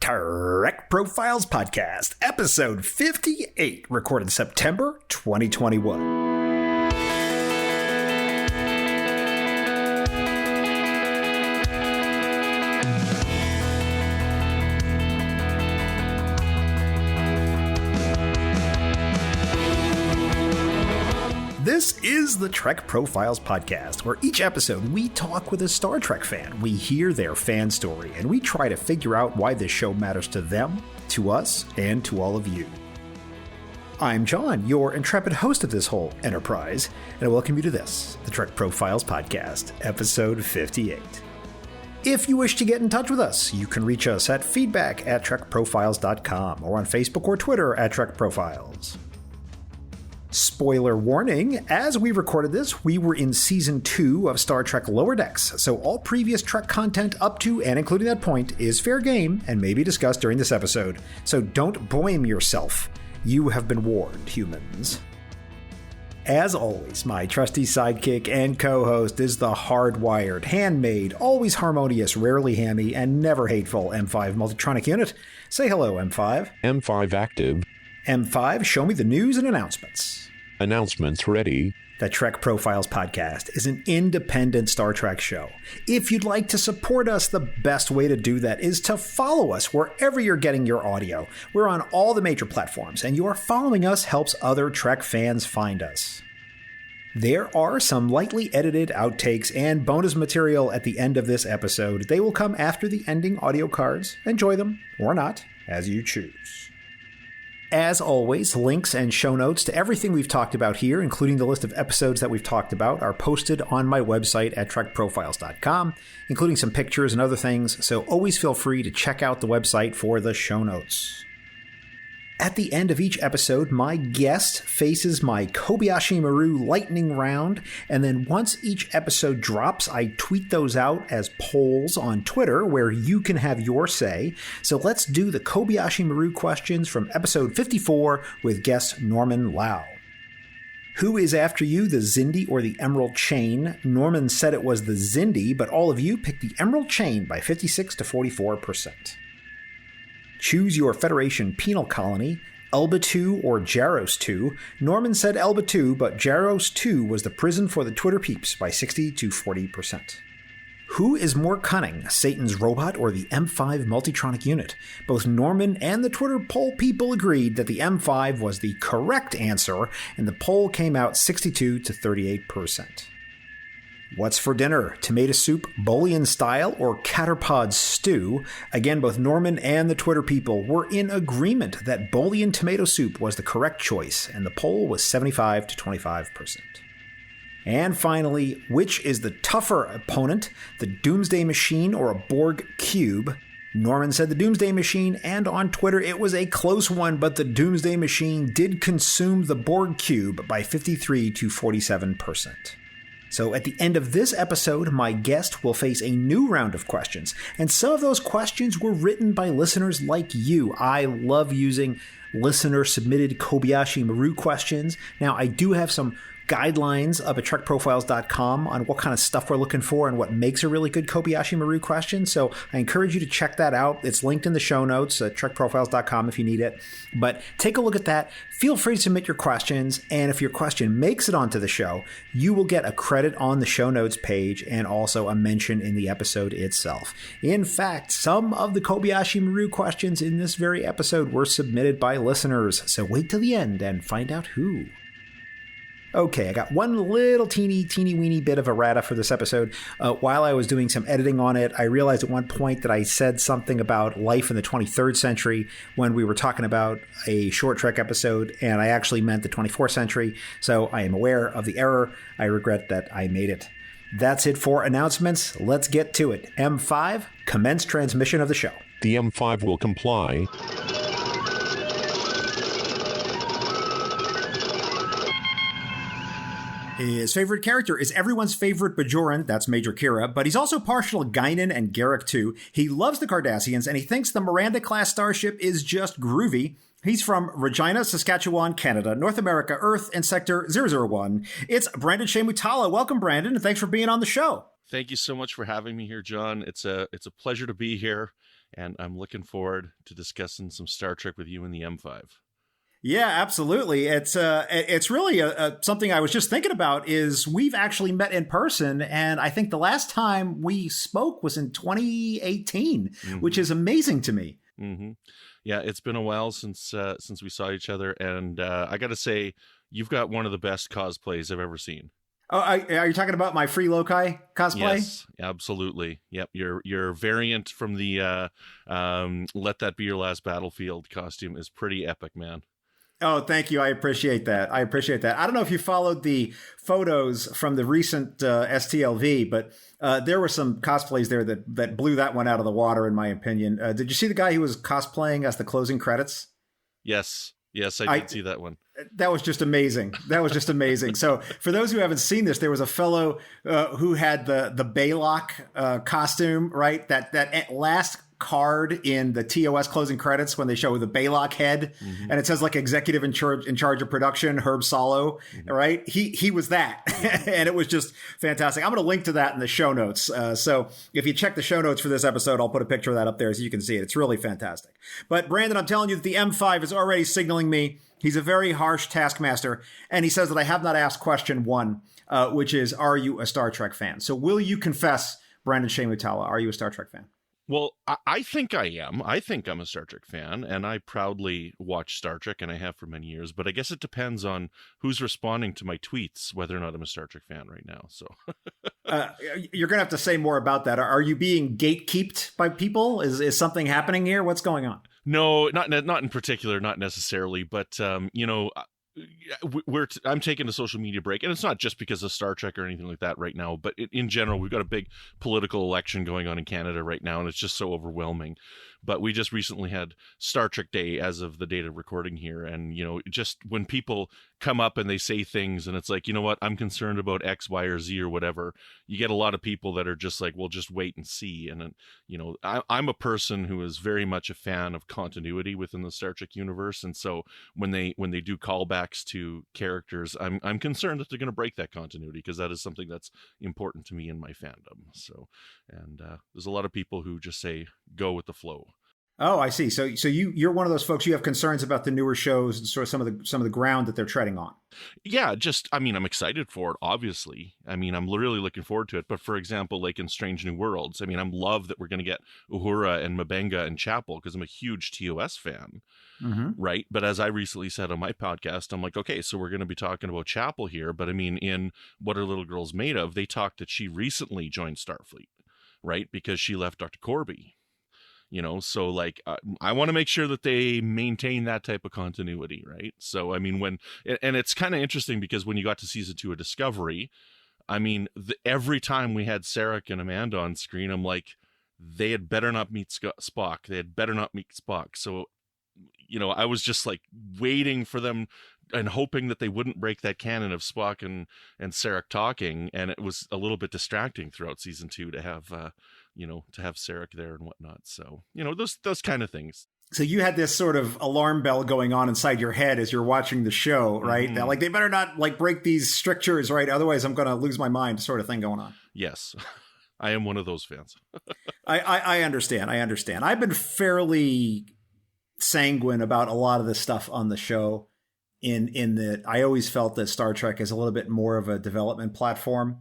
Trek Profiles Podcast, episode 58, recorded September 2021. This is the Trek Profiles Podcast, where each episode we talk with a Star Trek fan. We hear their fan story, and we try to figure out why this show matters to them, to us, and to all of you. I'm John, your intrepid host of this whole enterprise, and I welcome you to this, the Trek Profiles Podcast, episode 58. If you wish to get in touch with us, you can reach us at feedback@trekprofiles.com or on Facebook or Twitter at Trek Profiles. Spoiler warning, as we recorded this, we were in Season 2 of Star Trek Lower Decks, so all previous Trek content up to and including that point is fair game and may be discussed during this episode, so don't blame yourself. You have been warned, humans. As always, my trusty sidekick and co-host is the hardwired, handmade, always harmonious, rarely hammy, and never hateful M5 Multitronic unit. Say hello, M5. M5 active. M5, show me the news and announcements. Announcements ready. The Trek Profiles Podcast is an independent Star Trek show. If you'd like to support us, the best way to do that is to follow us wherever you're getting your audio. We're on all the major platforms, and your following us helps other Trek fans find us. There are some lightly edited outtakes and bonus material at the end of this episode. They will come after the ending audio cards. Enjoy them, or not, as you choose. As always, links and show notes to everything we've talked about here, including the list of episodes that we've talked about, are posted on my website at trekprofiles.com, including some pictures and other things, so always feel free to check out the website for the show notes. At the end of each episode, my guest faces my Kobayashi Maru lightning round, and then once each episode drops, I tweet those out as polls on Twitter where you can have your say. So let's do the Kobayashi Maru questions from episode 54 with guest Norman Lau. Who is after you, the Xindi or the Emerald Chain? Norman said it was the Xindi, but all of you picked the Emerald Chain by 56 to 44%. Choose your Federation penal colony, Elba 2 or Jaros 2. Norman said Elba 2, but Jaros 2 was the prison for the Twitter peeps by 60 to 40%. Who is more cunning, Satan's robot or the M5 Multitronic unit? Both Norman and the Twitter poll people agreed that the M5 was the correct answer, and the poll came out 62 to 38%. What's for dinner? Tomato soup, Bolian style, or Caterpod stew? Again, both Norman and the Twitter people were in agreement that Bolian tomato soup was the correct choice, and the poll was 75 to 25%. And finally, which is the tougher opponent, the Doomsday Machine or a Borg cube? Norman said the Doomsday Machine, and on Twitter it was a close one, but the Doomsday Machine did consume the Borg cube by 53 to 47%. So at the end of this episode, my guest will face a new round of questions, and some of those questions were written by listeners like you. I love using listener-submitted Kobayashi Maru questions. Now, I do have some guidelines up at trekprofiles.com on what kind of stuff we're looking for and what makes a really good Kobayashi Maru question. So I encourage you to check that out. It's linked in the show notes at trekprofiles.com if you need it. But take a look at that. Feel free to submit your questions. And if your question makes it onto the show, you will get a credit on the show notes page and also a mention in the episode itself. In fact, some of the Kobayashi Maru questions in this very episode were submitted by listeners. So wait till the end and find out who. Okay, I got one little teeny weeny bit of errata for this episode. While I was doing some editing on it, I realized at one point that I said something about life in the 23rd century when we were talking about a short Trek episode, and I actually meant the 24th century, so I am aware of the error. I regret that I made it. That's it for announcements. Let's get to it. M5, commence transmission of the show. The M5 will comply. His favorite character is everyone's favorite Bajoran, that's Major Kira, but he's also partial to Guinan and Garrick too. He loves the Cardassians, and he thinks the Miranda-class starship is just groovy. He's from Regina, Saskatchewan, Canada, North America, Earth, and Sector 001. It's Brandon-Shea Mutala. Welcome, Brandon, and thanks for being on the show. Thank you so much for having me here, John. It's a pleasure to be here. and I'm looking forward to discussing some Star Trek with you in the M5. Yeah, absolutely. It's really something I was just thinking about is we've actually met in person, and I think the last time we spoke was in 2018, which is amazing to me. Mm-hmm. Yeah, it's been a while since we saw each other, and I got to say, you've got one of the best cosplays I've ever seen. Oh, are you talking about my Free Loci cosplay? Yes, absolutely. Yep, your variant from the Let That Be Your Last Battlefield costume is pretty epic, man. Oh, thank you. I appreciate that. I don't know if you followed the photos from the recent STLV, but there were some cosplays there that blew that one out of the water, in my opinion. Did you see the guy who was cosplaying as the closing credits? Yes, I did see that one. That was just amazing. So for those who haven't seen this, there was a fellow who had the Baylock costume, right? That last card in the TOS closing credits when they show the Baylock head, and it says like executive in charge of production, Herb Solo, right? He was that, and it was just fantastic. I'm going to link to that in the show notes. So if you check the show notes for this episode, I'll put a picture of that up there so you can see it. It's really fantastic. But Brandon, I'm telling you that the M5 is already signaling me. He's a very harsh taskmaster, and he says that I have not asked question one, which is, are you a Star Trek fan? So will you confess, Brandon-Shea Mutala, are you a Star Trek fan? Well, I think I am. I think I'm a Star Trek fan, and I proudly watch Star Trek, and I have for many years. But I guess it depends on who's responding to my tweets, whether or not I'm a Star Trek fan right now. So you're going to have to say more about that. Are you being gatekeeped by people? Is something happening here? What's going on? No, not in particular, not necessarily. But I'm taking a social media break, and it's not just because of Star Trek or anything like that right now, but in general, we've got a big political election going on in Canada right now, and it's just so overwhelming. But we just recently had Star Trek Day as of the date of recording here, and just when people come up and they say things, and it's like, you know what, I'm concerned about X, Y, or Z or whatever, you get a lot of people that are just like, well, just wait and see. And I'm a person who is very much a fan of continuity within the Star Trek universe, and so when they do callbacks to characters, I'm concerned that they're going to break that continuity, because that is something that's important to me in my fandom. So, and there's a lot of people who just say go with the flow. Oh, I see. So you're one of those folks. You have concerns about the newer shows and sort of some of the ground that they're treading on. Yeah, I'm excited for it, obviously. I'm really looking forward to it. But for example, like in Strange New Worlds, I'm love that we're going to get Uhura and M'Benga and Chapel, because I'm a huge TOS fan, right? But as I recently said on my podcast, I'm like, okay, so we're going to be talking about Chapel here. But in What Are Little Girls Made Of, they talked that she recently joined Starfleet, right? Because she left Dr. Corby. So like, I want to make sure that they maintain that type of continuity, right? So, and it's kind of interesting because when you got to season 2 of Discovery, every time we had Sarek and Amanda on screen, I'm like, they had better not meet Spock. They had better not meet Spock. So, I was just like waiting for them and hoping that they wouldn't break that canon of Spock and Sarek talking. And it was a little bit distracting throughout season 2 to have, to have Sarek there and whatnot. So, those kind of things. So you had this sort of alarm bell going on inside your head as you're watching the show, right? That, like, they better not like break these strictures, right? Otherwise I'm going to lose my mind, sort of thing going on. Yes. I am one of those fans. I understand. I've been fairly sanguine about a lot of this stuff on the show in that I always felt that Star Trek is a little bit more of a development platform.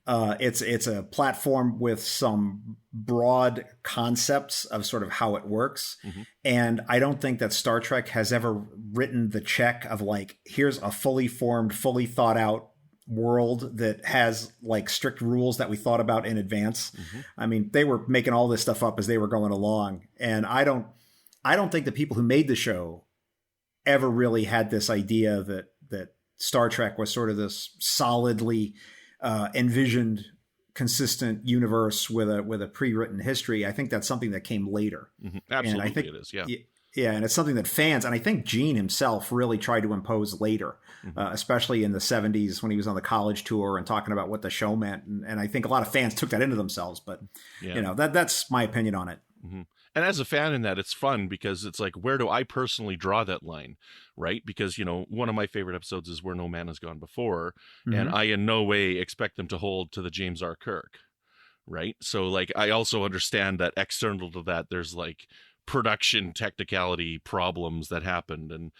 It's a platform with some broad concepts of sort of how it works. And I don't think that Star Trek has ever written the check of like, here's a fully formed, fully thought out world that has like strict rules that we thought about in advance. They were making all this stuff up as they were going along. And I don't think the people who made the show ever really had this idea that Star Trek was sort of this solidly envisioned, consistent universe with a pre-written history. I think that's something that came later. Absolutely, and I think it is. Yeah. Yeah, and it's something that fans, and I think Gene himself really tried to impose later, especially in the 70s when he was on the college tour and talking about what the show meant. And I think a lot of fans took that into themselves, but that's my opinion on it. And as a fan in that, it's fun because it's like, where do I personally draw that line, right? Because, one of my favorite episodes is Where No Man Has Gone Before, and I in no way expect them to hold to the James R. Kirk, right? So like I also understand that external to that, there's like production technicality problems that happened, and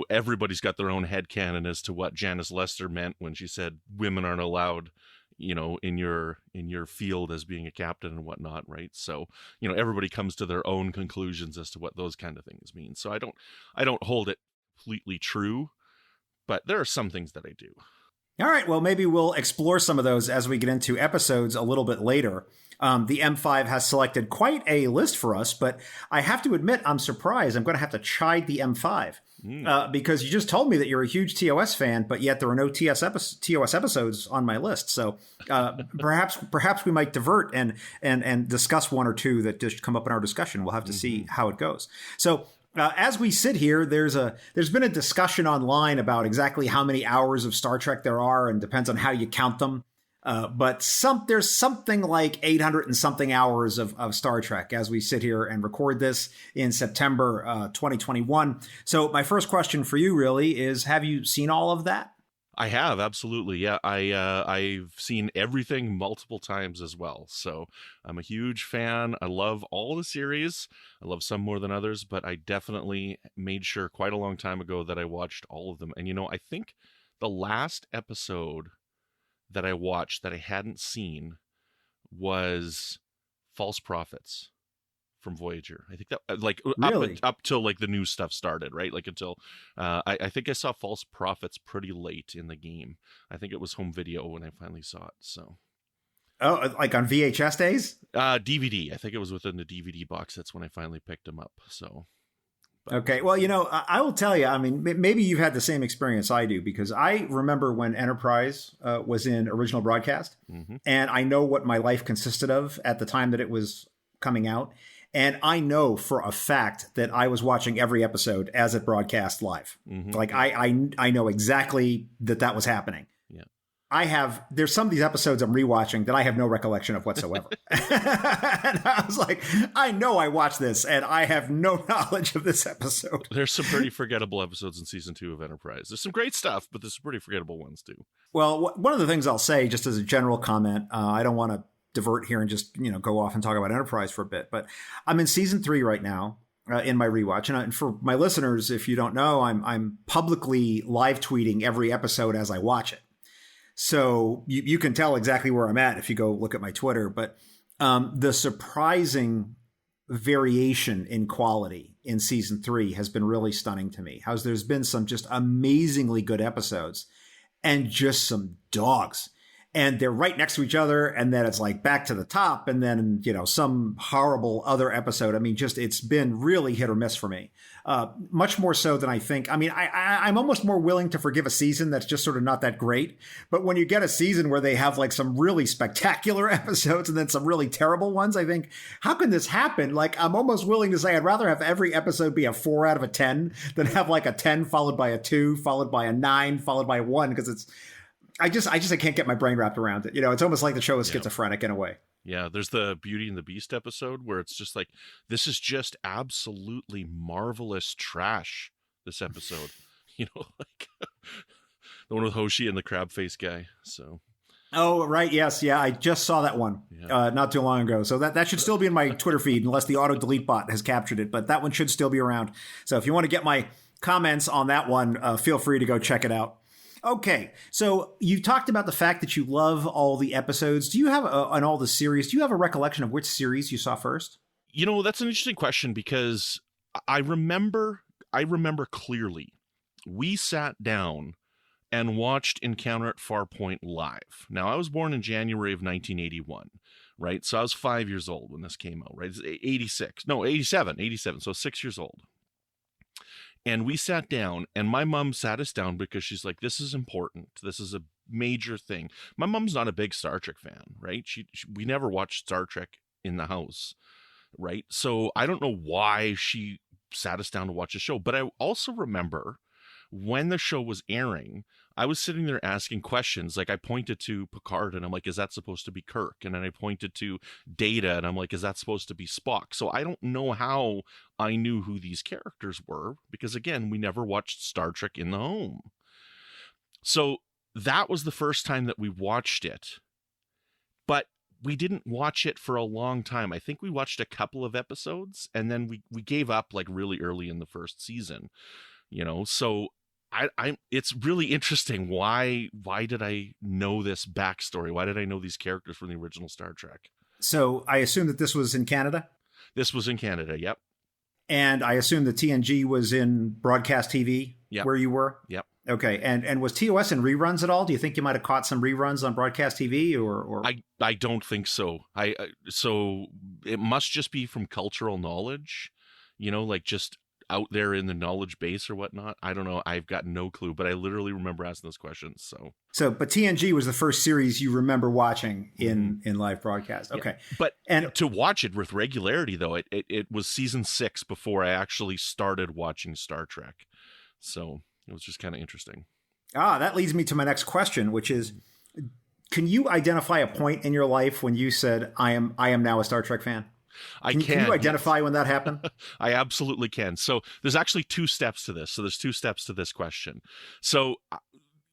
everybody's got their own headcanon as to what Janice Lester meant when she said women aren't allowed in your field as being a captain and whatnot, right? So everybody comes to their own conclusions as to what those kind of things mean. So I don't hold it completely true, but there are some things that I do. All right, well, maybe we'll explore some of those as we get into episodes a little bit later. The M5 has selected quite a list for us, but I have to admit I'm surprised. I'm going to have to chide the M5 because you just told me that you're a huge TOS fan, but yet there are no TOS episodes on my list. So perhaps we might divert and discuss one or two that just come up in our discussion. We'll have to see how it goes. So as we sit here, there's been a discussion online about exactly how many hours of Star Trek there are, and depends on how you count them. But there's something like 800 and something hours of Star Trek as we sit here and record this in September 2021. So my first question for you really is, have you seen all of that? I have, absolutely. Yeah, I've seen everything multiple times as well. So I'm a huge fan. I love all the series. I love some more than others, but I definitely made sure quite a long time ago that I watched all of them. And I think the last episode that I watched that I hadn't seen was False Prophets from Voyager. I think that like really? up till like the new stuff started, right? Like until I think I saw False Prophets pretty late in the game. I think it was home video when I finally saw it. So like on VHS days? DVD. I think it was within the DVD box. That's when I finally picked them up. So okay. Well, I will tell you, I mean, maybe you've had the same experience I do, because I remember when Enterprise was in original broadcast, and I know what my life consisted of at the time that it was coming out. And I know for a fact that I was watching every episode as it broadcast live. Like I know exactly that was happening. Yeah. There's some of these episodes I'm rewatching that I have no recollection of whatsoever. And I was like, I know I watched this and I have no knowledge of this episode. There's some pretty forgettable episodes in season 2 of Enterprise. There's some great stuff, but there's some pretty forgettable ones too. Well, one of the things I'll say just as a general comment, I don't want to divert here and just, go off and talk about Enterprise for a bit, but I'm in season 3 right now. In my rewatch, and for my listeners, if you don't know, I'm publicly live tweeting every episode as I watch it. So you can tell exactly where I'm at if you go look at my Twitter. But the surprising variation in quality in season 3 has been really stunning to me. There's been some just amazingly good episodes and just some dogs. And they're right next to each other. And then it's like back to the top. And then, some horrible other episode. I mean, it's been really hit or miss for me. Much more so than I think. I mean, I'm almost more willing to forgive a season that's just sort of not that great. But when you get a season where they have like some really spectacular episodes and then some really terrible ones, I think, how can this happen? Like, I'm almost willing to say I'd rather have every episode be a 4 out of a 10 than have like a 10 followed by a 2, followed by a 9, followed by a 1, because I can't get my brain wrapped around it. It's almost like the show is schizophrenic in a way. Yeah, there's the Beauty and the Beast episode where it's just like, this is just absolutely marvelous trash, this episode. Like the one with Hoshi and the crab face guy. So. Oh, right. Yes. Yeah. I just saw that one not too long ago. So that should still be in my Twitter feed unless the auto delete bot has captured it. But that one should still be around. So if you want to get my comments on that one, feel free to go check it out. Okay, so you talked about the fact that you love all the episodes. Do you have, on all the series, do you have a recollection of which series you saw first? That's an interesting question, because I remember clearly we sat down and watched Encounter at Farpoint live. Now, I was born in January of 1981, right? So I was 5 years old when this came out, right? It's 87, so 6 years old. And we sat down, and my mom sat us down because she's like, this is important. This is a major thing. My mom's not a big Star Trek fan, right? We never watched Star Trek in the house, right? So I don't know why she sat us down to watch the show. But I also remember when the show was airing, I was sitting there asking questions. Like, I pointed to Picard and I'm like, is that supposed to be Kirk? And then I pointed to Data and I'm like, is that supposed to be Spock? So I don't know how I knew who these characters were, because again, we never watched Star Trek in the home. So that was the first time that we watched it. But we didn't watch it for a long time. I think we watched a couple of episodes, and then we gave up like really early in the first season, so I it's really interesting. Why did I know this backstory? Why did I know these characters from the original Star Trek? So I assume that this was in Canada? This was in Canada, yep. And I assume the TNG was in broadcast TV where you were? Yep. Okay. And was TOS in reruns at all? Do you think you might have caught some reruns on broadcast TV or? I don't think so. So it must just be from cultural knowledge, like just out there in the knowledge base or whatnot. I don't know. I've got no clue, but I literally remember asking those questions. But TNG was the first series you remember watching in live broadcast. Okay. Yeah. But to watch it with regularity, though, it was season 6 before I actually started watching Star Trek. So it was just kind of interesting. That leads me to my next question, which is, can you identify a point in your life when you said, I am now a Star Trek fan? Can you identify when that happened? I absolutely can. So there's actually 2 steps to this. So there's 2 steps to this question. So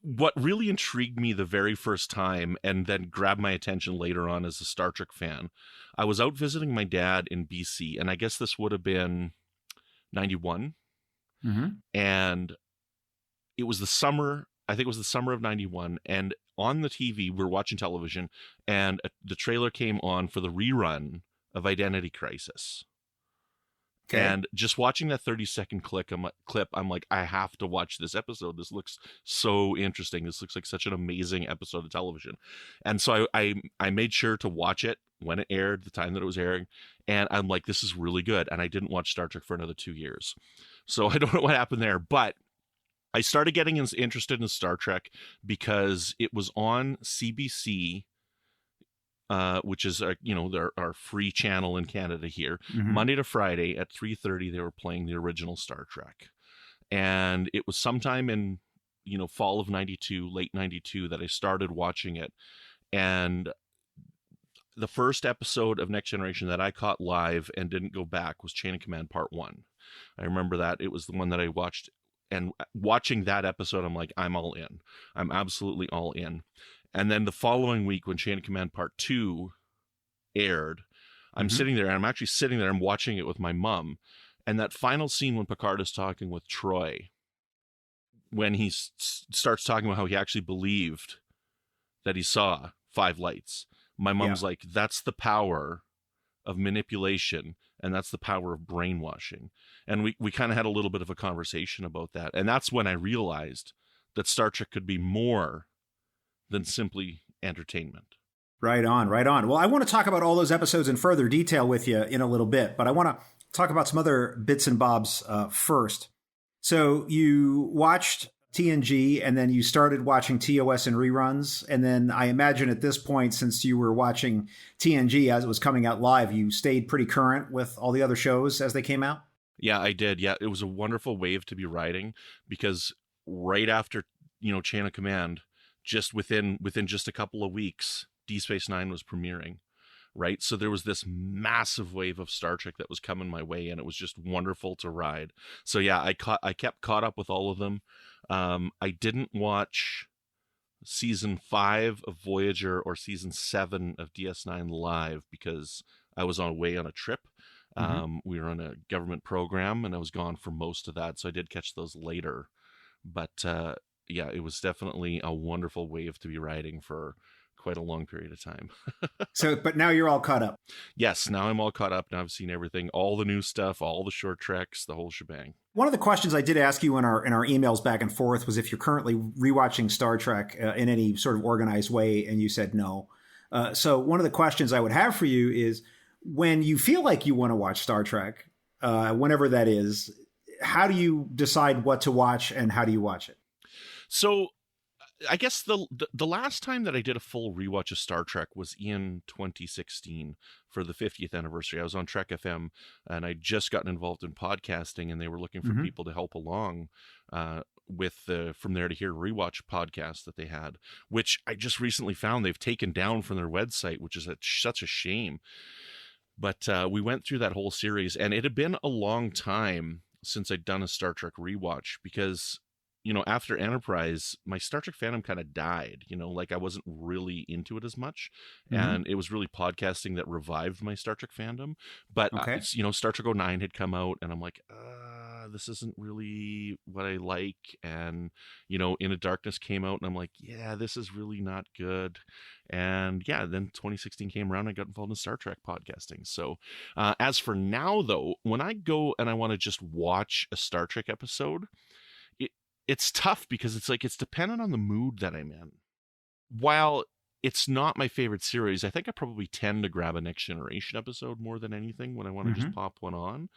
what really intrigued me the very first time and then grabbed my attention later on as a Star Trek fan, I was out visiting my dad in BC, and I guess this would have been 91. Mm-hmm. And it was the summer, I think it was the summer of 91. And on the TV, we were watching television, and the trailer came on for the rerun of Identity Crisis. Okay. And just watching that 30-second clip, I'm like, I have to watch this episode. This looks so interesting. This looks like such an amazing episode of television. And so I made sure to watch it when it aired, the time that it was airing. And I'm like, this is really good. And I didn't watch Star Trek for another 2 years. So I don't know what happened there. But I started getting interested in Star Trek because it was on CBC, which is our free channel in Canada here. Mm-hmm. Monday to Friday at 3:30 they were playing the original Star Trek, and it was sometime in fall of 92, late 92 that I started watching it. And the first episode of Next Generation that I caught live and didn't go back was Chain of Command Part 1. I remember that. It was the one that I watched, and watching that episode I'm like, I'm all in. I'm absolutely all in. And then the following week, when Chain of Command Part 2 aired, I'm sitting there, and I'm actually sitting there, I'm watching it with my mom. And that final scene when Picard is talking with Troy, when he starts talking about how he actually believed that he saw 5 lights, my mom's like, that's the power of manipulation, and that's the power of brainwashing. And we kind of had a little bit of a conversation about that. And that's when I realized that Star Trek could be more than simply entertainment. Right on. Well, I want to talk about all those episodes in further detail with you in a little bit, but I want to talk about some other bits and bobs first. So you watched TNG, and then you started watching TOS in reruns, and then I imagine at this point, since you were watching TNG as it was coming out live, you stayed pretty current with all the other shows as they came out? Yeah, I did. Yeah, it was a wonderful wave to be riding, because right after, Chain of Command, just within just a couple of weeks, Deep Space Nine was premiering, right? So there was this massive wave of Star Trek that was coming my way, and it was just wonderful to ride. So yeah, I kept caught up with all of them. I didn't watch season 5 of Voyager or season 7 of DS9 live because I was away on a trip. We were on a government program, and I was gone for most of that, so I did catch those later. But yeah, it was definitely a wonderful wave to be riding for quite a long period of time. But now you're all caught up. Yes, now I'm all caught up. Now I've seen everything, all the new stuff, all the short treks, the whole shebang. One of the questions I did ask you in our emails back and forth was if you're currently rewatching Star Trek in any sort of organized way, and you said no. So one of the questions I would have for you is, when you feel like you want to watch Star Trek, whenever that is, how do you decide what to watch, and how do you watch it? So I guess the last time that I did a full rewatch of Star Trek was in 2016 for the 50th anniversary. I was on Trek FM, and I'd just gotten involved in podcasting, and they were looking for people to help along with the From There to Here rewatch podcast that they had, which I just recently found they've taken down from their website, which is such a shame. But we went through that whole series, and it had been a long time since I'd done a Star Trek rewatch, because after Enterprise, my Star Trek fandom kind of died. Like I wasn't really into it as much, and it was really podcasting that revived my Star Trek fandom. But Okay. Star Trek 09 had come out, and I'm like, this isn't really what I like. And In Darkness came out, and I'm like, yeah, this is really not good. And yeah, then 2016 came around, and I got involved in Star Trek podcasting. So as for now, though, when I go and I want to just watch a Star Trek episode, it's tough because it's dependent on the mood that I'm in. While it's not my favorite series, I think I probably tend to grab a Next Generation episode more than anything when I want to just pop one on.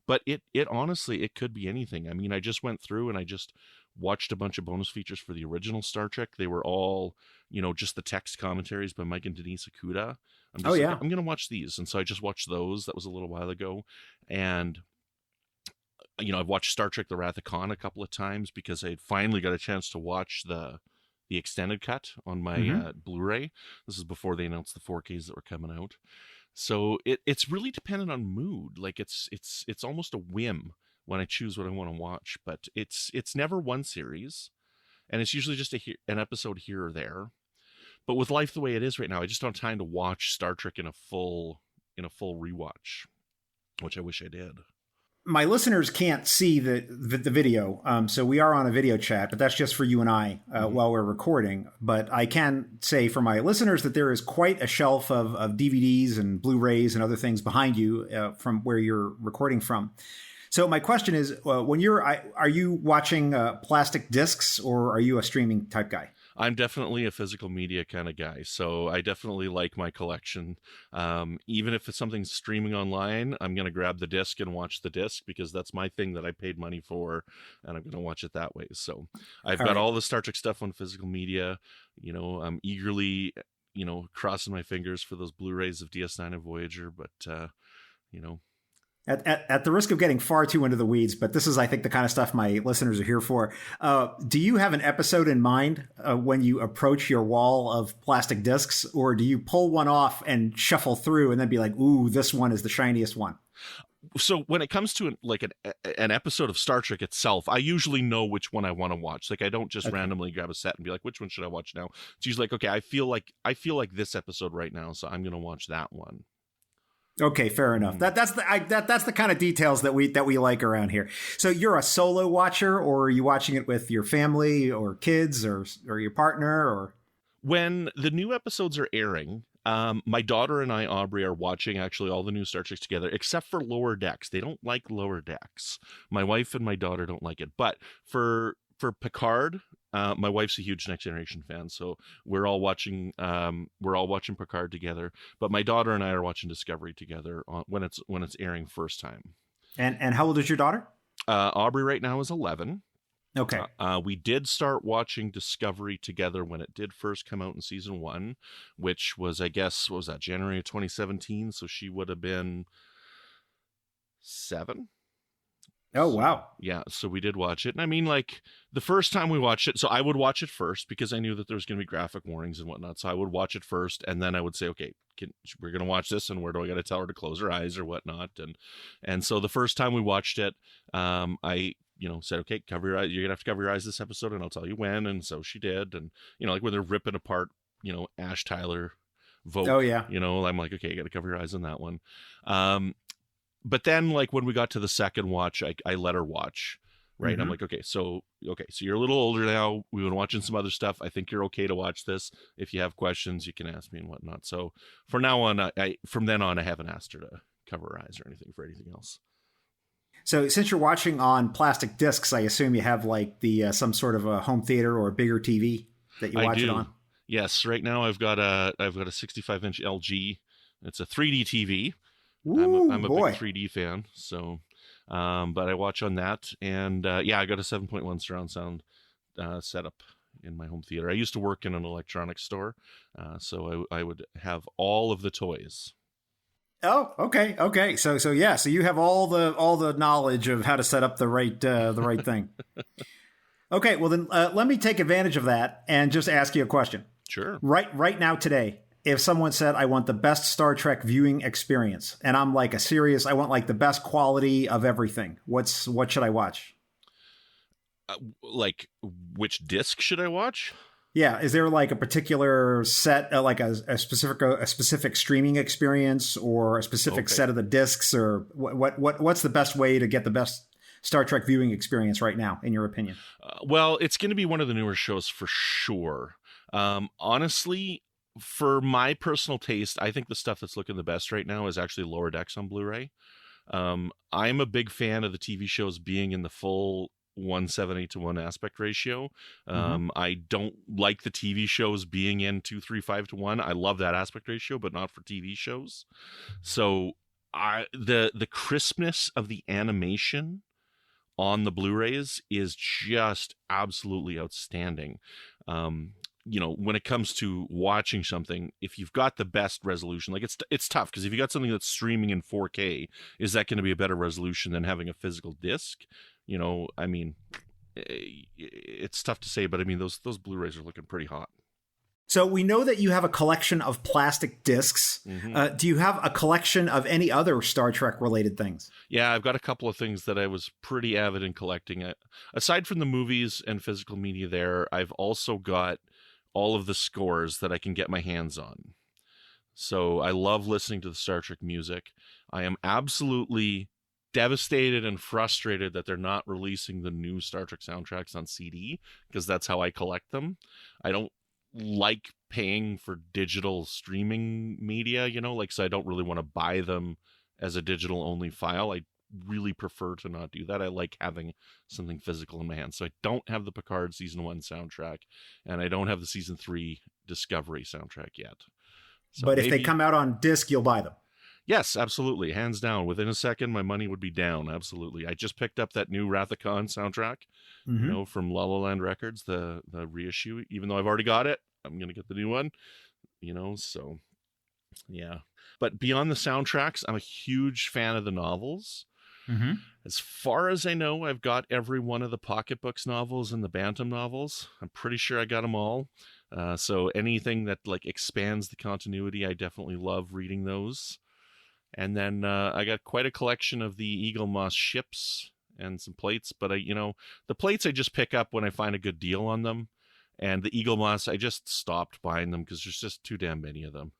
But it honestly, it could be anything. I mean, I just went through and I just watched a bunch of bonus features for the original Star Trek. They were all, just the text commentaries by Mike and Denise Okuda. I'm going to watch these. And so I just watched those. That was a little while ago. And I've watched Star Trek The Wrath of Khan a couple of times because I finally got a chance to watch the extended cut on my Blu-ray. This is before they announced the 4Ks that were coming out. So it's really dependent on mood. Like it's almost a whim when I choose what I want to watch, but it's never one series, and it's usually just an episode here or there. But with life the way it is right now, I just don't have time to watch Star Trek in a full rewatch, which I wish I did. My listeners can't see the video, so we are on a video chat, but that's just for you and I while we're recording. But I can say for my listeners that there is quite a shelf of DVDs and Blu-rays and other things behind you from where you're recording from. So my question is, are you watching plastic discs, or are you a streaming type guy? I'm definitely a physical media kind of guy, so I definitely like my collection. Even if it's something streaming online, I'm going to grab the disc and watch the disc because that's my thing that I paid money for, and I'm going to watch it that way. So I've got all the Star Trek stuff on physical media. I'm eagerly, crossing my fingers for those Blu-rays of DS9 and Voyager, but, At the risk of getting far too into the weeds, but this is, I think, the kind of stuff my listeners are here for. Do you have an episode in mind when you approach your wall of plastic discs, or do you pull one off and shuffle through and then be like, ooh, this one is the shiniest one? So when it comes to an episode of Star Trek itself, I usually know which one I want to watch. Like I don't just randomly grab a set and be like, which one should I watch now? It's usually like, okay, I feel like this episode right now, so I'm going to watch that one. Okay, fair enough. That's the kind of details that we like around here. So you're a solo watcher, or are you watching it with your family or kids or your partner? Or when the new episodes are airing, my daughter and I, Aubrey, are watching actually all the new Star Trek together, except for Lower Decks. They don't like Lower Decks. My wife and my daughter don't like it, but for Picard, my wife's a huge Next Generation fan, so we're all watching Picard together. But my daughter and I are watching Discovery together when it's airing first time. And how old is your daughter? Aubrey right now is 11. Okay. We did start watching Discovery together when it did first come out in season 1, which was, I guess, what was that, January of 2017? So she would have been 7. Oh, wow. Yeah, so we did watch it. And I mean, like, the first time we watched it, so I would watch it first because I knew that there was going to be graphic warnings and whatnot. So I would watch it first, and then I would say, okay, we're going to watch this, and where do I got to tell her to close her eyes or whatnot? And so the first time we watched it, I said, okay, cover your eyes. You're going to have to cover your eyes this episode, and I'll tell you when. And so she did. And, like when they're ripping apart, Ash Tyler Vogue. Oh, yeah. I'm like, okay, you got to cover your eyes on that one. But then, like, when we got to the second watch, I let her watch, right? Mm-hmm. I'm like, okay, so you're a little older now. We've been watching some other stuff. I think you're okay to watch this. If you have questions, you can ask me and whatnot. So from now on, from then on, I haven't asked her to cover her eyes or anything for anything else. So since you're watching on plastic discs, I assume you have like the some sort of a home theater or a bigger TV that you watch it on? Yes, right now I've got a 65-inch LG. It's a 3D TV. Ooh, I'm a big 3D fan, so but I watch on that, and I got a 7.1 surround sound setup in my home theater. I used to work in an electronics store, so I would have all of the toys. Oh, okay. So you have all the knowledge of how to set up the right thing. Okay, well then let me take advantage of that and just ask you a question. Sure. Right now today, if someone said, I want the best Star Trek viewing experience, and I'm like I want like the best quality of everything, what should I watch? Like, which disc should I watch? Yeah, is there like a particular set, like a specific streaming experience, or a specific set of the discs, or what's the best way to get the best Star Trek viewing experience right now, in your opinion? Well, it's going to be one of the newer shows for sure. Honestly, for my personal taste, I think the stuff that's looking the best right now is actually Lower Decks on Blu-ray. I'm a big fan of the TV shows being in the full 1:7:8 to 1 aspect ratio. I don't like the TV shows being in 2:3:5 to 1. I love that aspect ratio, but not for TV shows. So the crispness of the animation on the Blu-rays is just absolutely outstanding. When it comes to watching something, if you've got the best resolution, like it's tough, because if you got something that's streaming in 4K, is that going to be a better resolution than having a physical disc? I mean, it's tough to say, but I mean, those Blu-rays are looking pretty hot. So we know that you have a collection of plastic discs. Do you have a collection of any other Star Trek related things? Yeah, I've got a couple of things that I was pretty avid in collecting. Aside from the movies and physical media there, I've also got all of the scores that I can get my hands on. So I love listening to the Star Trek music. I am absolutely devastated and frustrated that they're not releasing the new Star Trek soundtracks on CD, because that's how I collect them. I don't like paying for digital streaming media, so I don't really want to buy them as a digital only file. I really prefer to not do that. I like having something physical in my hands. So I don't have the Picard season 1 soundtrack, and I don't have the season 3 Discovery soundtrack yet. So but if they come out on disc, you'll buy them. Yes, absolutely. Hands down. Within a second, my money would be down. Absolutely. I just picked up that new Wrath of Khan soundtrack, from La La Land Records, the reissue. Even though I've already got it, I'm going to get the new one, so yeah. But beyond the soundtracks, I'm a huge fan of the novels. As far as I know, I've got every one of the Pocketbooks novels and the Bantam novels. I'm pretty sure I got them all. So anything that like expands the continuity, I definitely love reading those. And then I got quite a collection of the Eagle Moss ships and some plates. But the plates I just pick up when I find a good deal on them. And the Eagle Moss, I just stopped buying them because there's just too damn many of them.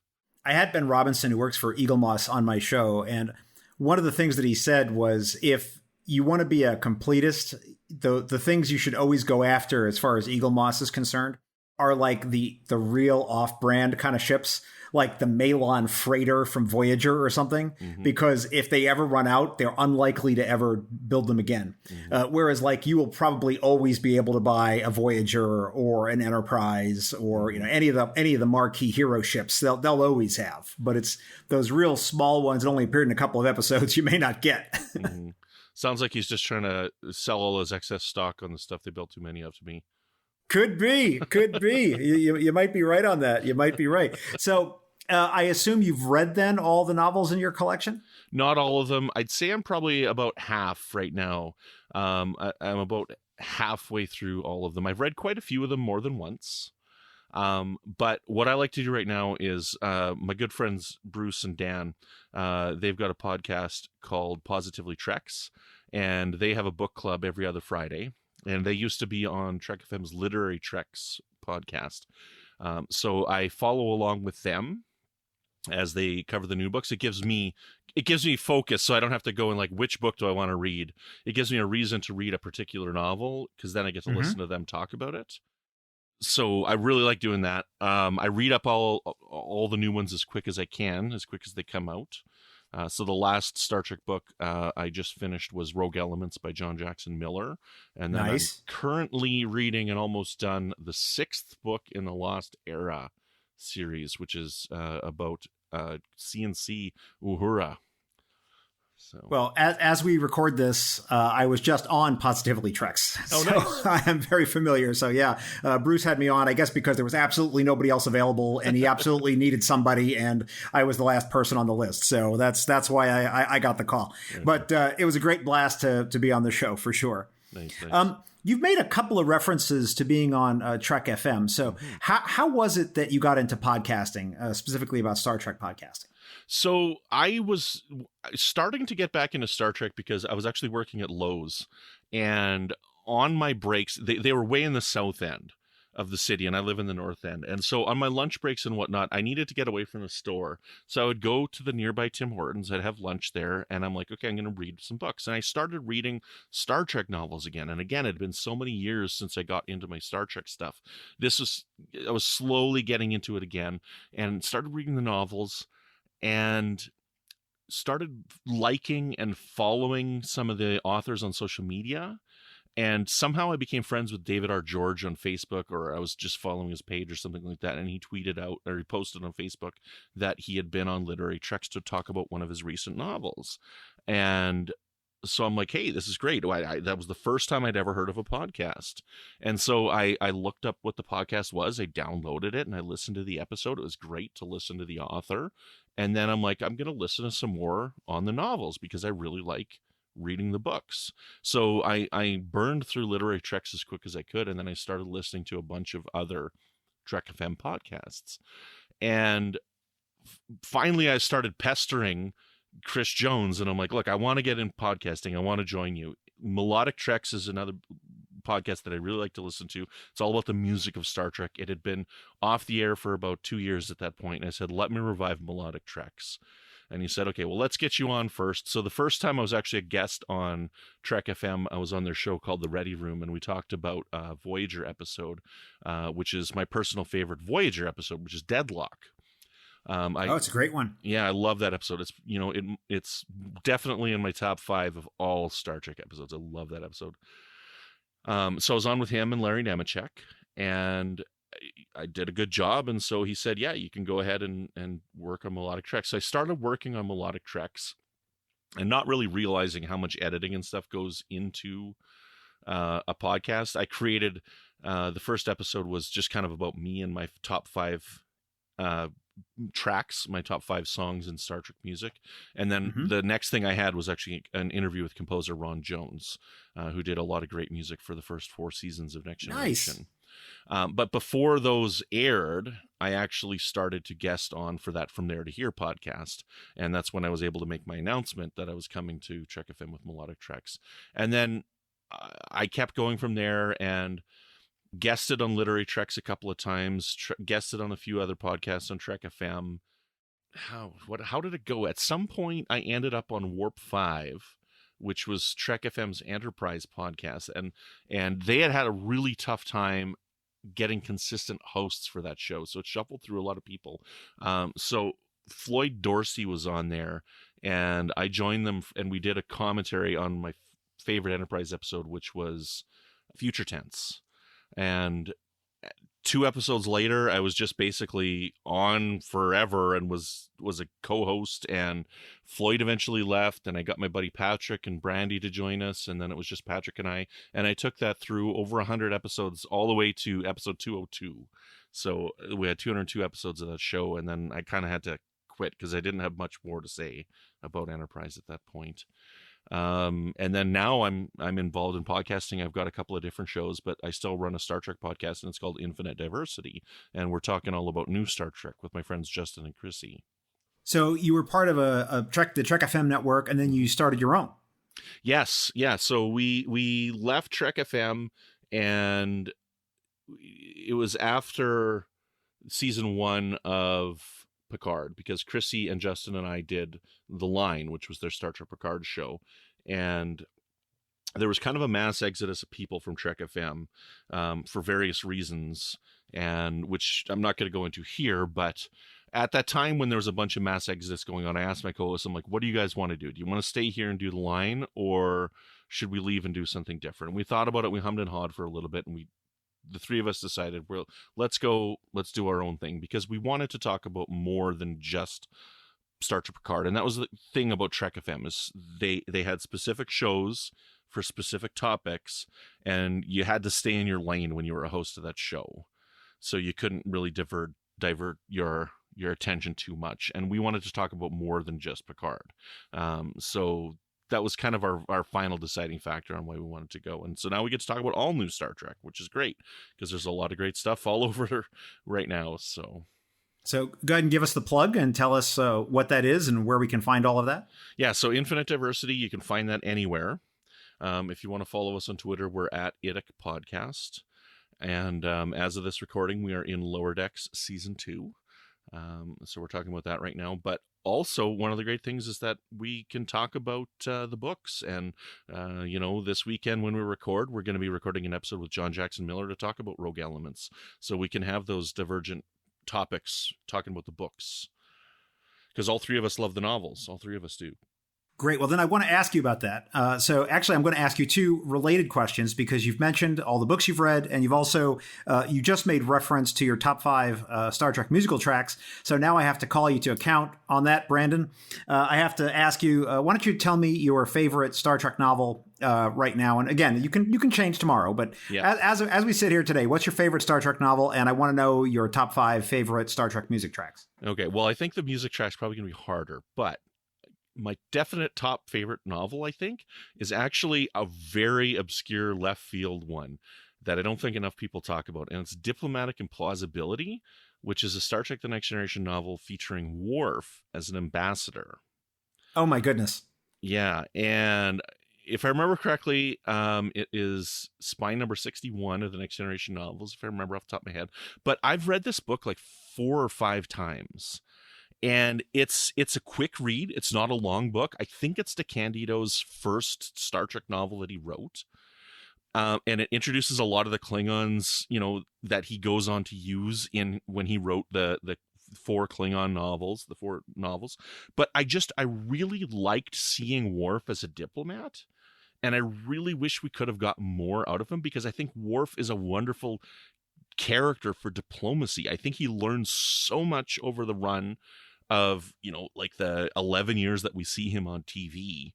I had Ben Robinson, who works for Eagle Moss, on my show. And one of the things that he said was, if you want to be a completist, the things you should always go after as far as Eagle Moss is concerned are like the real off-brand kind of ships, like the Malon Freighter from Voyager or something, because if they ever run out, they're unlikely to ever build them again. Whereas like you will probably always be able to buy a Voyager or an Enterprise or any of the marquee hero ships. They'll always have, but it's those real small ones that only appeared in a couple of episodes you may not get. Sounds like he's just trying to sell all his excess stock on the stuff they built too many of to me. Could be. You might be right on that. You might be right. So I assume you've read then all the novels in your collection? Not all of them. I'd say I'm probably about half right now. I'm about halfway through all of them. I've read quite a few of them more than once. But what I like to do right now is my good friends Bruce and Dan, they've got a podcast called Positively Treks, and they have a book club every other Friday. And they used to be on Trek FM's Literary Treks podcast. So I follow along with them as they cover the new books. It gives me focus, so I don't have to go and like, which book do I want to read? It gives me a reason to read a particular novel, because then I get to listen to them talk about it. So I really like doing that. I read up all the new ones as quick as I can, as quick as they come out. So the last Star Trek book I just finished was Rogue Elements by John Jackson Miller. And then I'm currently reading and almost done the 6th book in the Lost Era series, which is about CNC Uhura. So. Well, as we record this, I was just on Positively Treks. Oh, so nice. I am very familiar. So yeah, Bruce had me on, I guess, because there was absolutely nobody else available, and he absolutely needed somebody, and I was the last person on the list. So that's why I got the call. Okay. But it was a great blast to be on the show, for sure. Nice. You've made a couple of references to being on Trek FM. So how was it that you got into podcasting, specifically about Star Trek podcasting? So I was starting to get back into Star Trek because I was actually working at Lowe's, and on my breaks, they were way in the south end of the city, and I live in the north end. And so on my lunch breaks and whatnot, I needed to get away from the store. So I would go to the nearby Tim Hortons. I'd have lunch there, and I'm like, okay, I'm going to read some books. And I started reading Star Trek novels again. And again, it had been so many years since I got into my Star Trek stuff. I was slowly getting into it again, and started reading the novels, and started liking and following some of the authors on social media. And somehow I became friends with David R. George on Facebook, or I was just following his page or something like that. And he tweeted out, or he posted on Facebook, that he had been on Literary Treks to talk about one of his recent novels. And so I'm like, hey, this is great. That was the first time I'd ever heard of a podcast. And so I looked up what the podcast was. I downloaded it and I listened to the episode. It was great to listen to the author. And then I'm like, I'm going to listen to some more on the novels because I really like reading the books. So I burned through Literary Treks as quick as I could, and then I started listening to a bunch of other Trek FM podcasts. And finally I started pestering Chris Jones, and I'm like, look, I want to get in podcasting. I want to join you. Melodic Treks is another podcast that I really like to listen to. It's all about the music of Star Trek. It had been off the air for about 2 years at that point, and I said, let me revive Melodic Treks. And he said, okay, well, let's get you on first. So the first time I was actually a guest on Trek FM, I was on their show called The Ready Room, and we talked about a Voyager episode, which is my personal favorite Voyager episode, which is Deadlock. It's a great one. Yeah, I love that episode. It's it's definitely in my top 5 of all Star Trek episodes. I love that episode. So I was on with him and Larry Nemechek, and I did a good job. And so he said, yeah, you can go ahead and work on Melodic Treks. So I started working on Melodic Treks and not really realizing how much editing and stuff goes into a podcast. I created, the first episode was just kind of about me and my top 5 tracks, my top 5 songs in Star Trek music. And then the next thing I had was actually an interview with composer Ron Jones, who did a lot of great music for the first 4 seasons of Next Generation. Nice. But before those aired, I actually started to guest on for that From There to Here podcast. And that's when I was able to make my announcement that I was coming to Trek FM with Melodic Treks. And then I kept going from there and guested on Literary Treks a couple of times, guested on a few other podcasts on Trek FM. How did it go? At some point, I ended up on Warp 5, which was Trek FM's Enterprise podcast. And they had a really tough time getting consistent hosts for that show. So it shuffled through a lot of people. So Floyd Dorsey was on there, and I joined them, and we did a commentary on my favorite Enterprise episode, which was Future Tense. And 2 episodes later, I was just basically on forever and was a co-host, and Floyd eventually left, and I got my buddy Patrick and Brandy to join us, and then it was just Patrick and I took that through over 100 episodes all the way to episode 202. So we had 202 episodes of that show, and then I kind of had to quit because I didn't have much more to say about Enterprise at that point. And then now I'm involved in podcasting. I've got a couple of different shows, but I still run a Star Trek podcast, and it's called Infinite Diversity. And we're talking all about new Star Trek with my friends Justin and Chrissy. So you were part of the Trek FM network, and then you started your own. Yes. Yeah. So we left Trek FM, and it was after season 1 of Picard, because Chrissy and Justin and I did The Line, which was their Star Trek Picard show, and there was kind of a mass exodus of people from Trek FM for various reasons, and which I'm not going to go into here, but at that time when there was a bunch of mass exodus going on, I asked my co-host, I'm like, what do you guys want to do? Do you want to stay here and do The Line, or should we leave and do something different? And we thought about it, we hummed and hawed for a little bit, and the 3 of us decided, well, let's do our own thing, because we wanted to talk about more than just Star Trek Picard. And that was the thing about Trek FM, is they had specific shows for specific topics, and you had to stay in your lane when you were a host of that show. So you couldn't really divert your attention too much. And we wanted to talk about more than just Picard. So that was kind of our final deciding factor on why we wanted to go. And so now we get to talk about all new Star Trek, which is great, because there's a lot of great stuff all over right now. So go ahead and give us the plug and tell us what that is and where we can find all of that. Yeah. So Infinite Diversity, you can find that anywhere. If you want to follow us on Twitter, we're at IDIC Podcast. And as of this recording, we are in Lower Decks Season 2. So we're talking about that right now. But also, one of the great things is that we can talk about the books. And, this weekend when we record, we're going to be recording an episode with John Jackson Miller to talk about Rogue Elements. So we can have those divergent topics talking about the books. Because all three of us love the novels. All three of us do. Great. Well, then I want to ask you about that. So actually, I'm going to ask you two related questions because you've mentioned all the books you've read, and you've also, you just made reference to your top 5 Star Trek musical tracks. So now I have to call you to account on that, Brandon. I have to ask you, why don't you tell me your favorite Star Trek novel right now? And again, you can change tomorrow, but as we sit here today, what's your favorite Star Trek novel? And I want to know your top 5 favorite Star Trek music tracks. Okay. Well, I think the music track's probably going to be harder, but my definite top favorite novel, I think, is actually a very obscure left field one that I don't think enough people talk about. And it's Diplomatic Implausibility, which is a Star Trek The Next Generation novel featuring Worf as an ambassador. Oh, my goodness. Yeah. And if I remember correctly, it is spine number 61 of The Next Generation novels, if I remember off the top of my head. But I've read this book like 4 or 5 times. And it's a quick read. It's not a long book. I think it's DeCandido's first Star Trek novel that he wrote. And it introduces a lot of the Klingons, that he goes on to use when he wrote the 4 Klingon novels, the 4 novels. But I really liked seeing Worf as a diplomat. And I really wish we could have got more out of him, because I think Worf is a wonderful character for diplomacy. I think he learns so much over the run of, like the 11 years that we see him on TV.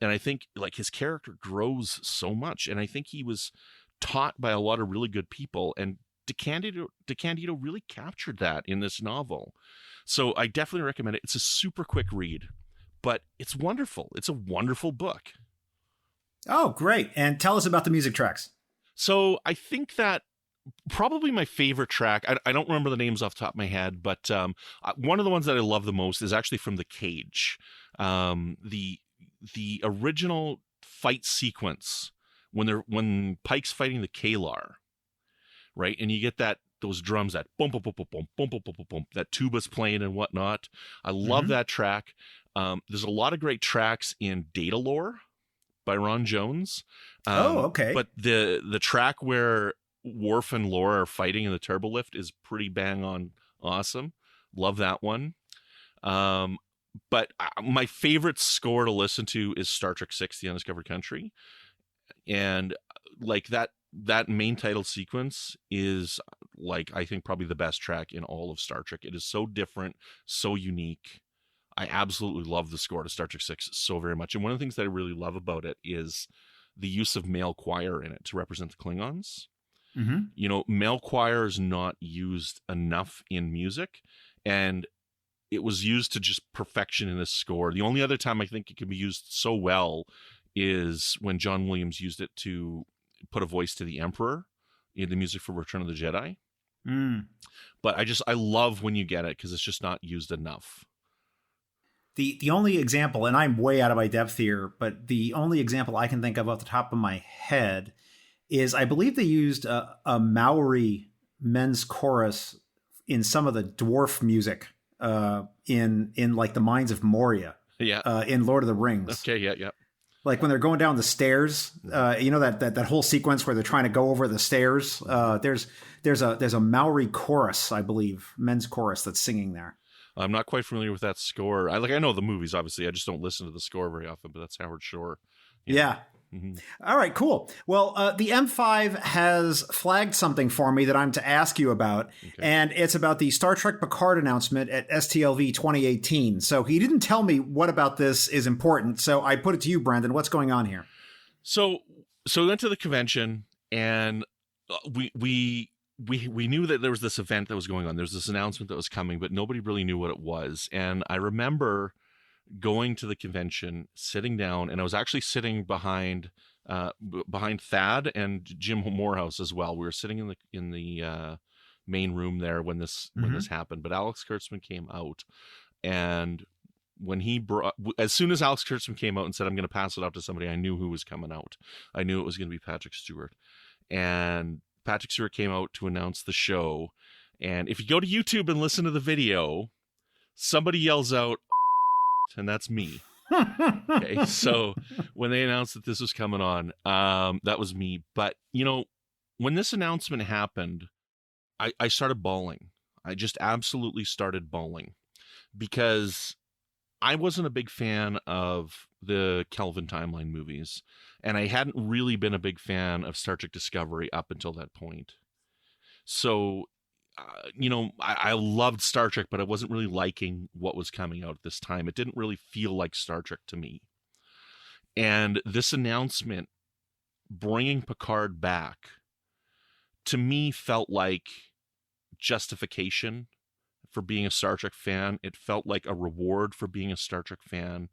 And I think like his character grows so much. And I think he was taught by a lot of really good people. And DeCandido really captured that in this novel. So I definitely recommend it. It's a super quick read, but it's wonderful. It's a wonderful book. Oh, great. And tell us about the music tracks. So I think that probably my favorite track, I don't remember the names off the top of my head, but one of the ones that I love the most is actually from The Cage. The original fight sequence when Pike's fighting the Kalar, right? And you get those drums, that boom, boom, boom, boom, boom, boom, boom, boom, boom, that tuba's playing and whatnot. I love that track. There's a lot of great tracks in Data Lore by Ron Jones. Okay. But the track where Worf and Laura are fighting in the turbolift is pretty bang on awesome. Love that one. But my favorite score to listen to is Star Trek VI: The Undiscovered Country. And like that main title sequence is like, I think probably the best track in all of Star Trek. It is so different, so unique. I absolutely love the score to Star Trek VI so very much. And one of the things that I really love about it is the use of male choir in it to represent the Klingons. Mm-hmm. Male choir is not used enough in music, and it was used to just perfection in this score. The only other time I think it can be used so well is when John Williams used it to put a voice to the Emperor in the music for Return of the Jedi. But I love when you get it, because it's just not used enough. The only example, and I'm way out of my depth here, but the only example I can think of off the top of my head is I believe they used a Maori men's chorus in some of the dwarf music in like the Mines of Moria. Yeah. In Lord of the Rings. Okay. Yeah. Like when they're going down the stairs, that whole sequence where they're trying to go over the stairs. There's a Maori chorus, I believe, men's chorus that's singing there. I'm not quite familiar with that score. I know the movies, obviously. I just don't listen to the score very often, but that's Howard Shore. Yeah. Mm-hmm. All right, cool. Well, the M5 has flagged something for me that I'm to ask you about, and it's about the Star Trek Picard announcement at STLV 2018. So he didn't tell me what about this is important, so I put it to you, Brandon. What's going on here? So we went to the convention, and we knew that there was this event that was going on. There's this announcement that was coming, but nobody really knew what it was. And I remember going to the convention, sitting down, and I was actually sitting behind Thad and Jim Morehouse as well. We were sitting in the main room there when this happened. But Alex Kurtzman came out, and when he brought, as soon as Alex Kurtzman came out and said, I'm going to pass it off to somebody, I knew who was coming out. I knew it was going to be Patrick Stewart. And Patrick Stewart came out to announce the show. And if you go to YouTube and listen to the video, somebody yells out, and that's me. Okay, so when they announced that this was coming on, that was me. But, you know, when this announcement happened, I started bawling. I just absolutely started bawling because I wasn't a big fan of the Kelvin timeline movies, and I hadn't really been a big fan of Star Trek Discovery up until that point. So, you know, I loved Star Trek, but I wasn't really liking what was coming out at this time. It didn't really feel like Star Trek to me. And this announcement bringing Picard back, to me, felt like justification for being a Star Trek fan. It felt like a reward for being a Star Trek fan.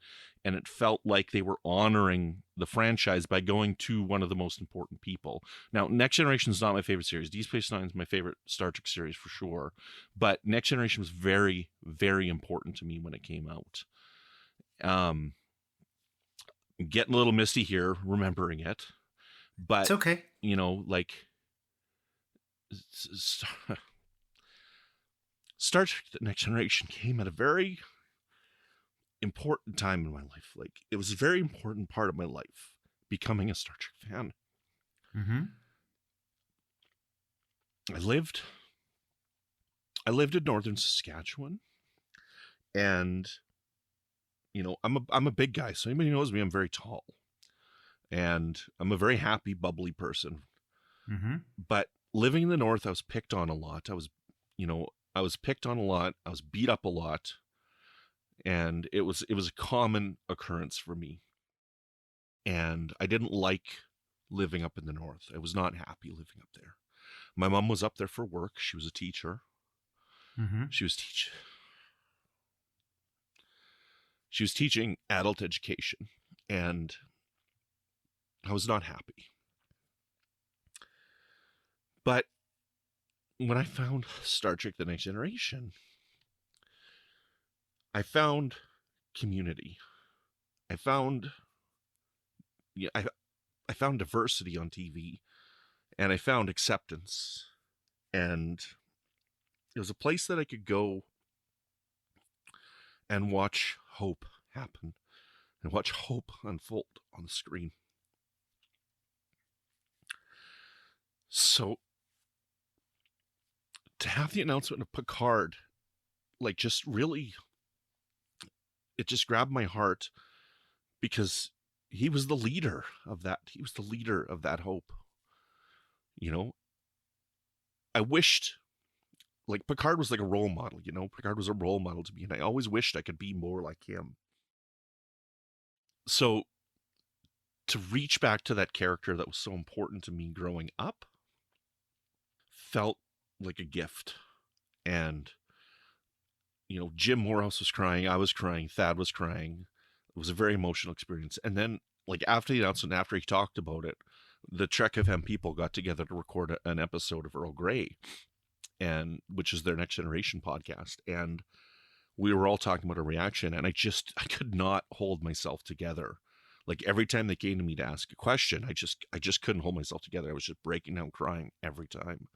And it felt like they were honoring the franchise by going to one of the most important people. Now, Next Generation is not my favorite series. Deep Space Nine is my favorite Star Trek series for sure. But Next Generation was very, very important to me when it came out. Getting a little misty here, remembering it. But, it's okay. You know, like, Star Trek The Next Generation came at a very important time in my life. Like, it was a very important part of my life, becoming a Star Trek fan. Mm-hmm. I lived in northern Saskatchewan, and you know, I'm a big guy, so anybody who knows me, I'm very tall, and I'm a very happy, bubbly person. Mm-hmm. But living in the north, I was picked on a lot. I was picked on a lot. I was beat up a lot. And it was a common occurrence for me. And I didn't like living up in the north. I was not happy living up there. My mom was up there for work. She was a teacher. Mm-hmm. She was teaching adult education. And I was not happy. But when I found Star Trek The Next Generation, I found community. I found diversity on TV, and I found acceptance. And it was a place that I could go and watch hope happen and watch hope unfold on the screen. So to have the announcement of Picard, like, just really, it just grabbed my heart because he was the leader of that. He was the leader of that hope. You know, I wished, like, Picard was like a role model, you know, Picard was a role model to me, and I always wished I could be more like him. So to reach back to that character that was so important to me growing up felt like a gift. And, you know, Jim Morehouse was crying, I was crying, Thad was crying. It was a very emotional experience. And then, like, after the announcement, after he talked about it, the Trek FM people got together to record an episode of Earl Grey, and which is their Next Generation podcast. And we were all talking about a reaction, and I could not hold myself together. Like, every time they came to me to ask a question, I just couldn't hold myself together. I was just breaking down crying every time.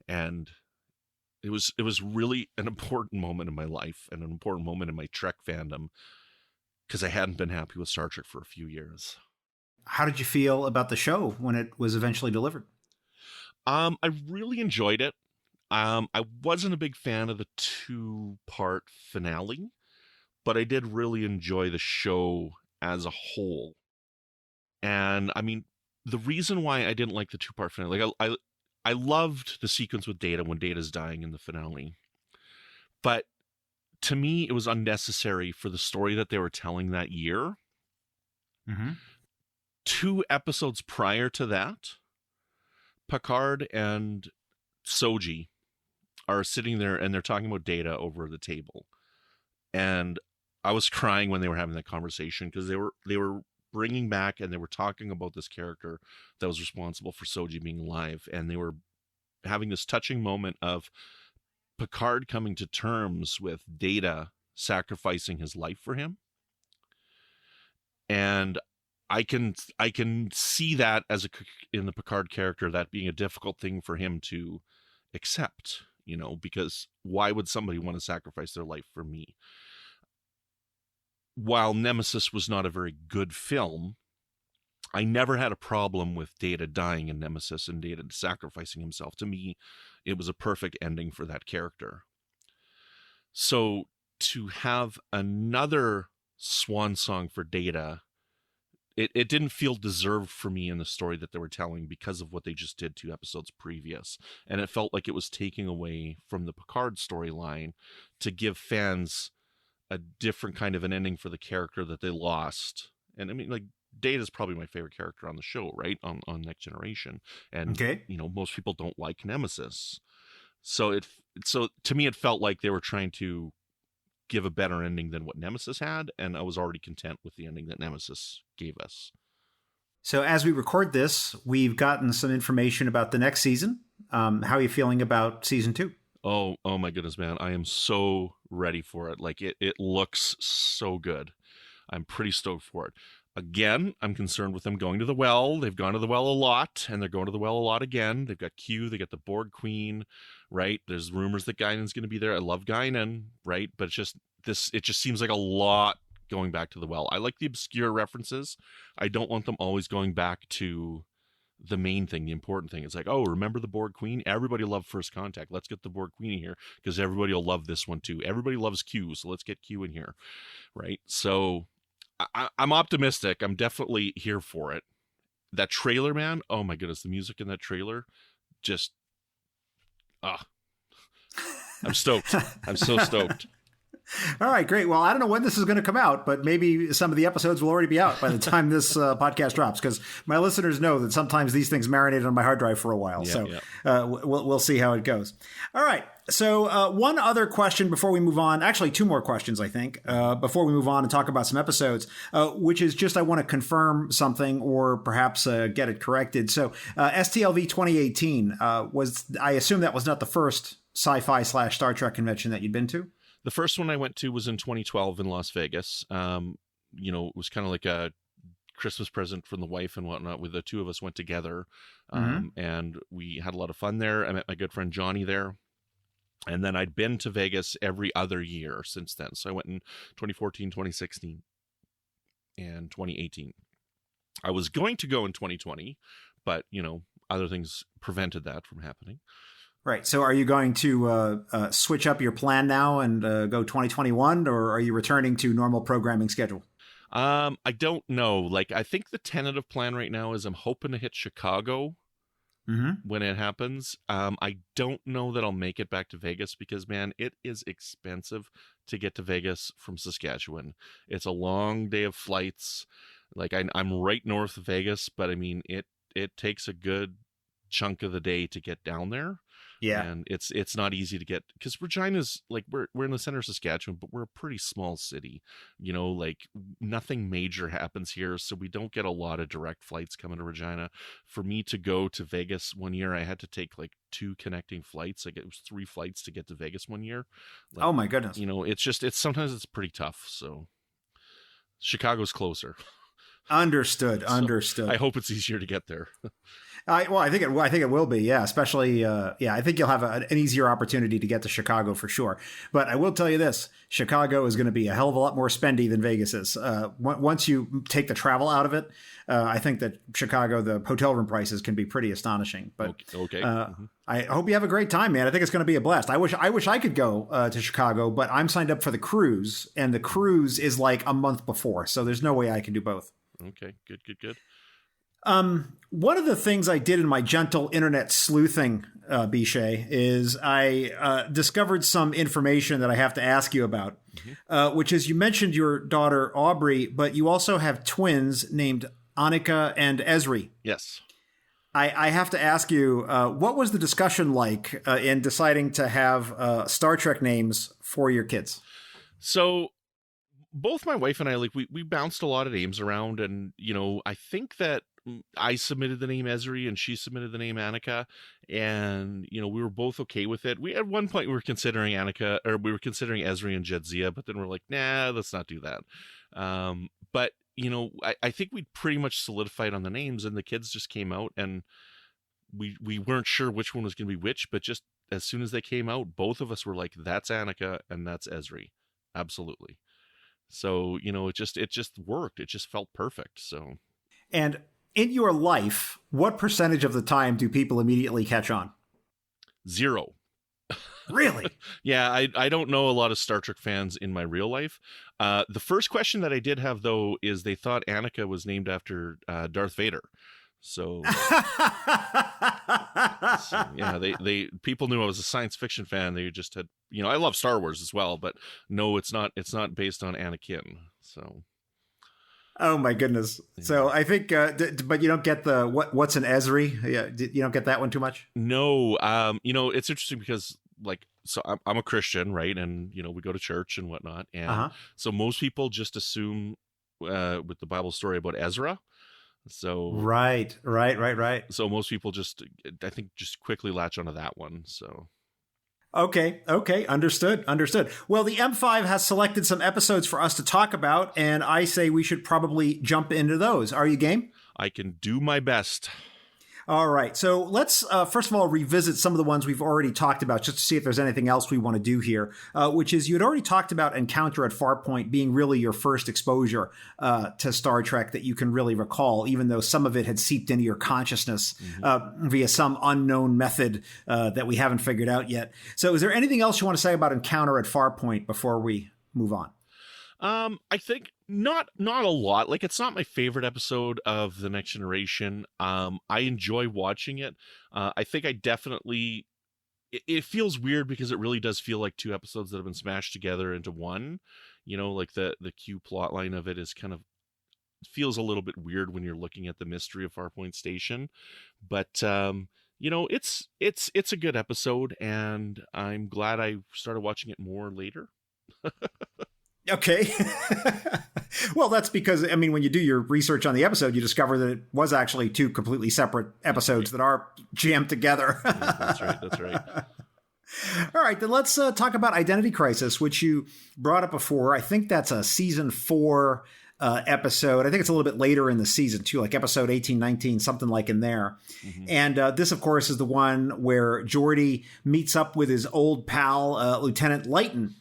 And it was really an important moment in my life and an important moment in my Trek fandom, because I hadn't been happy with Star Trek for a few years. How did you feel about the show when it was eventually delivered? I really enjoyed it. I wasn't a big fan of the 2-part finale, but I did really enjoy the show as a whole. And I mean, the reason why I didn't like the 2-part finale, like, I loved the sequence with Data when Data's dying in the finale, but to me, it was unnecessary for the story that they were telling that year. Mm-hmm. 2 episodes prior to that, Picard and Soji are sitting there and they're talking about Data over the table. And I was crying when they were having that conversation, because they were bringing back and they were talking about this character that was responsible for Soji being alive. And they were having this touching moment of Picard coming to terms with Data sacrificing his life for him. And I can see that in the Picard character, that being a difficult thing for him to accept, because why would somebody want to sacrifice their life for me? While Nemesis was not a very good film, I never had a problem with Data dying in Nemesis and Data sacrificing himself. To me, it was a perfect ending for that character. So to have another swan song for Data, it didn't feel deserved for me in the story that they were telling because of what they just did 2 episodes previous. And it felt like it was taking away from the Picard storyline to give fans a different kind of an ending for the character that they lost. And I mean, like, Data's probably my favorite character on the show, right? On Next Generation. And, okay. Most people don't like Nemesis. So to me, it felt like they were trying to give a better ending than what Nemesis had, and I was already content with the ending that Nemesis gave us. So as we record this, we've gotten some information about the next season. How are you feeling about season 2? Oh my goodness, man. I am so ready for it. Like, it looks so good. I'm pretty stoked for it. Again, I'm concerned with them going to the well. They've gone to the well a lot, and they're going to the well a lot again. They've got Q, they got the Borg Queen, right? There's rumors that Guinan's going to be there. I love Guinan, right? But it just seems like a lot going back to the well. I like the obscure references. I don't want them always going back to the main thing, the important thing. It's like, oh, remember the Borg Queen? Everybody loved First Contact. Let's get the Borg Queen in here because everybody will love this one too. Everybody loves Q, so let's get Q in here, right? So I'm optimistic. I'm definitely here for it. That trailer, man. Oh my goodness, the music in that trailer, just I'm stoked. I'm so stoked. All right, great. Well, I don't know when this is going to come out, but maybe some of the episodes will already be out by the time this podcast drops, because my listeners know that sometimes these things marinate on my hard drive for a while. We'll see how it goes. All right. So one other question before we move on, actually 2 more questions, I think, before we move on and talk about some episodes, which is just I want to confirm something or perhaps get it corrected. So STLV 2018, I assume that was not the first sci-fi/Star Trek convention that you'd been to? The first one I went to was in 2012 in Las Vegas. It was kind of like a Christmas present from the wife and whatnot. With the 2 of us went together, and we had a lot of fun there. I met my good friend Johnny there. And then I'd been to Vegas every other year since then. So I went in 2014, 2016, and 2018. I was going to go in 2020, but, other things prevented that from happening. Right. So are you going to switch up your plan now and go 2021, or are you returning to normal programming schedule? I don't know. Like, I think the tentative plan right now is I'm hoping to hit Chicago when it happens. I don't know that I'll make it back to Vegas because, man, it is expensive to get to Vegas from Saskatchewan. It's a long day of flights. Like, I'm right north of Vegas, but I mean, it takes a good chunk of the day to get down there. Yeah. And it's not easy to get, because Regina's like, we're in the center of Saskatchewan, but we're a pretty small city, like nothing major happens here. So we don't get a lot of direct flights coming to Regina. For me to go to Vegas one year, I had to take like 2 connecting flights. Like, it was 3 flights to get to Vegas one year. Like, oh my goodness. Sometimes it's pretty tough. So Chicago's closer. Understood. So I hope it's easier to get there. I think it will be. Yeah. Especially, I think you'll have an easier opportunity to get to Chicago for sure. But I will tell you this, Chicago is going to be a hell of a lot more spendy than Vegas is. Once you take the travel out of it, I think that Chicago, the hotel room prices can be pretty astonishing. But okay. I hope you have a great time, man. I think it's going to be a blast. I wish I could go to Chicago, but I'm signed up for the cruise, and the cruise is like a month before. So there's no way I can do both. Okay, good. One of the things I did in my gentle internet sleuthing, Brandon-Shea, is I discovered some information that I have to ask you about, which is you mentioned your daughter Aubrey, but you also have twins named Annika and Esri. Yes. I have to ask you, what was the discussion like in deciding to have Star Trek names for your kids? So both my wife and I, like, we bounced a lot of names around, and I think that I submitted the name Ezri and she submitted the name Annika, and we were both okay with it. We at one point we were considering Annika, or we were considering Ezri and Jadzia, but then we're like, nah, let's not do that. But I think we pretty much solidified on the names, and the kids just came out, and we weren't sure which one was going to be which, but just as soon as they came out, both of us were like, that's Annika and that's Ezri, absolutely. So it just worked. It just felt perfect. So, and in your life, what percentage of the time do people immediately catch on? 0. Really? Yeah, I don't know a lot of Star Trek fans in my real life. The first question that I did have, though, is they thought Annika was named after Darth Vader. So yeah, they people knew I was a science fiction fan. They just had, I love Star Wars as well, but no, it's not based on Anakin. So. Oh my goodness! Yeah. So I think, but you don't get the what's an Ezri? Yeah, you don't get that one too much. No, it's interesting because so I'm a Christian, right? And we go to church and whatnot, and so most people just assume with the Bible story about Ezra. So right. So most people I think just quickly latch onto that one. So. Okay. Understood. Well, the M5 has selected some episodes for us to talk about, and I say we should probably jump into those. Are you game? I can do my best. All right. So let's, first of all, revisit some of the ones we've already talked about just to see if there's anything else we want to do here, which is you had already talked about Encounter at Farpoint being really your first exposure to Star Trek that you can really recall, even though some of it had seeped into your consciousness via some unknown method that we haven't figured out yet. So is there anything else you want to say about Encounter at Farpoint before we move on? I think not a lot. Like, it's not my favorite episode of The Next Generation. I enjoy watching it. I think I definitely, it feels weird because it really does feel like 2 episodes that have been smashed together into one. Like the Q plot line of it is kind of feels a little bit weird when you're looking at the mystery of Farpoint Station. But it's a good episode, and I'm glad I started watching it more later. Okay. Well, that's because, when you do your research on the episode, you discover that it was actually 2 completely separate episodes that are jammed together. That's right. All right, then let's talk about Identity Crisis, which you brought up before. I think that's a season 4 episode. I think it's a little bit later in the season too, like episode 18, 19, something like in there. And this, of course, is the one where Geordi meets up with his old pal, Lieutenant Leighton.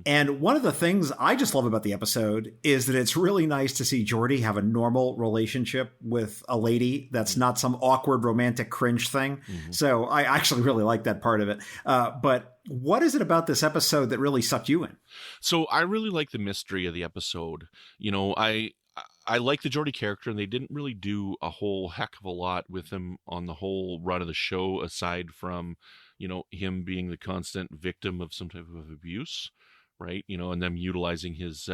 And one of the things I just love about the episode is that it's really nice to see Geordi have a normal relationship with a lady that's not some awkward romantic cringe thing. So I actually really like that part of it. But what is it about this episode that really sucked you in? So I really like the mystery of the episode. I like the Geordi character, and they didn't really do a whole heck of a lot with him on the whole run of the show, aside from, him being the constant victim of some type of abuse, right? And them utilizing his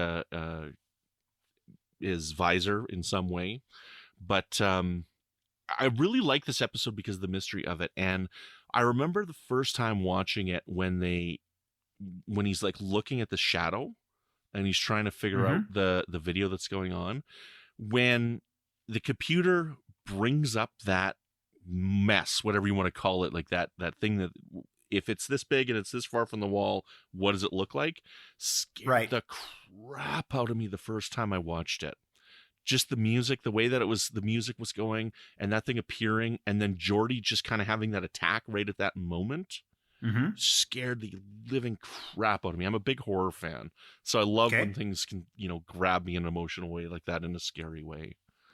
visor in some way. But I really like this episode because of the mystery of it. And I remember the first time watching it when he's like looking at the shadow and he's trying to figure out the video that's going on, when the computer brings up that mess, whatever you want to call it, like that thing that if it's this big and it's this far from the wall, what does it look like? Scared the crap out of me the first time I watched it. Just the music, the way that the music was going, and that thing appearing, and then Geordi just kind of having that attack right at that moment, scared the living crap out of me. I'm a big horror fan, so I love when things can, grab me in an emotional way like that, in a scary way.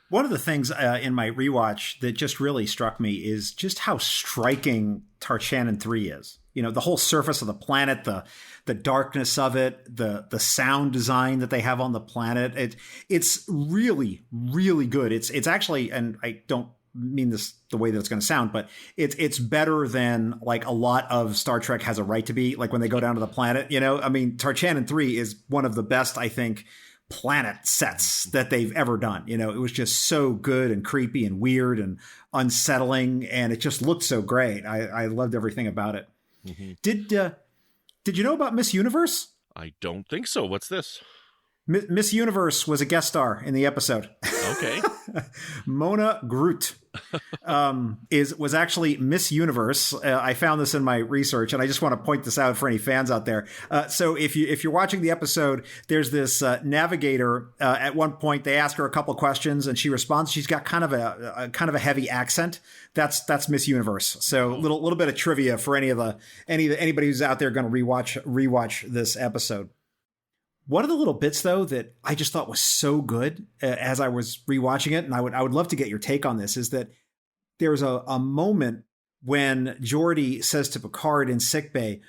One of the things in my rewatch that just really struck me is just how striking Tarchanin 3 is. The whole surface of the planet, the darkness of it, the sound design that they have on the planet. It's really, really good. It's actually, and I don't mean this the way that it's going to sound, but it's better than like a lot of Star Trek has a right to be. Like when they go down to the planet, Tarchanin 3 is one of the best, I think, planet sets that they've ever done. It was just so good and creepy and weird and unsettling, and it just looked so great. I loved everything about it. Did you know about Miss Universe? I don't think so. What's this? Miss Universe was a guest star in the episode. Okay. Mona Groot was actually Miss Universe. I found this in my research, and I just want to point this out for any fans out there. So if you're watching the episode, there's this navigator. At one point, they ask her a couple questions, and she responds. She's got kind of a heavy accent. That's Miss Universe. So little bit of trivia for anybody who's out there going to rewatch this episode. One of the little bits, though, that I just thought was so good as I was rewatching it, and I would love to get your take on this, is that there's a moment when Geordi says to Picard in sickbay,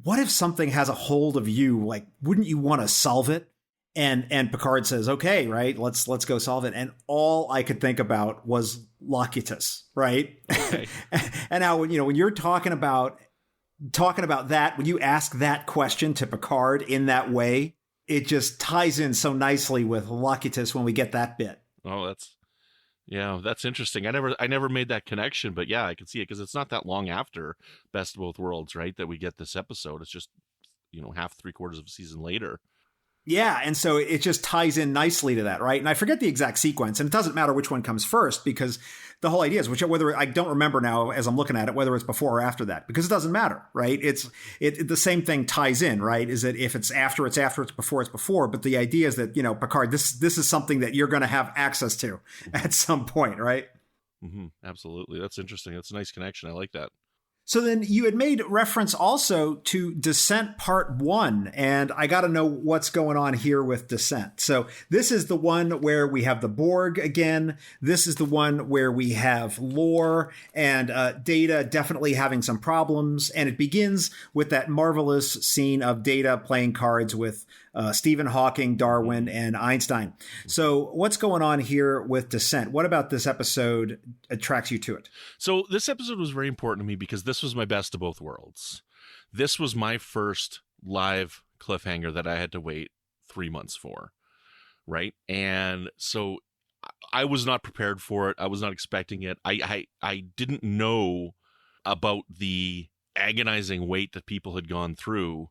"What if something has a hold of you? Like, wouldn't you want to solve it?" And Picard says, "Okay, right, let's go solve it." And all I could think about was Locutus, right? Okay. And now when you're talking about that, when you ask that question to Picard in that way, it just ties in so nicely with Locutus when we get that bit. Oh, that's interesting. I never made that connection, but yeah, I can see it because it's not that long after Best of Both Worlds, right, that we get this episode. It's just, half, 3/4 of a season later. Yeah, and so it just ties in nicely to that, right? And I forget the exact sequence, and it doesn't matter which one comes first, because the whole idea is whether I don't remember now as I'm looking at it whether it's before or after that, because it doesn't matter, right? The same thing ties in, right? Is that if it's after, it's before, it's before. But the idea is that Picard, this is something that you're going to have access to at some point, right? Mm-hmm. Absolutely, that's interesting. That's a nice connection. I like that. So then you had made reference also to Descent Part 1, and I got to know what's going on here with Descent. So this is the one where we have the Borg again. This is the one where we have Lore and Data definitely having some problems. And it begins with that marvelous scene of Data playing cards with Stephen Hawking, Darwin, and Einstein. So what's going on here with Descent? What about this episode attracts you to it? So this episode was very important to me because this was my Best of Both Worlds. This was my first live cliffhanger that I had to wait 3 months for, right? And so I was not prepared for it. I was not expecting it. I didn't know about the agonizing wait that people had gone through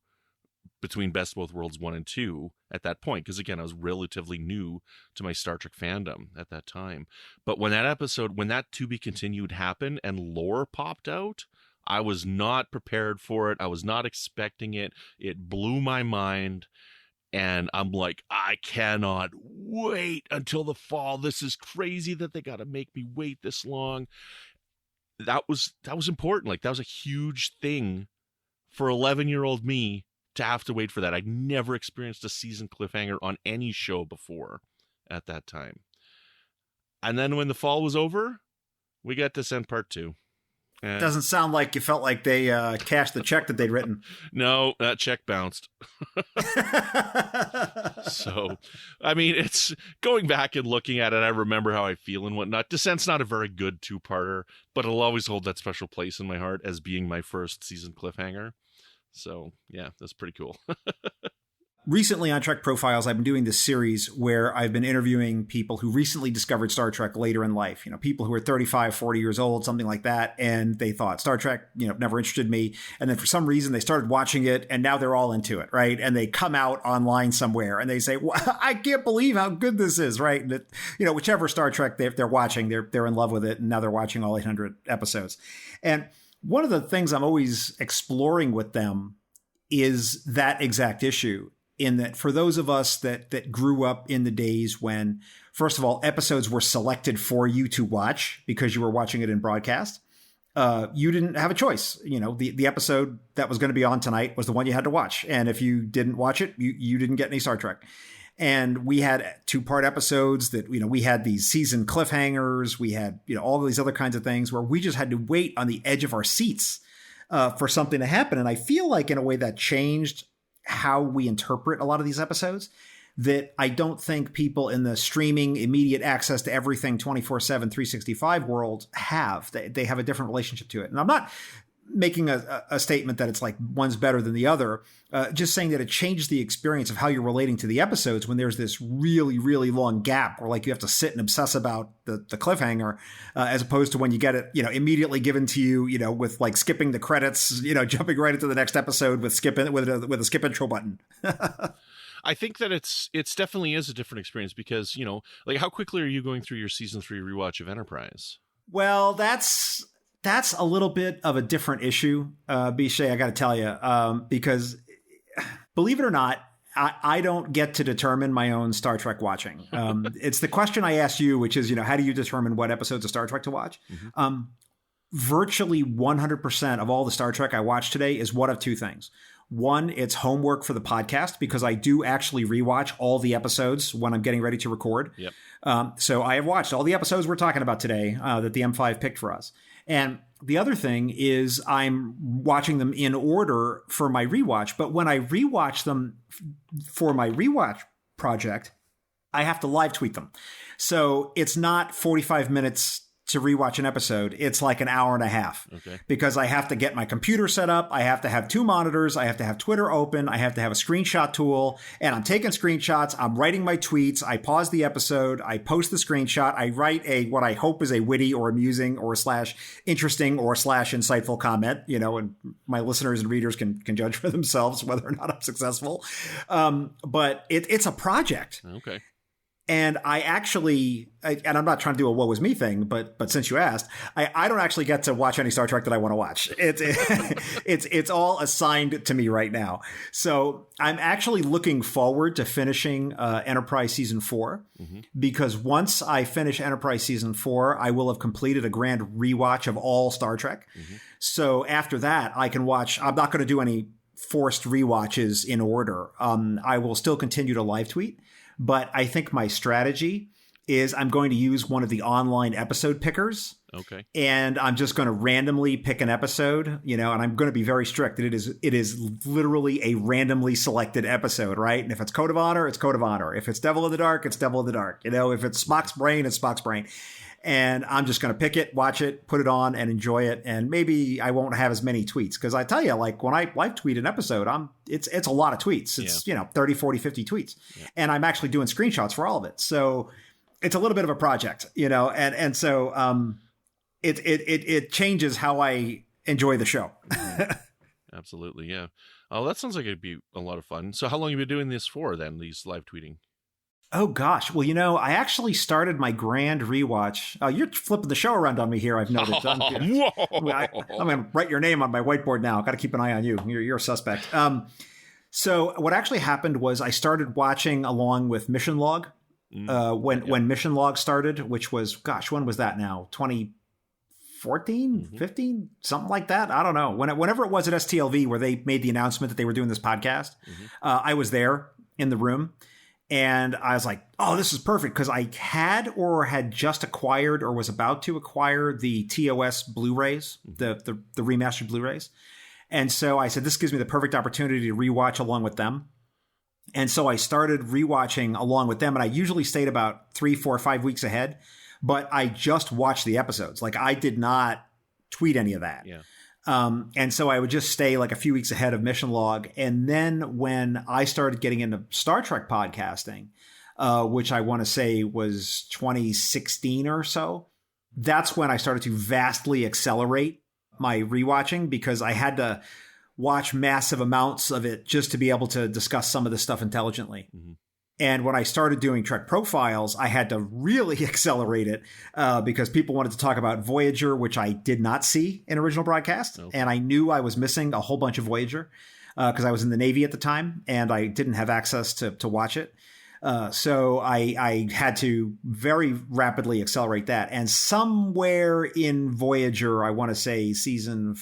between Best of Both Worlds 1 and 2 at that point. Because again, I was relatively new to my Star Trek fandom at that time. But when that To Be Continued happened and Lore popped out, I was not prepared for it. I was not expecting it. It blew my mind. And I'm like, I cannot wait until the fall. This is crazy that they got to make me wait this long. That was important. Like, that was a huge thing for 11-year-old me to have to wait for that. I'd never experienced a season cliffhanger on any show before at that time. And then when the fall was over, we got Descent Part 2. Doesn't sound like you felt like they cashed the check that they'd written. No, that check bounced. So, I mean, it's going back and looking at it, I remember how I feel and whatnot. Descent's not a very good two-parter, but it'll always hold that special place in my heart as being my first season cliffhanger. So, yeah, that's pretty cool. Recently on Trek Profiles, I've been doing this series where I've been interviewing people who recently discovered Star Trek later in life. People who are 35, 40 years old, something like that. And they thought Star Trek, never interested me. And then for some reason they started watching it and now they're all into it, right? And they come out online somewhere and they say, well, I can't believe how good this is, right? And that, whichever Star Trek they're watching, they're in love with it. And now they're watching all 800 episodes. And one of the things I'm always exploring with them is that exact issue. In that, for those of us that grew up in the days when, first of all, episodes were selected for you to watch because you were watching it in broadcast, you didn't have a choice. The episode that was going to be on tonight was the one you had to watch. And if you didn't watch it, you didn't get any Star Trek. And we had 2-part episodes that, we had these season cliffhangers. We had, all of these other kinds of things where we just had to wait on the edge of our seats for something to happen. And I feel like in a way that changed how we interpret a lot of these episodes, that I don't think people in the streaming immediate access to everything 24/7, 365 world have. They have a different relationship to it. And I'm not making a statement that it's like one's better than the other, just saying that it changes the experience of how you're relating to the episodes when there's this really, really long gap where like you have to sit and obsess about the cliffhanger, as opposed to when you get it, immediately given to you, with like skipping the credits, jumping right into the next episode with a skip intro button. I think that it's definitely is a different experience because, like how quickly are you going through your season 3 rewatch of Enterprise? Well, that's a little bit of a different issue, Bichet, I got to tell you, because believe it or not, I don't get to determine my own Star Trek watching. It's the question I asked you, which is, how do you determine what episodes of Star Trek to watch? Mm-hmm. Virtually 100% of all the Star Trek I watch today is one of two things. One, it's homework for the podcast because I do actually rewatch all the episodes when I'm getting ready to record. Yep. So I have watched all the episodes we're talking about today that the M5 picked for us. And the other thing is I'm watching them in order for my rewatch. But when I rewatch them for my rewatch project, I have to live tweet them. So it's not 45 minutes to rewatch an episode. It's like an hour and a half because I have to get my computer set up. I have to have 2 monitors. I have to have Twitter open. I have to have a screenshot tool, and I'm taking screenshots. I'm writing my tweets. I pause the episode. I post the screenshot. I write what I hope is a witty or amusing or / interesting or / insightful comment, and my listeners and readers can judge for themselves whether or not I'm successful. But it's a project. Okay. And I actually, and I'm not trying to do a woe is me thing, but since you asked, I don't actually get to watch any Star Trek that I want to watch. It's all assigned to me right now. So I'm actually looking forward to finishing Enterprise Season 4 because once I finish Enterprise Season 4, I will have completed a grand rewatch of all Star Trek. So after that, I can watch. I'm not going to do any forced rewatches in order. I will still continue to live tweet. But I think my strategy is I'm going to use one of the online episode pickers. Okay. And I'm just going to randomly pick an episode, and I'm going to be very strict that it is literally a randomly selected episode, right? And if it's Code of Honor, it's Code of Honor. If it's Devil in the Dark, it's Devil in the Dark. If it's Spock's Brain, it's Spock's Brain. And I'm just going to pick it, watch it, put it on, and enjoy it. And maybe I won't have as many tweets because I tell you, like when I live tweet an episode, it's a lot of tweets. It's 30, 40, 50 tweets, and I'm actually doing screenshots for all of it. So it's a little bit of a project, and so it changes how I enjoy the show. Absolutely, yeah. Oh, that sounds like it'd be a lot of fun. So how long have you been doing this for then? These live tweeting? Oh, gosh. Well, I actually started my grand rewatch. You're flipping the show around on me here, I've noticed. I'm going to write your name on my whiteboard now. Got to keep an eye on you. You're a suspect. So what actually happened was I started watching along with Mission Log when Mission Log started, which was, gosh, when was that now? 2014, 15, something like that. I don't know. Whenever it was at STLV where they made the announcement that they were doing this podcast, I was there in the room. And I was like, oh, this is perfect because I had just acquired or was about to acquire the TOS Blu-rays, the remastered Blu-rays. And so I said, this gives me the perfect opportunity to rewatch along with them. And so I started rewatching along with them. And I usually stayed about 3, 4, 5 weeks ahead. But I just watched the episodes. Like I did not tweet any of that. Yeah. And so I would just stay like a few weeks ahead of Mission Log. And then when I started getting into Star Trek podcasting, which I want to say was 2016 or so, that's when I started to vastly accelerate my rewatching because I had to watch massive amounts of it just to be able to discuss some of this stuff intelligently. And when I started doing Trek profiles, I had to really accelerate it because people wanted to talk about Voyager, which I did not see in original broadcast. Okay. And I knew I was missing a whole bunch of Voyager because I was in the Navy at the time and I didn't have access to watch it. So I had to very rapidly accelerate that. And somewhere in Voyager, I want to say season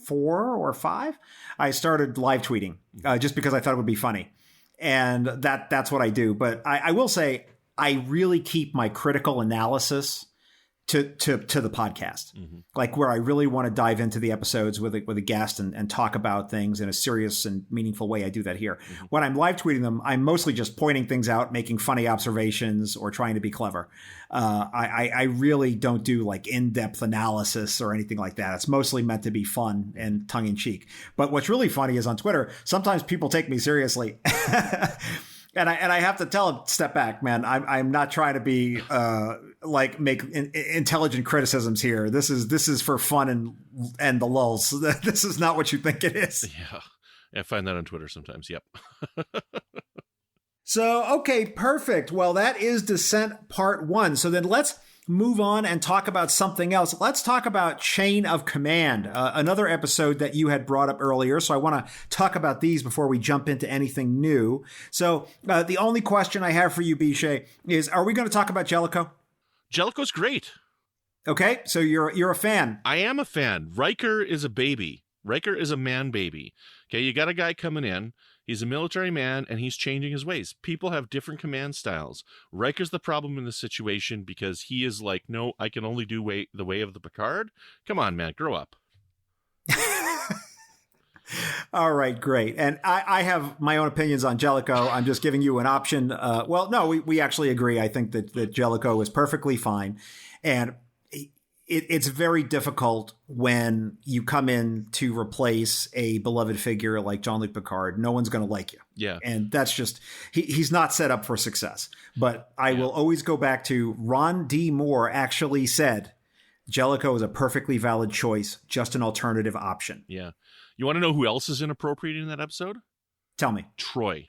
4 or 5, I started live tweeting just because I thought it would be funny. And that's what I do. But I will say I really keep my critical analysis to the podcast, like where I really want to dive into the episodes with a guest and talk about things in a serious and meaningful way. I do that here. When I'm live tweeting them, I'm mostly just pointing things out, making funny observations or trying to be clever. I really don't do like in-depth analysis or anything like that. It's mostly meant to be fun and tongue in cheek. But what's really funny is on Twitter, sometimes people take me seriously. And I have to tell him, step back, man. I'm not trying to be make intelligent criticisms here. This is for fun and the lulz. This is not what you think it is. Yeah, I find that on Twitter sometimes. Yep. So, okay, perfect. Well, that is Descent Part 1. So then let's move on and talk about something else. Let's talk about Chain of Command, another episode that you had brought up earlier. So I want to talk about these before we jump into anything new. So the only question I have for you, Brandon-Shea, is are we going to talk about Jellicoe? Jellicoe's great. Okay, so you're a fan. I am a fan. Riker is a baby. Riker is a man baby. Okay, you got a guy coming in. He's a military man, and he's changing his ways. People have different command styles. Riker's the problem in this situation because he is like, no, I can only do the way of the Picard. Come on, man, grow up. All right, great. And I have my own opinions on Jellicoe. I'm just giving you an option. Well, no, we actually agree. I think that Jellicoe is perfectly fine. And it's very difficult when you come in to replace a beloved figure like Jean-Luc Picard. No one's going to like you. Yeah. And that's just, he's not set up for success. But I will always go back to Ron D. Moore actually said, Jellicoe is a perfectly valid choice, just an alternative option. Yeah. You want to know who else is inappropriate in that episode? Tell me. Troy.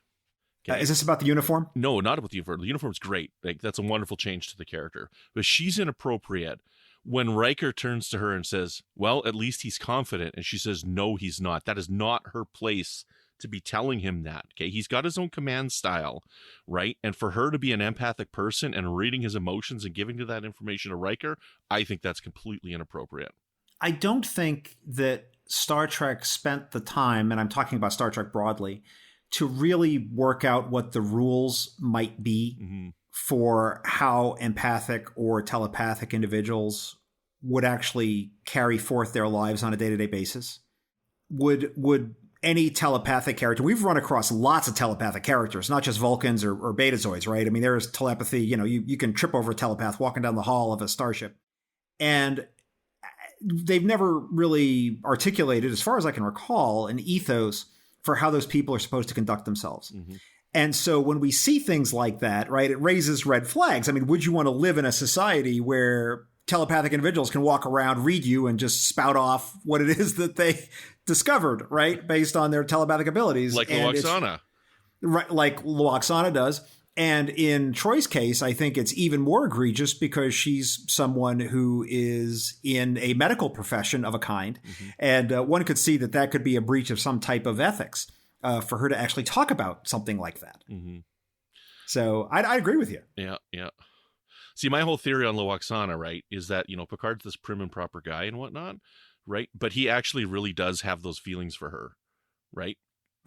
Okay. Is this about the uniform? No, not about the uniform. The uniform's great. Like, that's a wonderful change to the character. But she's inappropriate when Riker turns to her and says, well, at least he's confident. And she says, no, he's not. That is not her place to be telling him that. Okay. He's got his own command style, right? And for her to be an empathic person and reading his emotions and giving to that information to Riker, I think that's completely inappropriate. I don't think that Star Trek spent the time, and I'm talking about Star Trek broadly, to really work out what the rules might be for how empathic or telepathic individuals would actually carry forth their lives on a day-to-day basis. Would any telepathic character, we've run across lots of telepathic characters, not just Vulcans or Betazoids, right? I mean, there is telepathy, you can trip over a telepath walking down the hall of a starship. And they've never really articulated, as far as I can recall, an ethos for how those people are supposed to conduct themselves. And so when we see things like that, right, it raises red flags. I mean, would you want to live in a society where telepathic individuals can walk around, read you, and just spout off what it is that they discovered, right, based on their telepathic abilities? Like Loaxana. Right, like Loaxana does. And in Troy's case, I think it's even more egregious because she's someone who is in a medical profession of a kind. And one could see that could be a breach of some type of ethics for her to actually talk about something like that. So I agree with you. Yeah, yeah. See, my whole theory on Loaxana, right, is that, Picard's this prim and proper guy and whatnot, right? But he actually really does have those feelings for her, right?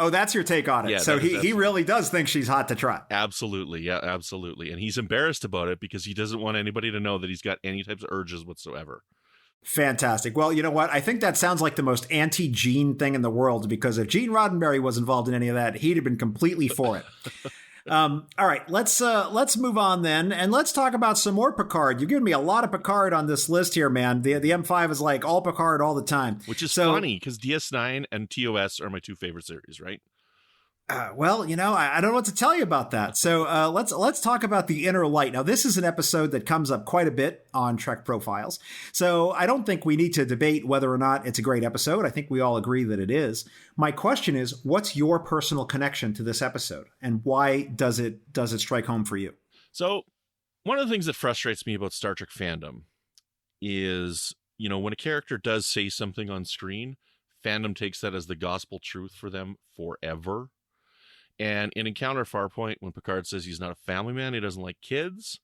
Oh, that's your take on it. Yeah, so he really does think she's hot to try. Absolutely. Yeah, absolutely. And he's embarrassed about it because he doesn't want anybody to know that he's got any types of urges whatsoever. Fantastic. Well, you know what? I think that sounds like the most anti-Gene thing in the world, because if Gene Roddenberry was involved in any of that, he'd have been completely for it. All right, let's move on then, and let's talk about some more Picard. You've given me a lot of Picard on this list here, man. The M5 is like all Picard all the time, which is funny because DS9 and TOS are my two favorite series, right? Well, I don't know what to tell you about that. So let's talk about The Inner Light. Now, this is an episode that comes up quite a bit on Trek Profiles. So I don't think we need to debate whether or not it's a great episode. I think we all agree that it is. My question is, what's your personal connection to this episode, and why does it strike home for you? So one of the things that frustrates me about Star Trek fandom is, when a character does say something on screen, fandom takes that as the gospel truth for them forever. And in Encounter Farpoint, when Picard says he's not a family man, he doesn't like kids,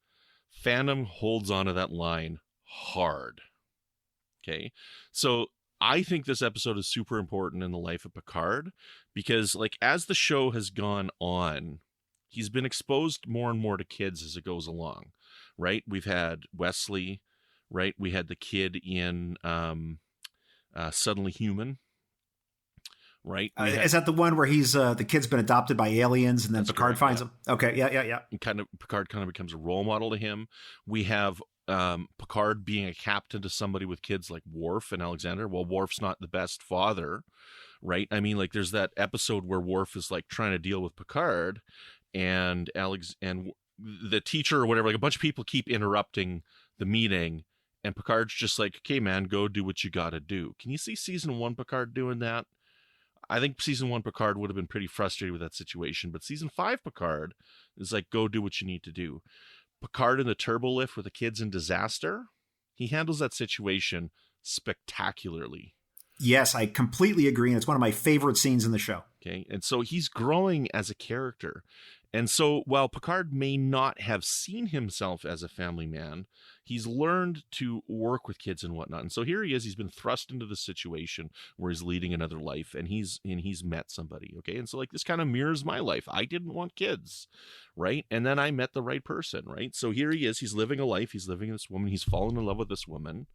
fandom holds onto that line hard. Okay? So I think this episode is super important in the life of Picard because, as the show has gone on, he's been exposed more and more to kids as it goes along, right? We've had Wesley, right? We had the kid in Suddenly Human. Right. Is that the one where he's the kid's been adopted by aliens and then Picard finds him? Okay. Yeah. And Picard kind of becomes a role model to him. We have Picard being a captain to somebody with kids like Worf and Alexander. Well, Worf's not the best father, right? I mean, there's that episode where Worf is trying to deal with Picard and and the teacher or whatever, a bunch of people keep interrupting the meeting. And Picard's just like, okay, man, go do what you got to do. Can you see season 1 Picard doing that? I think season 1 Picard would have been pretty frustrated with that situation, but season 5 Picard is like, go do what you need to do. Picard in the turbo lift with the kids in disaster, he handles that situation spectacularly. Yes, I completely agree. And it's one of my favorite scenes in the show. Okay. And so he's growing as a character. And so while Picard may not have seen himself as a family man, he's learned to work with kids and whatnot. And so here he is. He's been thrust into the situation where he's leading another life, and he's met somebody. Okay. And so like this kind of mirrors my life. I didn't want kids. Right. And then I met the right person. Right. So here he is. He's living a life. He's living with this woman. He's fallen in love with this woman.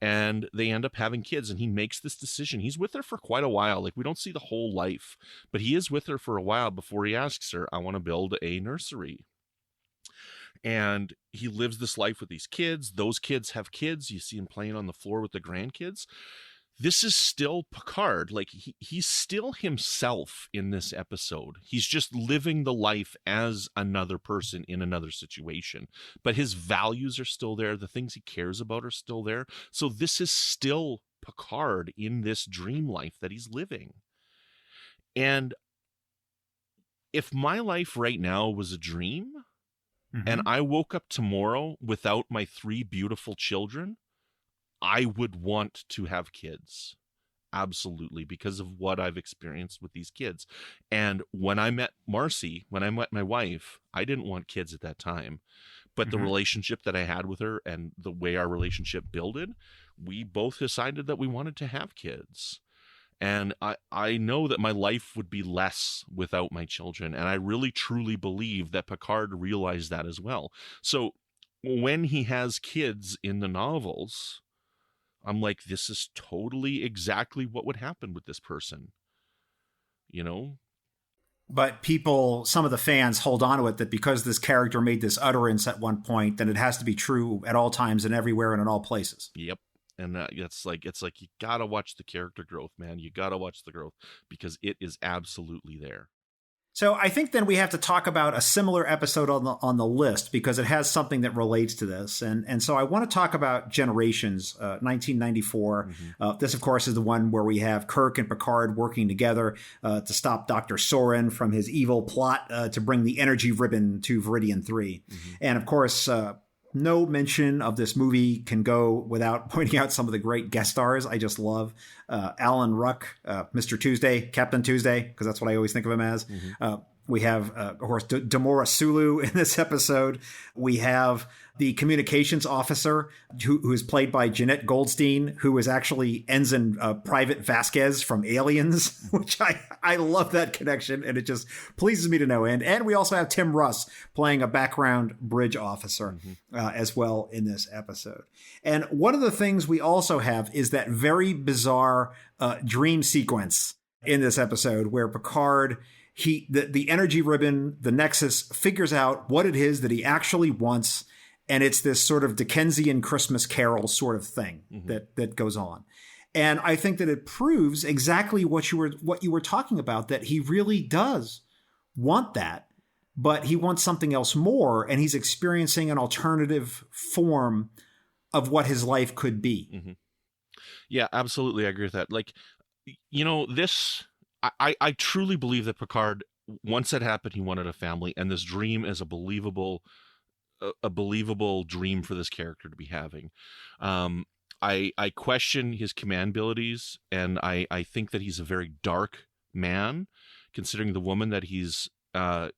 And they end up having kids, and he makes this decision. He's with her for quite a while. Like, we don't see the whole life, but he is with her for a while before he asks her, I want to build a nursery. And he lives this life with these kids. Those kids have kids. You see him playing on the floor with the grandkids. This is still Picard. Like, he's still himself in this episode. He's just living the life as another person in another situation. But his values are still there. The things he cares about are still there. So this is still Picard in this dream life that he's living. And if my life right now was a dream, and I woke up tomorrow without my 3 beautiful children, I would want to have kids. Absolutely. Because of what I've experienced with these kids. And when I met Marcy, when I met my wife, I didn't want kids at that time. But the relationship that I had with her and the way our relationship builded, we both decided that we wanted to have kids. And I know that my life would be less without my children. And I really, truly believe that Picard realized that as well. So when he has kids in the novels, I'm like, this is totally exactly what would happen with this person, you know? But people, some of the fans hold on to it that because this character made this utterance at one point, then it has to be true at all times and everywhere and in all places. Yep. And it's like you got to watch the character growth, man. You got to watch the growth because it is absolutely there. So I think then we have to talk about a similar episode on the list because it has something that relates to this. And so I want to talk about Generations, 1994. This, of course, is the one where we have Kirk and Picard working together to stop Dr. Soren from his evil plot to bring the energy ribbon to Viridian 3. And, of course, no mention of this movie can go without pointing out some of the great guest stars I just love. Alan Ruck, Mr. Tuesday, Captain Tuesday, because that's what I always think of him as. We have, of course, Demora Sulu in this episode. We have the communications officer who is played by Jeanette Goldstein, who is actually Ensign Private Vasquez from Aliens, which I love that connection, and it just pleases me to no end. And we also have Tim Russ playing a background bridge officer as well in this episode. And one of the things we also have is that very bizarre dream sequence in this episode where Picard... the energy ribbon, the Nexus, figures out what it is that he actually wants, and it's this sort of Dickensian Christmas Carol sort of thing that goes on. And I think that it proves exactly what you were talking about, that he really does want that, but he wants something else more, and he's experiencing an alternative form of what his life could be. Yeah, absolutely. I agree with that. Like, you know, this... I truly believe that Picard, once that happened, he wanted a family, and this dream is a believable dream for this character to be having. I question his command abilities, and I think that he's a very dark man, considering the woman that he's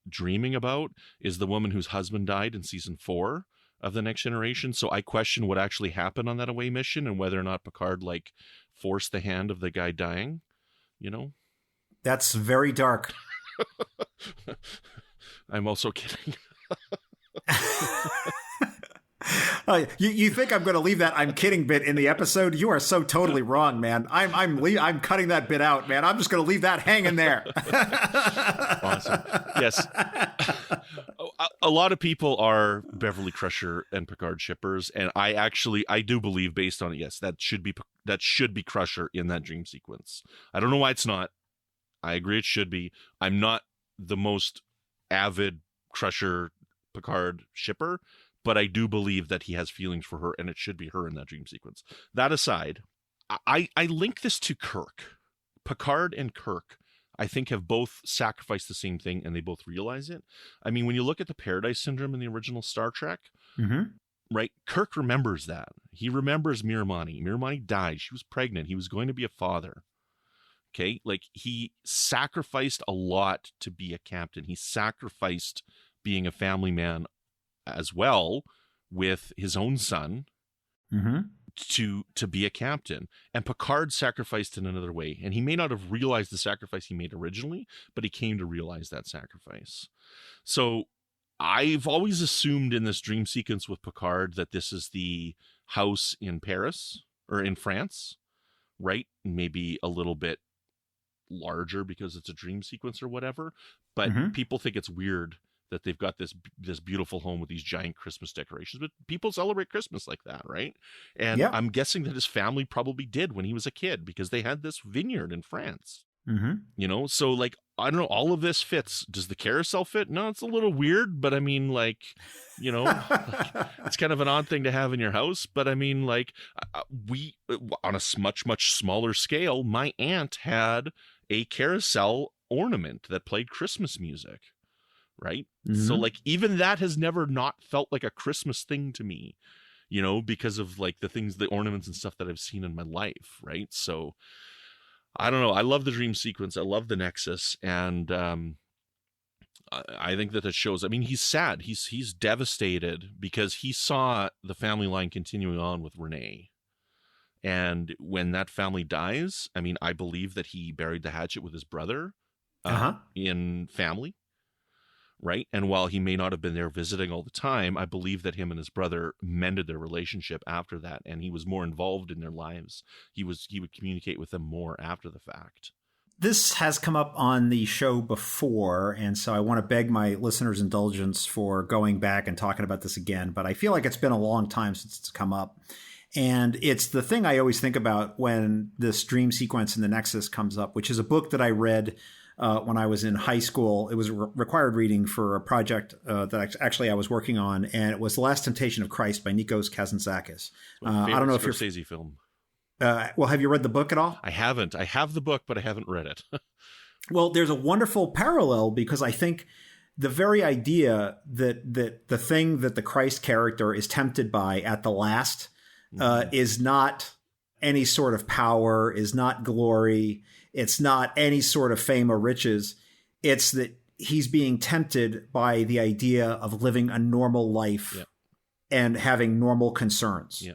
dreaming about is the woman whose husband died in season 4 of The Next Generation. So I question what actually happened on that away mission and whether or not Picard like forced the hand of the guy dying, you know? That's very dark. I'm also kidding. You think I'm going to leave that "I'm kidding" bit in the episode? You are so totally wrong, man. I'm cutting that bit out, man. I'm just going to leave that hanging there. Awesome. Yes. A lot of people are Beverly Crusher and Picard shippers, and I do believe, based on it, yes, that should be Crusher in that dream sequence. I don't know why it's not. I agree it should be. I'm not the most avid Crusher Picard shipper, but I do believe that he has feelings for her, and it should be her in that dream sequence. That aside, I link this to Kirk, Picard and Kirk, I think, have both sacrificed the same thing, and they both realize it. I mean, when you look at the Paradise Syndrome in the original Star Trek, right? Kirk remembers that. He remembers Miramoney. Miramoney died. She was pregnant. He was going to be a father. Okay? Like, he sacrificed a lot to be a captain. He sacrificed being a family man as well with his own son to be a captain. And Picard sacrificed in another way. And he may not have realized the sacrifice he made originally, but he came to realize that sacrifice. So I've always assumed in this dream sequence with Picard that this is the house in Paris or in France, right? Maybe a little bit larger because it's a dream sequence or whatever. But people think it's weird that they've got this beautiful home with these giant Christmas decorations. But people celebrate Christmas like that, right? And I'm guessing that his family probably did when he was a kid, because they had this vineyard in France. You know, so like, I don't know, all of this fits. Does the carousel fit? No, it's a little weird, but I mean, like, you know, like, it's kind of an odd thing to have in your house. But I mean, like, we, on a much smaller scale, my aunt had a carousel ornament that played Christmas music. Right. So like, even that has never not felt like a Christmas thing to me, you know, because of like the ornaments and stuff that I've seen in my life. Right. So I don't know. I love the dream sequence. I love the Nexus. And I think that it shows, I mean, he's sad. He's devastated because he saw the family line continuing on with Renee. And when that family dies, I mean, I believe that he buried the hatchet with his brother in family. Right. And while he may not have been there visiting all the time, I believe that him and his brother mended their relationship after that. And he was more involved in their lives. He would communicate with them more after the fact. This has come up on the show before, and so I want to beg my listeners' indulgence for going back and talking about this again. But I feel like it's been a long time since it's come up. And it's the thing I always think about when this dream sequence in the Nexus comes up, which is a book that I read when I was in high school. It was a required reading for a project that actually I was working on, and it was The Last Temptation of Christ by Nikos Kazantzakis. I don't know if you're Scorsese film. Well, have you read the book at all? I haven't. I have the book, but I haven't read it. Well, there's a wonderful parallel, because I think the very idea that the thing that the Christ character is tempted by at the last is not any sort of power, is not glory. It's not any sort of fame or riches. It's that he's being tempted by the idea of living a normal life and having normal concerns.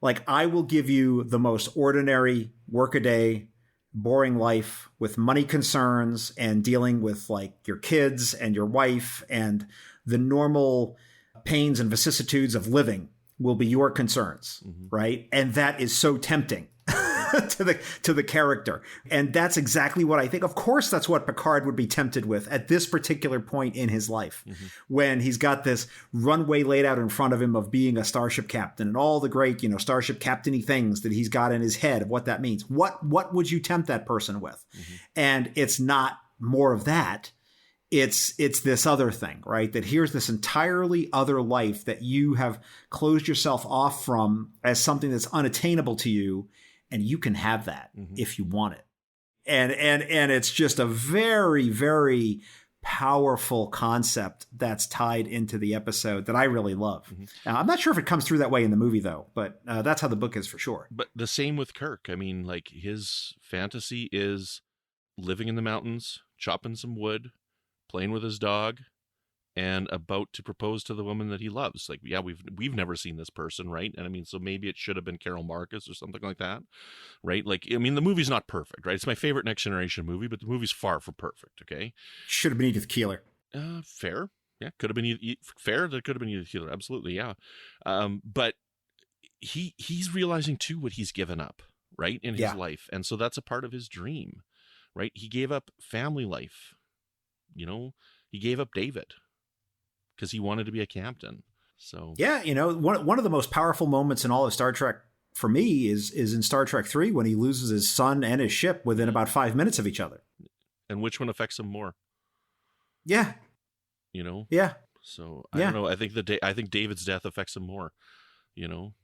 Like, I will give you the most ordinary workaday, boring life with money concerns and dealing with like your kids and your wife, and the normal pains and vicissitudes of living will be your concerns. Right. And that is so tempting to the character. And that's exactly what I think. Of course, that's what Picard would be tempted with at this particular point in his life, when he's got this runway laid out in front of him of being a starship captain and all the great, you know, starship captain-y things that he's got in his head of what that means. What would you tempt that person with? And it's not more of that. It's this other thing, right? That here's this entirely other life that you have closed yourself off from as something that's unattainable to you. And you can have that if you want it. And it's just a very, very powerful concept that's tied into the episode that I really love. Now, I'm not sure if it comes through that way in the movie, though, but that's how the book is for sure. But the same with Kirk. I mean, like, his fantasy is living in the mountains, chopping some wood, playing with his dog, and about to propose to the woman that he loves. Like, yeah, we've never seen this person, right? And I mean, so maybe it should have been Carol Marcus or something like that, right? Like, I mean, the movie's not perfect, right? It's my favorite Next Generation movie, but the movie's far from perfect, okay? Should have been Edith Keeler. Fair. Yeah, could have been fair. That could have been Edith Keeler, absolutely, yeah. But he's realizing, too, what he's given up, right, in his life. And so that's a part of his dream, right? He gave up family life, you know? He gave up David, because he wanted to be a captain. So yeah, you know, one of the most powerful moments in all of Star Trek for me is in Star Trek 3 when he loses his son and his ship within about 5 minutes of each other. And which one affects him more? Yeah, you know. Yeah. So I don't know. I think David's death affects him more. You know,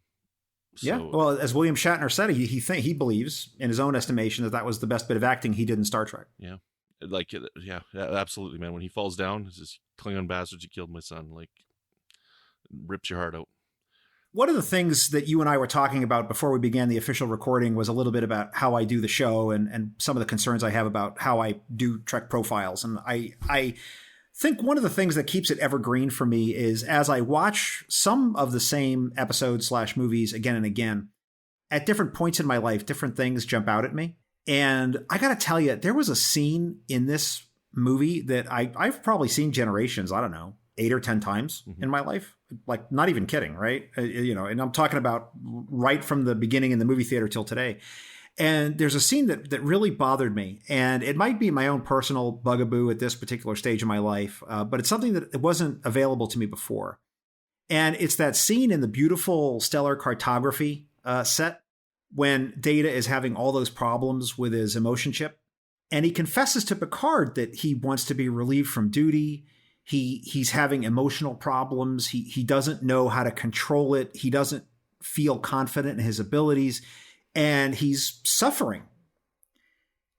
Yeah. Well, as William Shatner said, he believes in his own estimation that was the best bit of acting he did in Star Trek. Yeah. Like, yeah, absolutely, man. When he falls down, it's just Klingon bastards, you killed my son. Like, rips your heart out. One of the things that you and I were talking about before we began the official recording was a little bit about how I do the show and some of the concerns I have about how I do Trek profiles. And I think one of the things that keeps it evergreen for me is as I watch some of the same episodes / movies again and again, at different points in my life, different things jump out at me. And I got to tell you, there was a scene in this movie that I've probably seen generations, I don't know, 8 or 10 times in my life. Like, not even kidding, right? And I'm talking about right from the beginning in the movie theater till today. And there's a scene that really bothered me. And it might be my own personal bugaboo at this particular stage of my life, but it's something that it wasn't available to me before. And it's that scene in the beautiful stellar cartography set when Data is having all those problems with his emotion chip. And he confesses to Picard that he wants to be relieved from duty. He's having emotional problems. He doesn't know how to control it. He doesn't feel confident in his abilities, and he's suffering.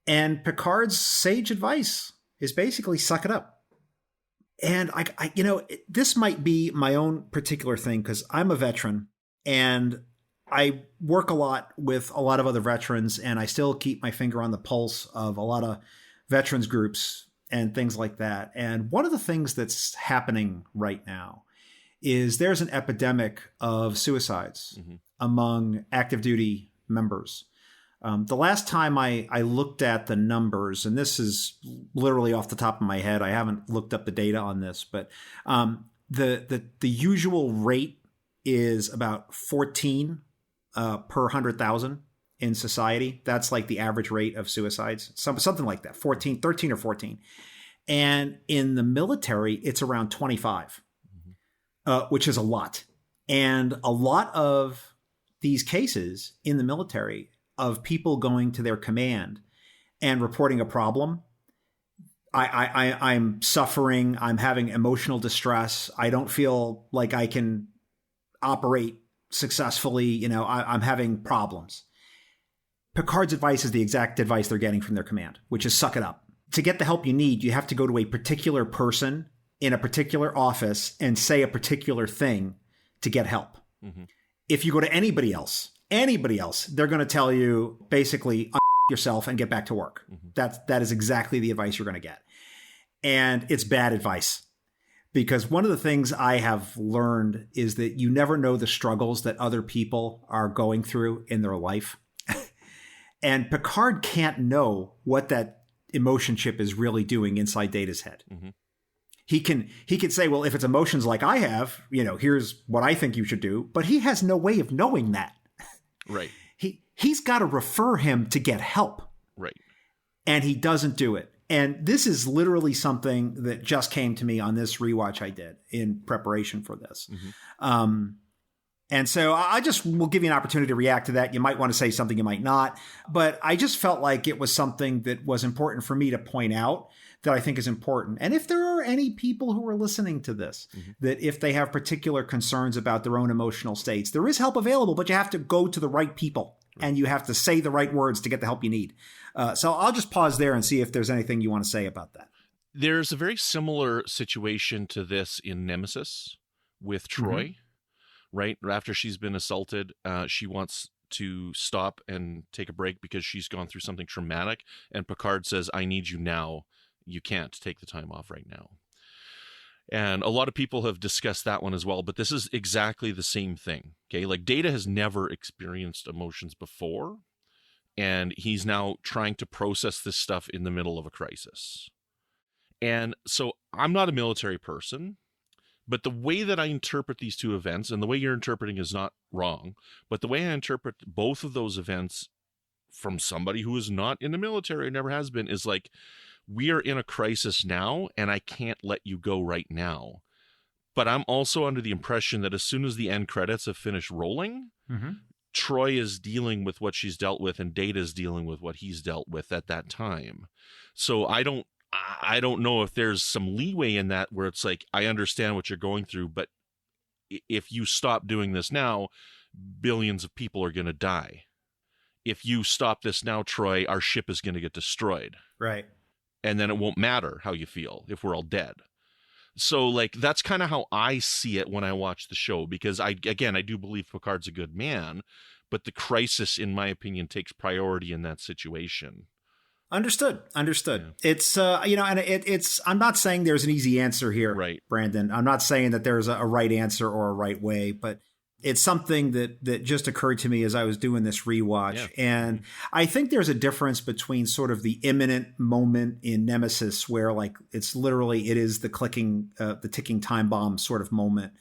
And Picard's sage advice is basically suck it up. And I this might be my own particular thing because I'm a veteran and I work a lot with a lot of other veterans, and I still keep my finger on the pulse of a lot of veterans groups and things like that. And one of the things that's happening right now is there's an epidemic of suicides among active duty members. The last time I looked at the numbers, and this is literally off the top of my head, I haven't looked up the data on this, but the usual rate is about 14 per 100,000 in society. That's like the average rate of suicides, something like that, 13 or 14. And in the military, it's around 25, which is a lot. And a lot of these cases in the military of people going to their command and reporting a problem. I'm suffering. I'm having emotional distress. I don't feel like I can operate successfully. I'm having problems. Picard's advice is the exact advice they're getting from their command, which is suck it up. To get the help you need, you have to go to a particular person in a particular office and say a particular thing to get help. If you go to anybody else, they're going to tell you basically yourself and get back to work. That is exactly the advice you're going to get. And it's bad advice. Because one of the things I have learned is that you never know the struggles that other people are going through in their life. And Picard can't know what that emotion chip is really doing inside Data's head. He can say, well, if it's emotions like I have, here's what I think you should do. But he has no way of knowing that. Right. He's got to refer him to get help. Right. And he doesn't do it. And this is literally something that just came to me on this rewatch I did in preparation for this. And so I just will give you an opportunity to react to that. You might want to say something, you might not. But I just felt like it was something that was important for me to point out that I think is important. And if there are any people who are listening to this, that if they have particular concerns about their own emotional states, there is help available, but you have to go to the right people and you have to say the right words to get the help you need. So I'll just pause there and see if there's anything you want to say about that. There's a very similar situation to this in Nemesis with Troy. Right after she's been assaulted, she wants to stop and take a break because she's gone through something traumatic. And Picard says, I need you now. You can't take the time off right now. And a lot of people have discussed that one as well. But this is exactly the same thing. Okay, like Data has never experienced emotions before. And he's now trying to process this stuff in the middle of a crisis. And so I'm not a military person. But the way that I interpret these two events, and the way you're interpreting is not wrong, but the way I interpret both of those events from somebody who is not in the military, never has been, is like, we are in a crisis now, and I can't let you go right now. But I'm also under the impression that as soon as the end credits have finished rolling, Troy is dealing with what she's dealt with, and Data is dealing with what he's dealt with at that time. So I don't know if there's some leeway in that where it's like, I understand what you're going through, but if you stop doing this now, billions of people are going to die. If you stop this now, Troy, our ship is going to get destroyed. Right. And then it won't matter how you feel if we're all dead. So, like, that's kind of how I see it when I watch the show, because I do believe Picard's a good man, but the crisis, in my opinion, takes priority in that situation. Understood. Yeah. It's, and it's, I'm not saying there's an easy answer here, right, Brandon. I'm not saying that there's a right answer or a right way, but it's something that just occurred to me as I was doing this rewatch. Yeah. And I think there's a difference between sort of the imminent moment in Nemesis where like it is the ticking time bomb sort of moment,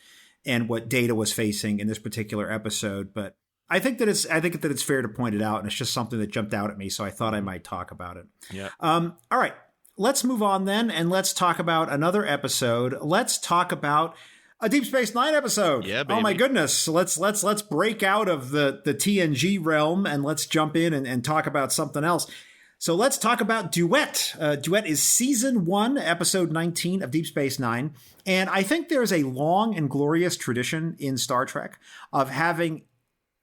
and what Data was facing in this particular episode. But I think that it's fair to point it out, and it's just something that jumped out at me, so I thought I might talk about it. Yeah. All right, let's move on then, and let's talk about another episode. Let's talk about a Deep Space Nine episode. Yeah, baby. Oh my goodness! Let's break out of the TNG realm and let's jump in and talk about something else. So let's talk about Duet. Duet is season 1, episode 19 of Deep Space Nine, and I think there's a long and glorious tradition in Star Trek of having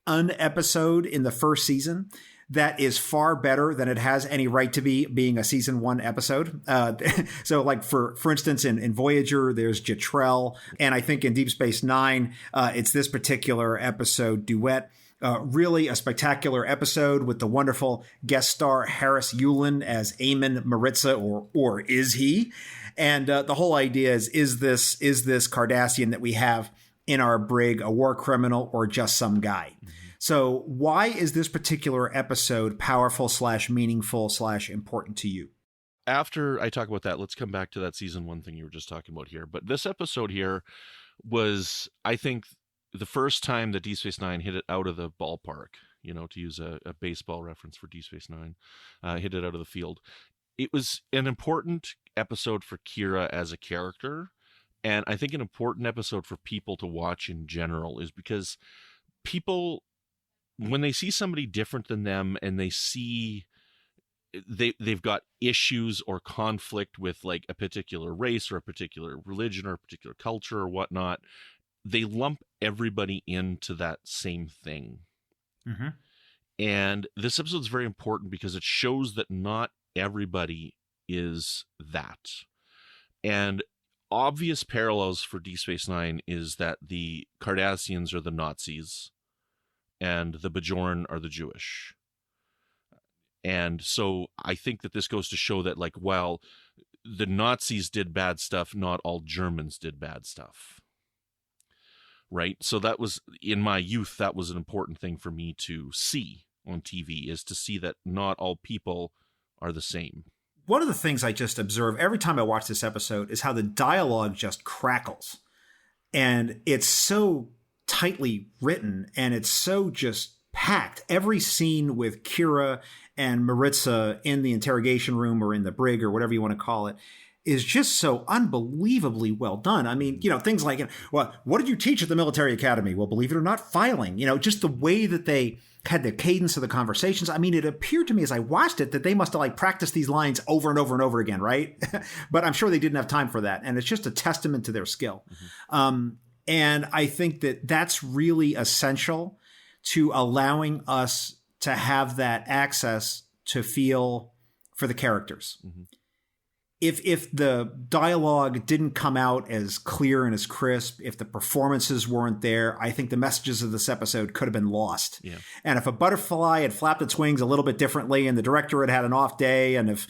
an episode in the first season that is far better than it has any right to be, being a season 1 episode. So like for instance, in Voyager, there's Jetrel. And I think in Deep Space Nine, it's this particular episode, Duet. Really a spectacular episode with the wonderful guest star Harris Yulin as Eamon Maritza, or is he? And the whole idea is this Cardassian that we have in our brig a war criminal or just some guy? Mm-hmm. So why is this particular episode powerful / meaningful / important to you? After I talk about that, let's come back to that season 1 thing you were just talking about here. But this episode here was, I think, the first time that Deep Space Nine hit it out of the ballpark, to use a baseball reference for Deep Space Nine, hit it out of the field. It was an important episode for Kira as a character. And I think an important episode for people to watch in general is because people, when they see somebody different than them and they see they've got issues or conflict with like a particular race or a particular religion or a particular culture or whatnot, they lump everybody into that same thing. Mm-hmm. And this episode is very important because it shows that not everybody is that. And obvious parallels for Deep Space Nine is that the Cardassians are the Nazis and the Bajoran are the Jewish. And so I think that this goes to show that, like, while the Nazis did bad stuff, not all Germans did bad stuff. Right? So that was, in my youth, that was an important thing for me to see on TV, is to see that not all people are the same. One of the things I just observe every time I watch this episode is how the dialogue just crackles. And it's so tightly written and it's so just packed. Every scene with Kira and Maritza in the interrogation room or in the brig or whatever you want to call it is just so unbelievably well done. I mean, things like, well, what did you teach at the military academy? Well, believe it or not, filing. Just the way that they had the cadence of the conversations. I mean, it appeared to me as I watched it that they must have like practiced these lines over and over and over again, right? But I'm sure they didn't have time for that. And it's just a testament to their skill. Mm-hmm. And I think that that's really essential to allowing us to have that access to feel for the characters. Mm-hmm. If the dialogue didn't come out as clear and as crisp, if the performances weren't there, I think the messages of this episode could have been lost. Yeah. And if a butterfly had flapped its wings a little bit differently and the director had had an off day, and if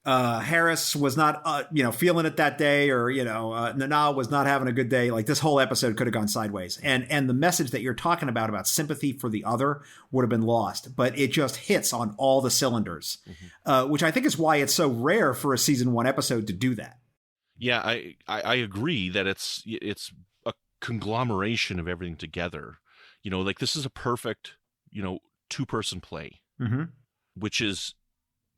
Harris was not, feeling it that day, or, Nana was not having a good day, like this whole episode could have gone sideways. And the message that you're talking about sympathy for the other would have been lost, but it just hits on all the cylinders, which I think is why it's so rare for a season 1 episode to do that. Yeah, I agree that it's a conglomeration of everything together. Like this is a perfect, 2-person play, which is,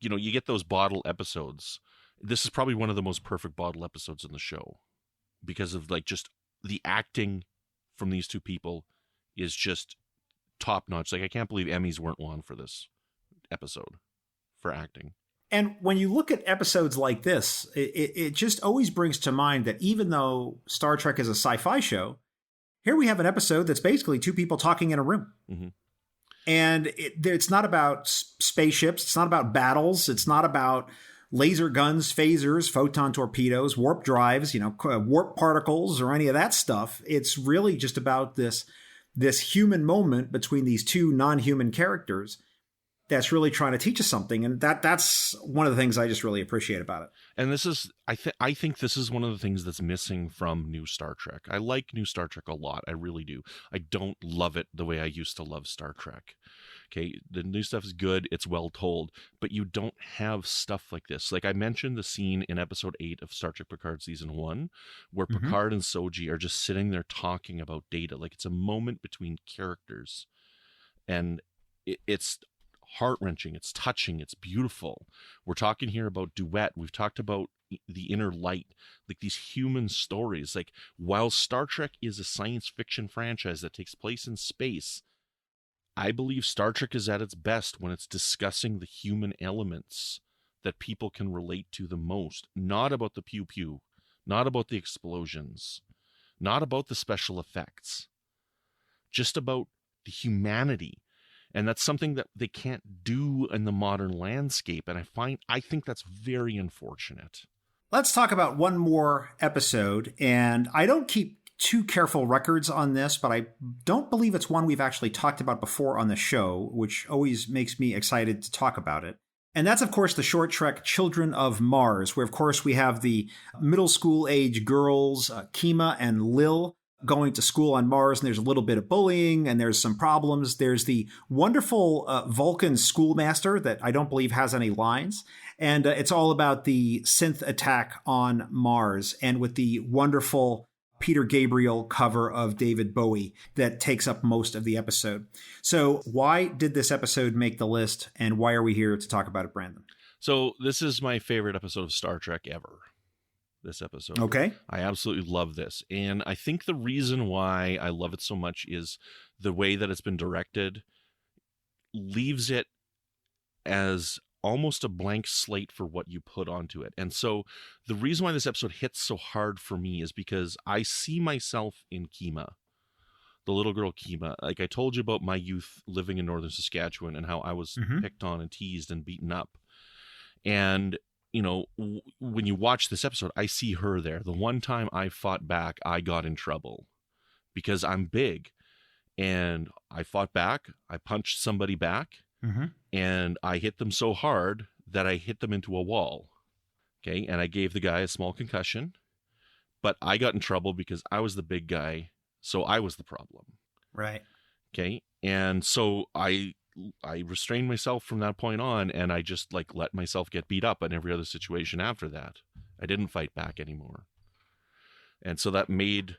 you get those bottle episodes. This is probably one of the most perfect bottle episodes in the show because of like just the acting from these two people is just top notch. Like I can't believe Emmys weren't won for this episode for acting. And when you look at episodes like this, it just always brings to mind that even though Star Trek is a sci-fi show, Here we have an episode that's basically two people talking in a room. Mm-hmm. And it's not about spaceships. It's not about battles. It's not about laser guns, phasers, photon torpedoes, warp drives, warp particles or any of that stuff. It's really just about this human moment between these two non-human characters that's really trying to teach us something. And that's one of the things I just really appreciate about it. And this is, I think this is one of the things that's missing from new Star Trek. I like new Star Trek a lot. I really do. I don't love it the way I used to love Star Trek. Okay, the new stuff is good. It's well told, but you don't have stuff like this. Like I mentioned the scene in episode 8 of Star Trek Picard season 1, where Picard and Soji are just sitting there talking about Data. Like it's a moment between characters, and it's heart-wrenching, it's touching, it's beautiful. We're talking here about duet. We've talked about the inner light, like these human stories. Like while Star Trek is a science fiction franchise that takes place in space, I believe Star Trek is at its best when it's discussing the human elements that people can relate to the most. Not about the pew-pew, not about the explosions, not about the special effects, just about the humanity. And that's something that they can't do in the modern landscape. And I think that's very unfortunate. Let's talk about one more episode. And I don't keep too careful records on this, but I don't believe it's one we've actually talked about before on the show, which always makes me excited to talk about it. And that's, of course, the short trek Children of Mars, where, of course, we have the middle school age girls, Kima and Lil, going to school on Mars, and there's a little bit of bullying, and there's some problems. There's the wonderful Vulcan schoolmaster that I don't believe has any lines, and it's all about the synth attack on Mars, and with the wonderful Peter Gabriel cover of David Bowie that takes up most of the episode. So why did this episode make the list, and why are we here to talk about it, Brandon? So this is my favorite episode of Star Trek ever. This episode. Okay. I absolutely love this. And I think the reason why I love it so much is the way that it's been directed leaves it as almost a blank slate for what you put onto it. And so the reason why this episode hits so hard for me is because I see myself in Kima, the little girl Kima. Like I told you about my youth living in northern Saskatchewan and how I was picked on and teased and beaten up. And when you watch this episode, I see her there. The one time I fought back, I got in trouble because I'm big, and I fought back. I punched somebody back, and I hit them so hard that I hit them into a wall. Okay. And I gave the guy a small concussion, but I got in trouble because I was the big guy. So I was the problem. Right. Okay. And so I restrained myself from that point on, and I just let myself get beat up in every other situation after that. I didn't fight back anymore. And so that made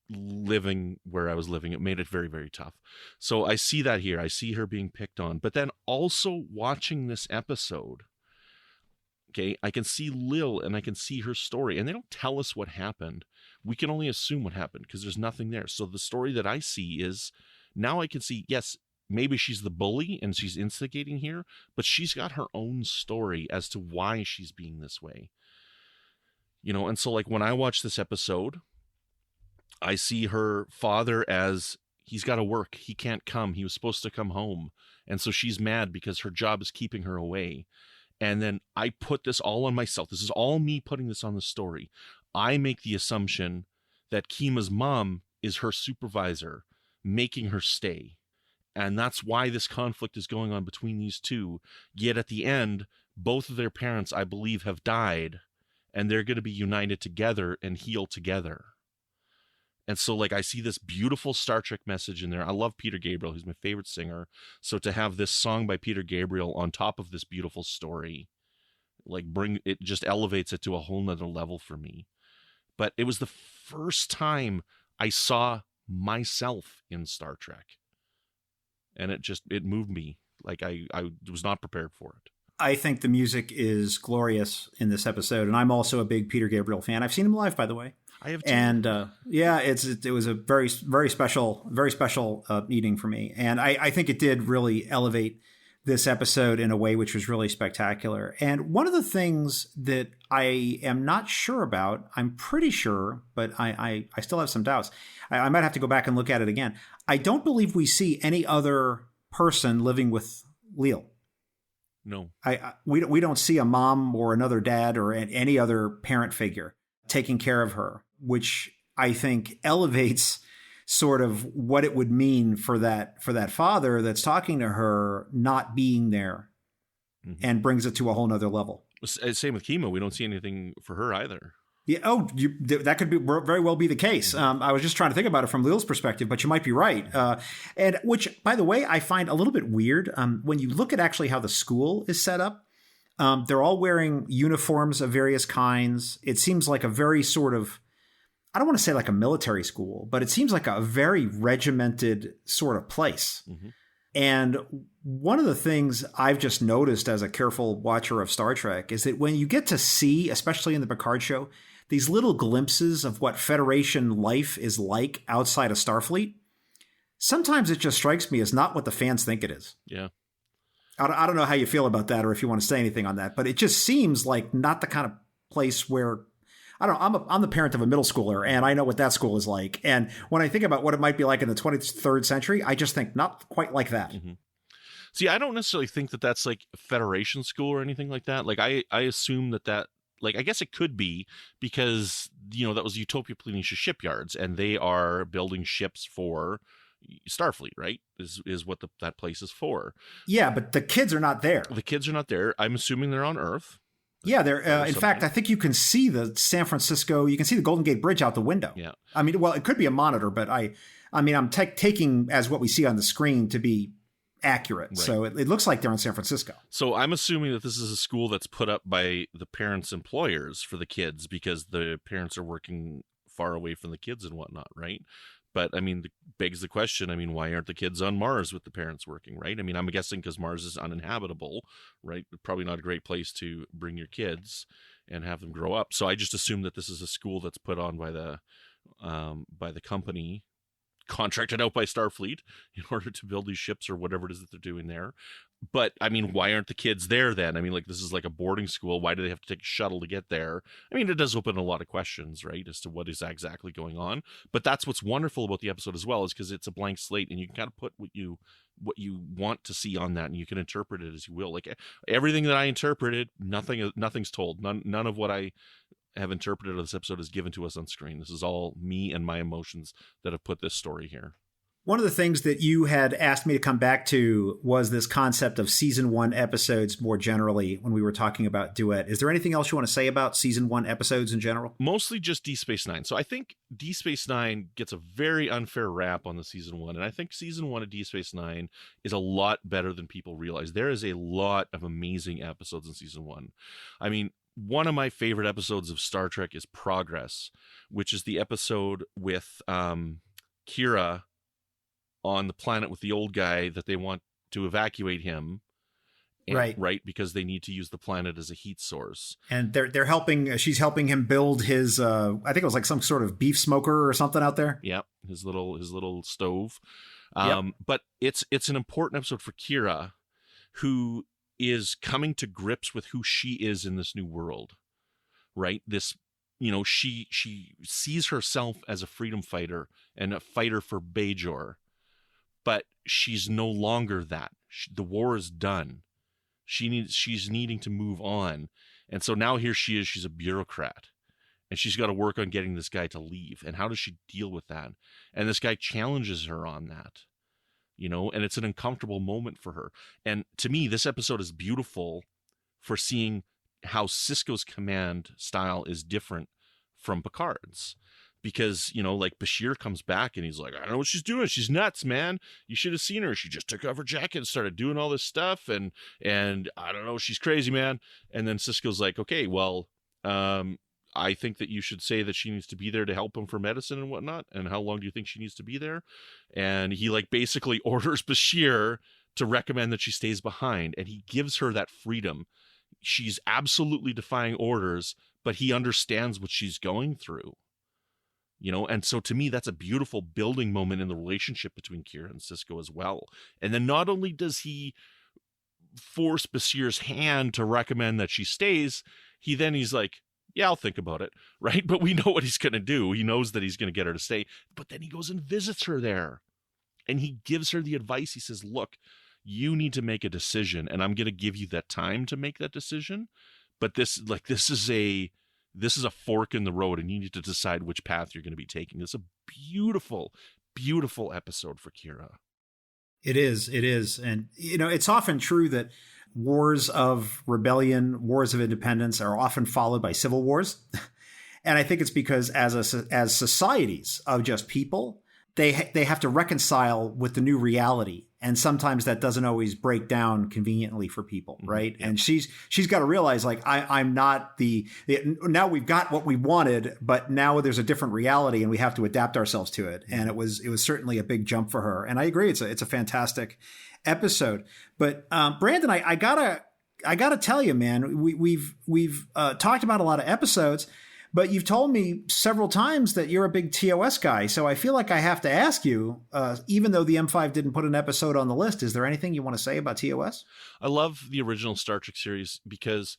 living where I was living, it made it very, very tough. So I see that here. I see her being picked on. But then also watching this episode, okay, I can see Lil and I can see her story, and they don't tell us what happened. We can only assume what happened because there's nothing there. So the story that I see is now I can see, yes, maybe she's the bully and she's instigating here, but she's got her own story as to why she's being this way. And so when I watch this episode, I see her father as he's got to work. He can't come. He was supposed to come home. And so she's mad because her job is keeping her away. And then I put this all on myself. This is all me putting this on the story. I make the assumption that Kima's mom is her supervisor, making her stay. And that's why this conflict is going on between these two. Yet at the end, both of their parents, I believe, have died, and they're going to be united together and heal together. And so I see this beautiful Star Trek message in there. I love Peter Gabriel. He's my favorite singer. So to have this song by Peter Gabriel on top of this beautiful story, it just elevates it to a whole nother level for me. But it was the first time I saw myself in Star Trek. And it moved me. I was not prepared for it. I think the music is glorious in this episode, and I'm also a big Peter Gabriel fan. I've seen him live, by the way. I have too. And it was a very, very special meeting for me. And I think it did really elevate this episode in a way which was really spectacular. And one of the things that I am not sure about, I'm pretty sure, but I still have some doubts. I might have to go back and look at it again. I don't believe we see any other person living with Leal. No. We don't see a mom or another dad or any other parent figure taking care of her, which I think elevates sort of what it would mean for that father that's talking to her not being there, and brings it to a whole nother level. Same with Kima. We don't see anything for her either. Yeah. Oh, that could very well be the case. I was just trying to think about it from Leal's perspective, but you might be right. And which, by the way, I find a little bit weird. When you look at actually how the school is set up, they're all wearing uniforms of various kinds. It seems like a very sort of, I don't want to say like a military school, but it seems like a very regimented sort of place. And one of the things I've just noticed as a careful watcher of Star Trek is that when you get to see, especially in the Picard show, these little glimpses of what Federation life is like outside of Starfleet, sometimes it just strikes me as not what the fans think it is. Yeah. I don't know how you feel about that or if you want to say anything on that, but it just seems like not the kind of place where, I don't know, I'm the parent of a middle schooler, and I know what that school is like. And when I think about what it might be like in the 23rd century, I just think not quite like that. See, I don't necessarily think that that's like Federation school or anything like that. Like, I assume that, like, I guess it could be because, you know, that was Utopia Planitia shipyards, and they are building ships for Starfleet, right? Is what that place is for. Yeah, but the kids are not there. The kids are not there. I'm assuming they're on Earth. Yeah, they're. In fact, I think you can see the San Francisco. You can see the Golden Gate Bridge out the window. Yeah. I mean, well, it could be a monitor, but I'm taking as what we see on the screen to be accurate. Right. So it looks like they're in San Francisco. So I'm assuming that this is a school that's put up by the parents' employers for the kids because the parents are working far away from the kids and whatnot, right? But I mean, begs the question, I mean, why aren't the kids on Mars with the parents working, right? I mean, I'm guessing because Mars is uninhabitable, right? Probably not a great place to bring your kids and have them grow up. So I just assume that this is a school that's put on by the company, contracted out by Starfleet in order to build these ships or whatever it is that they're doing there. But I mean, why aren't the kids there then? I mean, like, this is like a boarding school. Why do they have to take a shuttle to get there? I mean, it does open a lot of questions, right, as to what is exactly going on. But that's what's wonderful about the episode as well, is because it's a blank slate and you can kind of put what you want to see on that, and you can interpret it as you will. Like, everything that I interpreted, nothing's told. None of what I have interpreted of this episode is given to us on screen. This is all me and my emotions that have put this story here. One of the things that you had asked me to come back to was this concept of season 1 episodes more generally when we were talking about Duet. Is there anything else you want to say about season 1 episodes in general? Mostly just D Space Nine. So I think D Space Nine gets a very unfair rap on the season 1. And I think season 1 of D Space Nine is a lot better than people realize. There is a lot of amazing episodes in season 1. I mean, one of my favorite episodes of Star Trek is Progress, which is the episode with Kira on the planet with the old guy that they want to evacuate him. Right. Because they need to use the planet as a heat source. And they're helping, she's helping him build his, I think it was like some sort of beef smoker or something out there. Yeah. His little stove. Yep. But it's an important episode for Kira, who is coming to grips with who she is in this new world, right? This, you know, she sees herself as a freedom fighter and a fighter for Bajor, but she's no longer that. The war is done. She's needing to move on. And so now here she is, she's a bureaucrat, and she's got to work on getting this guy to leave. And how does she deal with that? And this guy challenges her on that, you know, and it's an uncomfortable moment for her. And to me, this episode is beautiful for seeing how Sisko's command style is different from Picard's. Because, you know, like, Bashir comes back and he's like, I don't know what she's doing. She's nuts, man. You should have seen her. She just took off her jacket and started doing all this stuff. And I don't know, she's crazy, man. And then Sisko's like, okay, well, I think that you should say that she needs to be there to help him for medicine and whatnot. And how long do you think she needs to be there? And he, like, basically orders Bashir to recommend that she stays behind. And he gives her that freedom. She's absolutely defying orders, but he understands what she's going through. You know, and so to me, that's a beautiful building moment in the relationship between Kira and Sisko as well. And then not only does he force Basir's hand to recommend that she stays, he's like, yeah, I'll think about it, right? But we know what he's going to do. He knows that he's going to get her to stay. But then he goes and visits her there. And he gives her the advice. He says, look, you need to make a decision, and I'm going to give you that time to make that decision. But this is a fork in the road, and you need to decide which path you're going to be taking. It's a beautiful, beautiful episode for Kira. It is. And, it's often true that wars of rebellion, wars of independence are often followed by civil wars. And I think it's because as societies of just people, they have to reconcile with the new reality. And sometimes that doesn't always break down conveniently for people, right? Mm-hmm. And she's got to realize, like, I'm not now we've got what we wanted, but now there's a different reality and we have to adapt ourselves to it. And it was certainly a big jump for her. And I agree, it's a fantastic episode. But Brandon, I gotta tell you, man, we've talked about a lot of episodes, but you've told me several times that you're a big TOS guy. So I feel like I have to ask you, even though the M5 didn't put an episode on the list, is there anything you want to say about TOS? I love the original Star Trek series because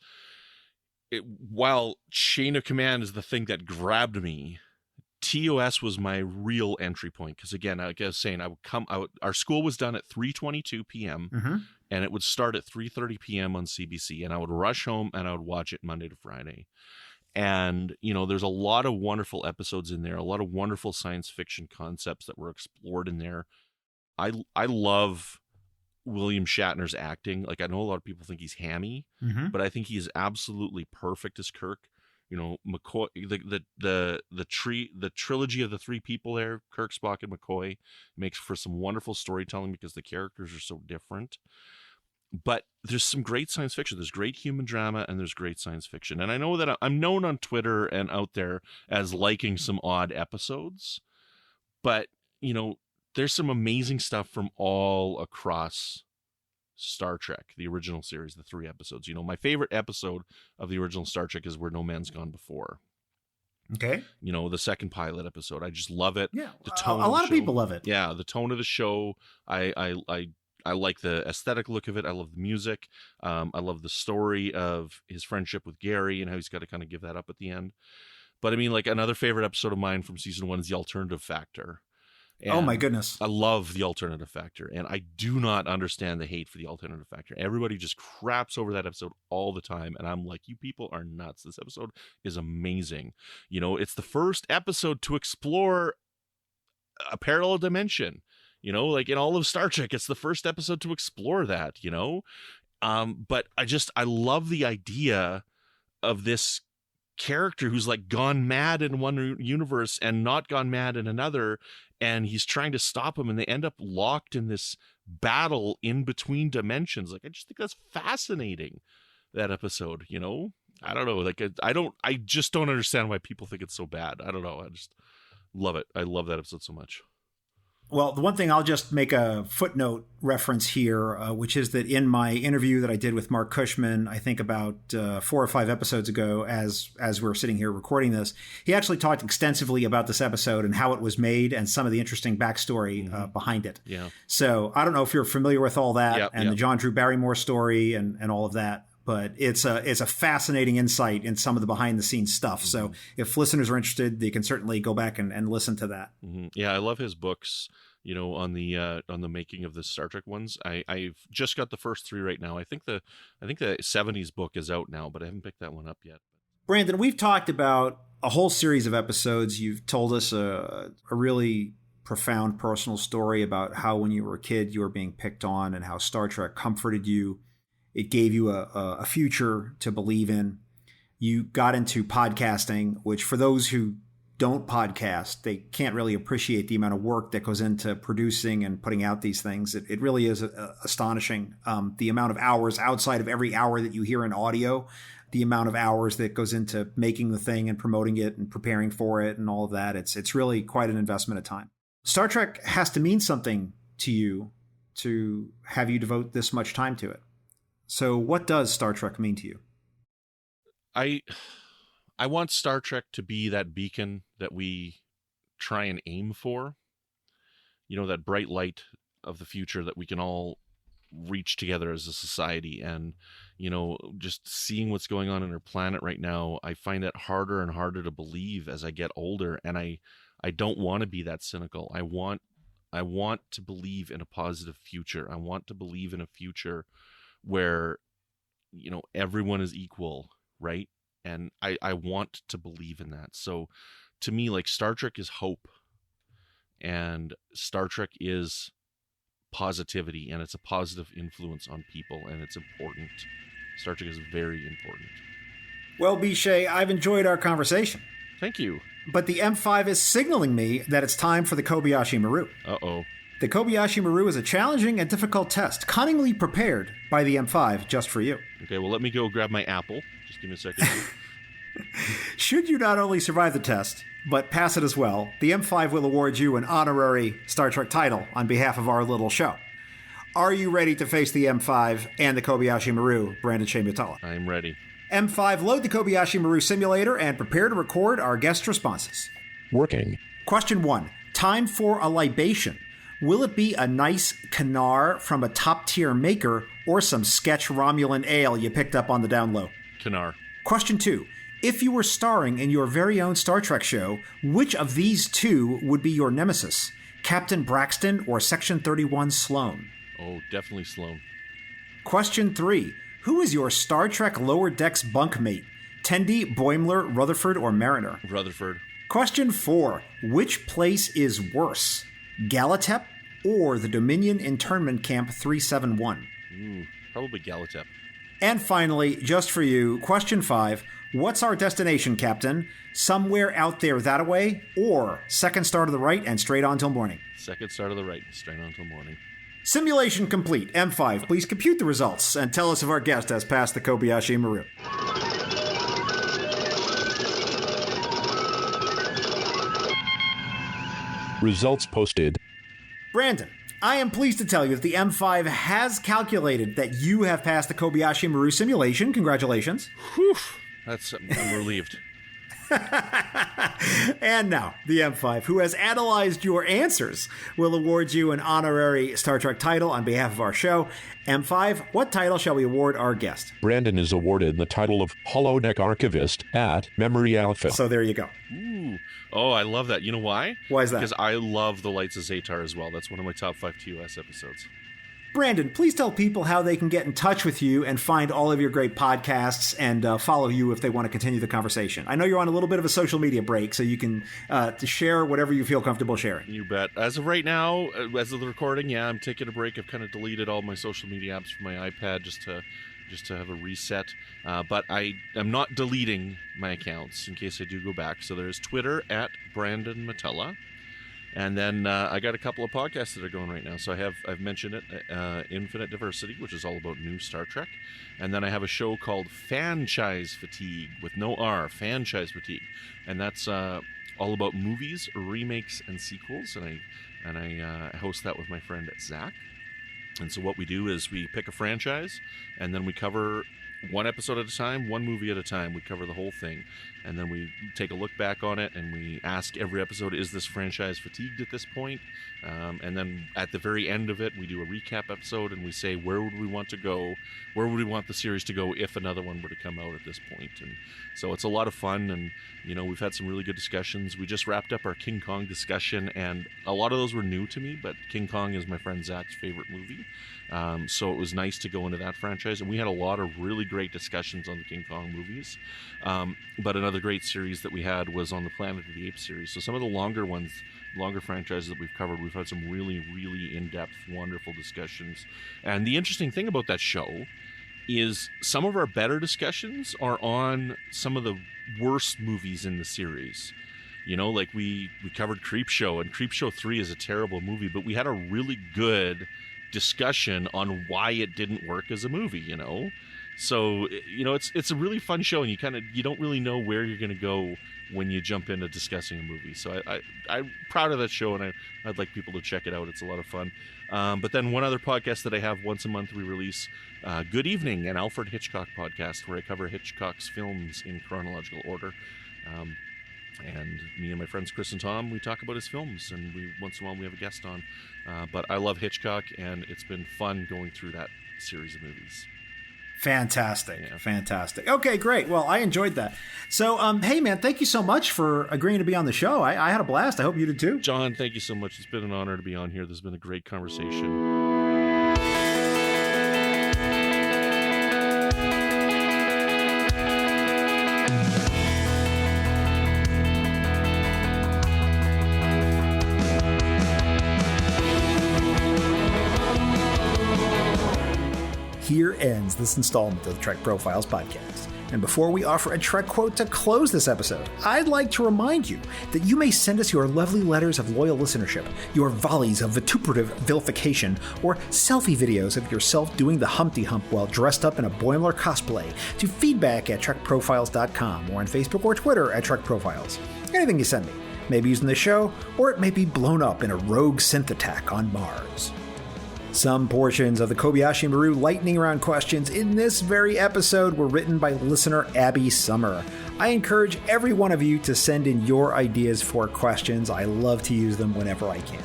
while Chain of Command is the thing that grabbed me, TOS was my real entry point. Because again, like I was saying, our school was done at 3:22 p.m. Mm-hmm. and it would start at 3:30 p.m. on CBC. And I would rush home and I would watch it Monday to Friday. And, there's a lot of wonderful episodes in there, a lot of wonderful science fiction concepts that were explored in there. I love William Shatner's acting. Like, I know a lot of people think he's hammy, mm-hmm. but I think he is absolutely perfect as Kirk. McCoy, the trilogy of the three people there, Kirk, Spock, and McCoy, makes for some wonderful storytelling because the characters are so different. But there's some great science fiction. There's great human drama and there's great science fiction. And I know that I'm known on Twitter and out there as liking some odd episodes. But, there's some amazing stuff from all across Star Trek, the original series, the 3 episodes. My favorite episode of the original Star Trek is Where No Man's Gone Before. Okay. The second pilot episode. I just love it. Yeah. The tone a lot of show. people love it. Yeah. The tone of the show. I like the aesthetic look of it. I love the music. I love the story of his friendship with Gary and how he's got to kind of give that up at the end. But I mean, like, another favorite episode of mine from season 1 is The Alternative Factor. And oh my goodness. I love The Alternative Factor. And I do not understand the hate for The Alternative Factor. Everybody just craps over that episode all the time. And I'm like, you people are nuts. This episode is amazing. It's the first episode to explore a parallel dimension. Like in all of Star Trek, it's the first episode to explore that, but I love the idea of this character who's like gone mad in one universe and not gone mad in another. And he's trying to stop him and they end up locked in this battle in between dimensions. Like, I just think that's fascinating, that episode, I don't know. Like, I just don't understand why people think it's so bad. I don't know. I just love it. I love that episode so much. Well, the one thing I'll just make a footnote reference here, which is that in my interview that I did with Mark Cushman, I think about 4 or 5 episodes ago, as we're sitting here recording this, he actually talked extensively about this episode and how it was made and some of the interesting backstory behind it. Yeah. So I don't know if you're familiar with all that the John Drew Barrymore story and all of that. But it's a fascinating insight in some of the behind the scenes stuff. Mm-hmm. So if listeners are interested, they can certainly go back and listen to that. Mm-hmm. Yeah, I love his books. On the making of the Star Trek ones. I've just got the first 3 right now. I think the 70s book is out now, but I haven't picked that one up yet. Brandon, we've talked about a whole series of episodes. You've told us a really profound personal story about how when you were a kid you were being picked on and how Star Trek comforted you. It gave you a future to believe in. You got into podcasting, which for those who don't podcast, they can't really appreciate the amount of work that goes into producing and putting out these things. It really is astonishing. The amount of hours outside of every hour that you hear in audio, the amount of hours that goes into making the thing and promoting it and preparing for it and all of that. It's really quite an investment of time. Star Trek has to mean something to you to have you devote this much time to it. So what does Star Trek mean to you? I want Star Trek to be that beacon that we try and aim for. That bright light of the future that we can all reach together as a society. And, just seeing what's going on in our planet right now, I find it harder and harder to believe as I get older. And I don't want to be that cynical. I want to believe in a positive future. I want to believe in a future where, everyone is equal, right? And I want to believe in that. So to me, like, Star Trek is hope, and Star Trek is positivity, and it's a positive influence on people, and it's important. Star Trek is very important. Well, Brandon-Shea, I've enjoyed our conversation. Thank you. But the M5 is signaling me that it's time for the Kobayashi Maru. Uh-oh. The Kobayashi Maru is a challenging and difficult test, cunningly prepared by the M5 just for you. Okay, well, let me go grab my apple. Just give me a second. Should you not only survive the test, but pass it as well, the M5 will award you an honorary Star Trek title on behalf of our little show. Are you ready to face the M5 and the Kobayashi Maru, Brandon-Shea Mutala? I'm ready. M5, load the Kobayashi Maru simulator and prepare to record our guest responses. Working. Question 1. Time for a libation. Will it be a nice Canar from a top-tier maker or some sketch Romulan ale you picked up on the down low? Canar. Question 2. If you were starring in your very own Star Trek show, which of these two would be your nemesis? Captain Braxton or Section 31 Sloan? Oh, definitely Sloan. Question 3. Who is your Star Trek Lower Decks bunkmate? Tendi, Boimler, Rutherford, or Mariner? Rutherford. Question 4. Which place is worse? Galatep or the Dominion Internment Camp 371? Probably Galatep. And finally, just for you, question 5. What's our destination, Captain? Somewhere out there that-a-way, or second star to the right and straight on till morning? Second star to the right, straight on till morning. Simulation complete. M5, please compute the results and tell us if our guest has passed the Kobayashi Maru. Results posted. Brandon, I am pleased to tell you that the M5 has calculated that you have passed the Kobayashi Maru simulation. Congratulations. Whew. I'm relieved. And now, the M5, who has analyzed your answers, will award you an honorary Star Trek title on behalf of our show. M5, what title shall we award our guest? Brandon is awarded the title of Holodeck Archivist at Memory Alpha. So there you go. Ooh. Oh, I love that. You know why? Why is that? Because I love The Lights of Zatar as well. That's one of my top 5 TOS episodes. Brandon, please tell people how they can get in touch with you and find all of your great podcasts and follow you if they want to continue the conversation. I know you're on a little bit of a social media break, so you can to share whatever you feel comfortable sharing. You bet. As of right now, as of the recording, I'm taking a break. I've kind of deleted all my social media apps from my iPad just to have a reset. But I am not deleting my accounts in case I do go back. So there's Twitter at Brandon-Mutala. And then I got a couple of podcasts that are going right now. So I've mentioned it, Infinite Diversity, which is all about new Star Trek. And then I have a show called Fanchise Fatigue, with no R, Fanchise Fatigue. And that's all about movies, remakes, and sequels. And I host that with my friend Zach. And so what we do is we pick a franchise, and then we cover one episode at a time, one movie at a time. We cover the whole thing, and then we take a look back on it, and we ask every episode, is this franchise fatigued at this point? And then at the very end of it, we do a recap episode, and we say, where would we want to go? Where would we want the series to go if another one were to come out at this point? And so it's a lot of fun, and we've had some really good discussions. We just wrapped up our King Kong discussion, and a lot of those were new to me, but King Kong is my friend Zach's favorite movie. So it was nice to go into that franchise, and we had a lot of really great discussions on the King Kong movies. But another great series that we had was on the Planet of the Apes series. So some of the longer ones, longer franchises that we've covered, we've had some really, really in-depth, wonderful discussions. And the interesting thing about that show is some of our better discussions are on some of the worst movies in the series. Like we covered Creepshow, and Creepshow 3 is a terrible movie, but we had a really good discussion on why it didn't work as a movie. So it's a really fun show, and you don't really know where you're going to go when you jump into discussing a movie. So I'm proud of that show, and I'd like people to check it out. It's a lot of fun. But then one other podcast that I have once a month, we release Good Evening, an Alfred Hitchcock podcast, where I cover Hitchcock's films in chronological order. And me and my friends Chris and Tom, we talk about his films, and once in a while we have a guest on. But I love Hitchcock, and it's been fun going through that series of movies. Fantastic. Yeah. Fantastic. Okay, great. Well, I enjoyed that. So, hey, man, thank you so much for agreeing to be on the show. I had a blast. I hope you did too. John, thank you so much. It's been an honor to be on here. This has been a great conversation. Here ends this installment of the Trek Profiles podcast. And before we offer a Trek quote to close this episode, I'd like to remind you that you may send us your lovely letters of loyal listenership, your volleys of vituperative vilification, or selfie videos of yourself doing the Humpty Hump while dressed up in a Boimler cosplay to feedback@trekprofiles.com or on Facebook or Twitter @TrekProfiles. Anything you send me may be used in the show, or it may be blown up in a rogue synth attack on Mars. Some portions of the Kobayashi Maru lightning round questions in this very episode were written by listener Abby Summer. I encourage every one of you to send in your ideas for questions. I love to use them whenever I can.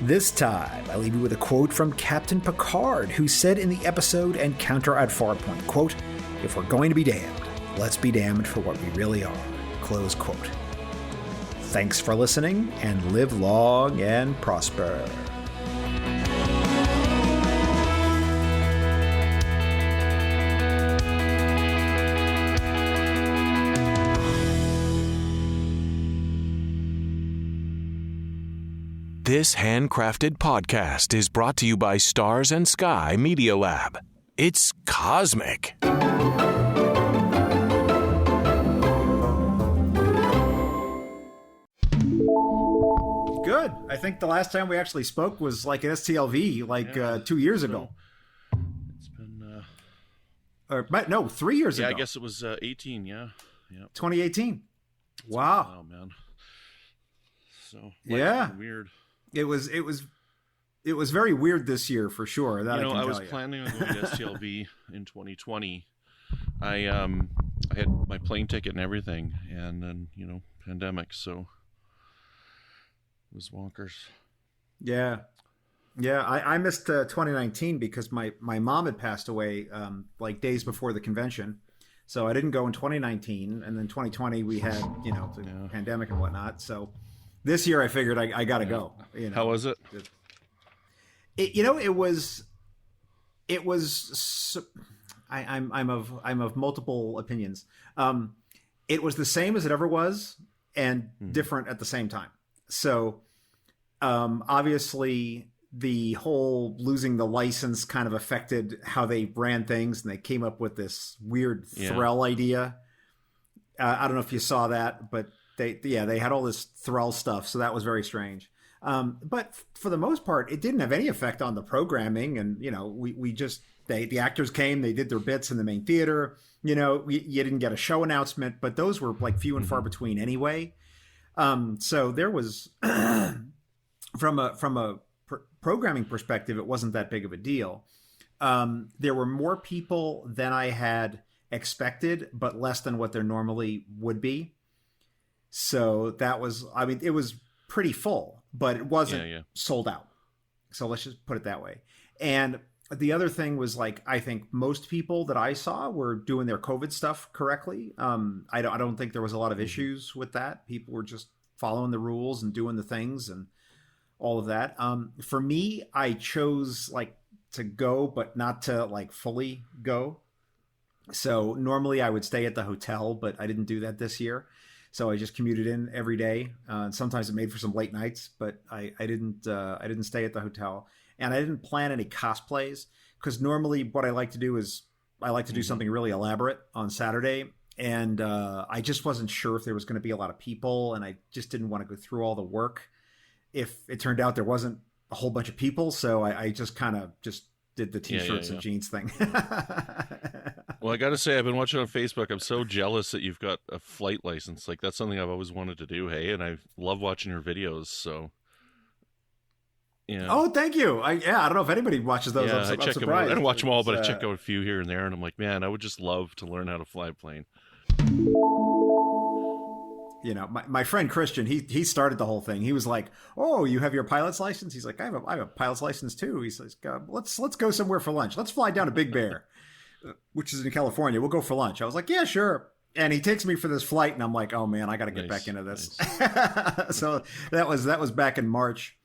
This time, I leave you with a quote from Captain Picard, who said in the episode Encounter at Farpoint, quote, "If we're going to be damned, let's be damned for what we really are." Close quote. Thanks for listening, and live long and prosper. This handcrafted podcast is brought to you by Stars and Sky Media Lab. It's cosmic. Good. I think the last time we actually spoke was like an STLV, 2 years ago. It's been... Or, no, 3 years ago. Yeah, I guess it was 18, yeah. 2018. Wow. Oh, man. So, yeah. Weird. It was very weird this year for sure. That I was planning on going to STLV in 2020. I had my plane ticket and everything, and then pandemic, so it was wonkers. Yeah. I missed 2019 because my mom had passed away days before the convention, so I didn't go in 2019, and then 2020 we had the pandemic and whatnot. So this year I figured I got to go. How was it? I'm of multiple opinions. It was the same as it ever was, and different at the same time. So, obviously, the whole losing the license kind of affected how they ran things, and they came up with this weird Threll idea. I don't know if you saw that, but they had all this Threll stuff, so that was very strange. But for the most part, it didn't have any effect on the programming, and the actors came, they did their bits in the main theater. You didn't get a show announcement, but those were few and far between anyway. So there was, from a programming perspective, it wasn't that big of a deal. There were more people than I had expected, but less than what there normally would be. So that was, it was pretty full, but it wasn't sold out. So let's just put it that way. And the other thing was I think most people that I saw were doing their COVID stuff correctly. I don't think there was a lot of issues with that. People were just following the rules and doing the things and all of that. For me, I chose to go, but not to fully go. So normally I would stay at the hotel, but I didn't do that this year. So I just commuted in every day. Sometimes it made for some late nights, but I didn't stay at the hotel, and I didn't plan any cosplays, because normally what I like to do is I like to do something really elaborate on Saturday. And I just wasn't sure if there was going to be a lot of people, and I just didn't want to go through all the work if it turned out there wasn't a whole bunch of people. So I just kind of just did the t-shirts and jeans thing. Well, I got to say, I've been watching on Facebook. I'm so jealous that you've got a flight license. That's something I've always wanted to do. Hey, and I love watching your videos. So, yeah. Oh, thank you. I don't know if anybody watches those. Yeah, I'm I check surprised. them out. I don't watch them all, but I check out a few here and there, and I'm like, man, I would just love to learn how to fly a plane. you know, my friend Christian, he started the whole thing. He was like, "Oh, you have your pilot's license?" He's like, I have a pilot's license too." He says, let's go somewhere for lunch. Let's fly down to Big Bear, which is in California. We'll go for lunch." I was like, "Yeah, sure." And he takes me for this flight, and I'm like, "Oh man, I got to get back into this." Nice. So that was back in March,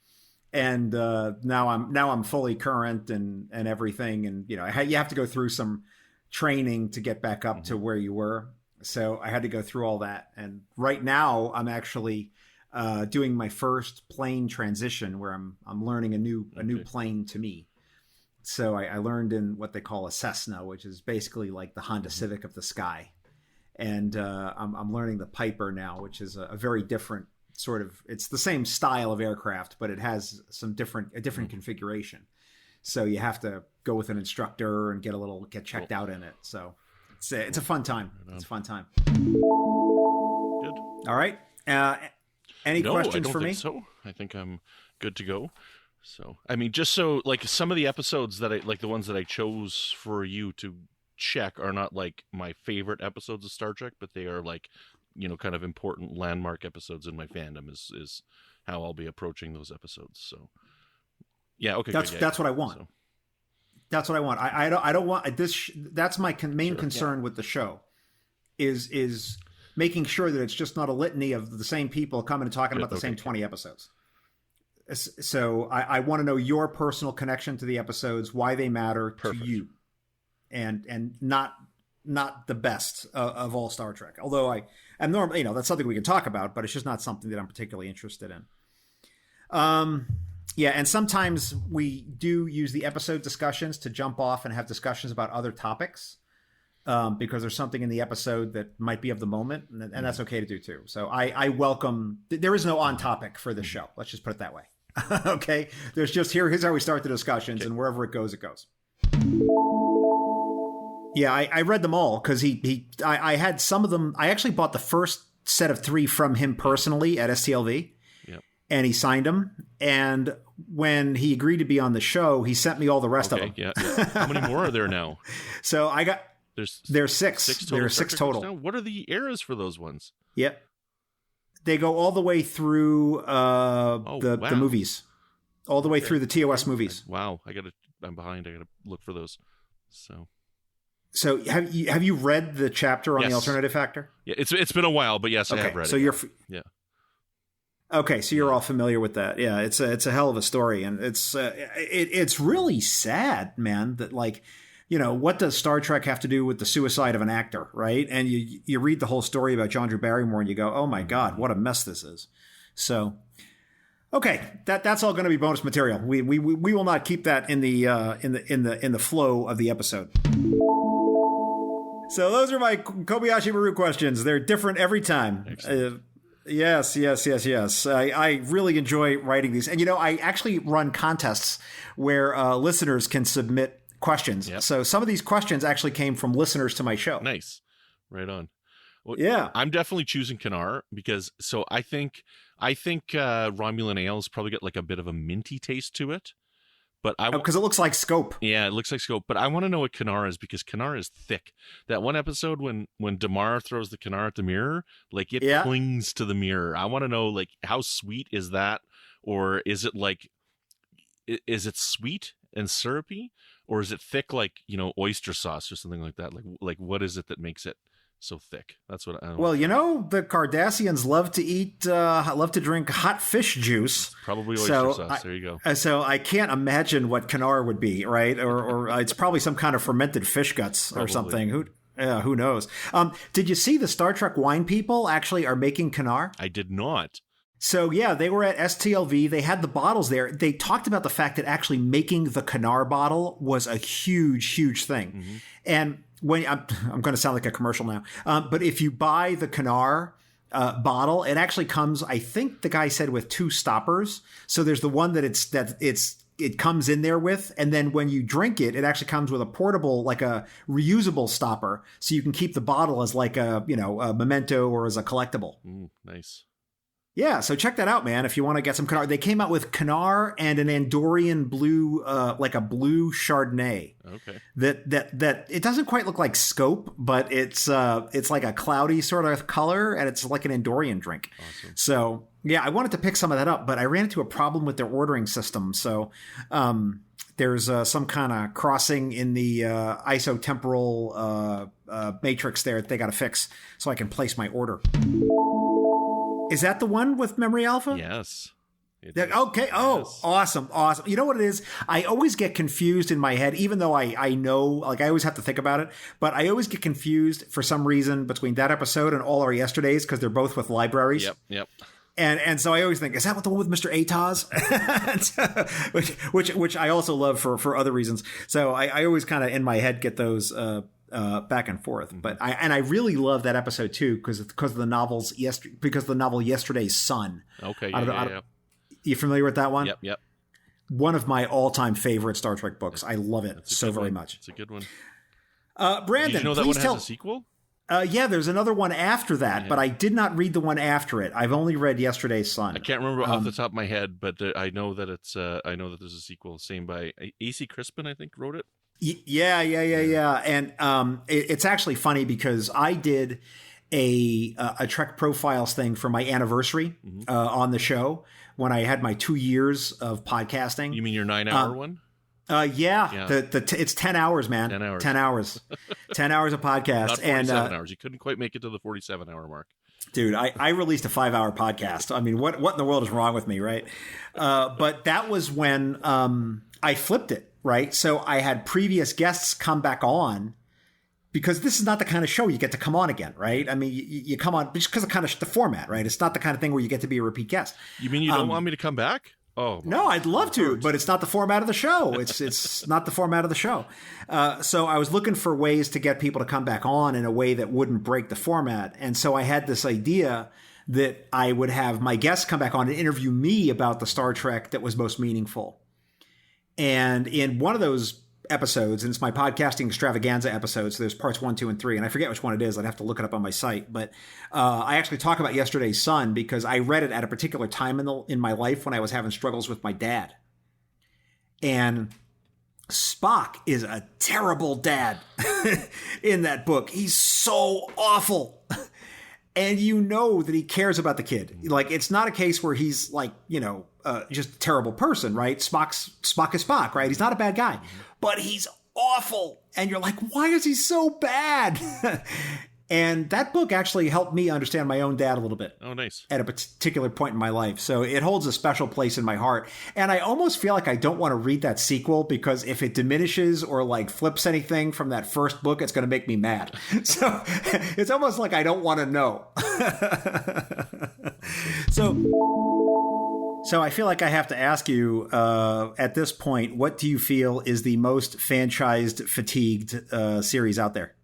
and now I'm fully current and everything, and you know, you have to go through some training to get back up to where you were. So I had to go through all that. And right now I'm actually doing my first plane transition where I'm learning a new plane to me. So I learned in what they call a Cessna, which is basically like the Honda Civic of the sky. And I'm learning the Piper now, which is a very different sort of, it's the same style of aircraft, but it has a different configuration. So you have to go with an instructor and get checked out in it. So it's a fun time. It's a fun time. Good. All right. Any questions for me? Think so I think I'm good to go. So, I mean, just so like some of the episodes that the ones that I chose for you to check are not like my favorite episodes of Star Trek, but they are like, you know, kind of important landmark episodes in my fandom is how I'll be approaching those episodes. So, yeah, okay. That's what I want. So. That's what I want. I don't want this. That's my main concern with the show, is making sure that it's just not a litany of the same people coming and talking about the same 20 episodes. So I want to know your personal connection to the episodes, why they matter to you, and not the best of all Star Trek. Although I'm normally, you know, that's something we can talk about, but it's just not something that I'm particularly interested in. Yeah, and sometimes we do use the episode discussions to jump off and have discussions about other topics because there's something in the episode that might be of the moment, and that's okay to do too. So I welcome. There is no on topic for this show. Let's just put it that way. Okay, there's just here's how we start the discussions, and wherever it goes, it goes. Yeah, I read them all because I had some of them. I actually bought the first set of 3 from him personally at STLV. And he signed them. And when he agreed to be on the show, he sent me all the rest of them. Yeah. How many more are there now? So there's 6. There are 6 total. Now? What are the eras for those ones? Yep. They go all the way through the movies, all the way through the TOS movies. Wow. I'm behind. I got to look for those. So have you read the chapter on the alternative factor? Yeah, it's been a while, but yes, I have read it. So yeah. Okay, so you're all familiar with that. Yeah, it's a hell of a story, and it's really sad, man, that like, you know, what does Star Trek have to do with the suicide of an actor, right? And you read the whole story about John Drew Barrymore and you go, "Oh my God, what a mess this is." So, okay, that's all going to be bonus material. We will not keep that in the flow of the episode. So those are my Kobayashi Maru questions. They're different every time. Yes. I really enjoy writing these. And, you know, I actually run contests where listeners can submit questions. Yep. So some of these questions actually came from listeners to my show. Nice. Right on. Well, yeah. I'm definitely choosing Kanar because I think Romulan ales probably get like a bit of a minty taste to it. But because it looks like Scope. Yeah, it looks like Scope. But I want to know what Kanar is because Kanar is thick. That one episode when Damar throws the Kanar at the mirror, like it clings to the mirror. I want to know like how sweet is that, or is it like, is it sweet and syrupy, or is it thick like, you know, oyster sauce or something like that? Like what is it that makes it so thick? That's what I don't know. Well, you know, the Cardassians love to drink hot fish juice. Probably oyster sauce. There you go. So I can't imagine what Kanar would be, right? Or it's probably some kind of fermented fish guts or something. Who knows? Did you see the Star Trek wine people actually are making Kanar? I did not. So yeah, they were at STLV. They had the bottles there. They talked about the fact that actually making the Kanar bottle was a huge, huge thing. Mm-hmm. And when I'm going to sound like a commercial now, but if you buy the Kanar bottle, it actually comes, I think the guy said, with 2 stoppers. So there's the one that it comes in there with, and then when you drink it, it actually comes with a portable, like a reusable stopper, so you can keep the bottle as like a memento or as a collectible. Nice. Yeah, so check that out, man. If you want to get some Kanar, they came out with Kanar and an Andorian blue, like a blue Chardonnay. Okay. That it doesn't quite look like Scope, but it's like a cloudy sort of color, and it's like an Andorian drink. Awesome. So yeah, I wanted to pick some of that up, but I ran into a problem with their ordering system. So there's some kind of crossing in the isotemporal matrix there that they got to fix so I can place my order. Is that the one with Memory Alpha? Yes. Okay. Oh, Yes. Awesome. You know what it is? I always get confused in my head, even though I know, like I always have to think about it, but I always get confused for some reason between that episode and All Our Yesterdays because they're both with libraries. Yep. And so I always think, is that what the one with Mr. Ataz? which I also love for other reasons. So I always kind of in my head get those back and forth. But I really love that episode too because of the novel Yesterday's Son. Okay. Yeah. You familiar with that one? Yep. One of my all-time favorite Star Trek books. I love it so very much. It's a good one. Brandon, did you know that please one tell. has a sequel? Yeah, there's another one after that, but I did not read the one after it. I've only read Yesterday's Son. I can't remember off the top of my head, but I know that it's. I know that there's a sequel, same by A.C. Crispin, I think, wrote it. Yeah. And it's actually funny because I did a Trek Profiles thing for my anniversary on the show when I had my 2 years of podcasting. You mean your 9-hour one? Yeah. It's 10 hours, man. 10 hours. 10 hours. 10 hours of podcast. Not 47 hours. You couldn't quite make it to the 47-hour mark. Dude, I released a 5-hour podcast. I mean, what in the world is wrong with me, right? But that was when I flipped it, right? So I had previous guests come back on because this is not the kind of show you get to come on again, right? I mean, you come on just because of kind of the format, right? It's not the kind of thing where you get to be a repeat guest. You mean you don't want me to come back? Oh no, I'd love to, but it's not the format of the show. It's not the format of the show. So I was looking for ways to get people to come back on in a way that wouldn't break the format. And so I had this idea that I would have my guests come back on and interview me about the Star Trek that was most meaningful. And in one of those episodes, and it's my podcasting extravaganza episode, so there's parts 1, 2, and 3, and I forget which one it is. I'd have to look it up on my site, but I actually talk about Yesterday's Son because I read it at a particular time in my life when I was having struggles with my dad. And Spock is a terrible dad in that book. He's so awful. And you know that he cares about the kid. Like, it's not a case where he's like, just a terrible person, right? Spock is Spock, right? He's not a bad guy, but he's awful. And you're like, why is he so bad? And that book actually helped me understand my own dad a little bit. Oh, nice. At a particular point in my life. So it holds a special place in my heart. And I almost feel like I don't want to read that sequel because if it diminishes or like flips anything from that first book, it's going to make me mad. So it's almost like I don't want to know. So I feel like I have to ask you at this point, what do you feel is the most franchised fatigued series out there?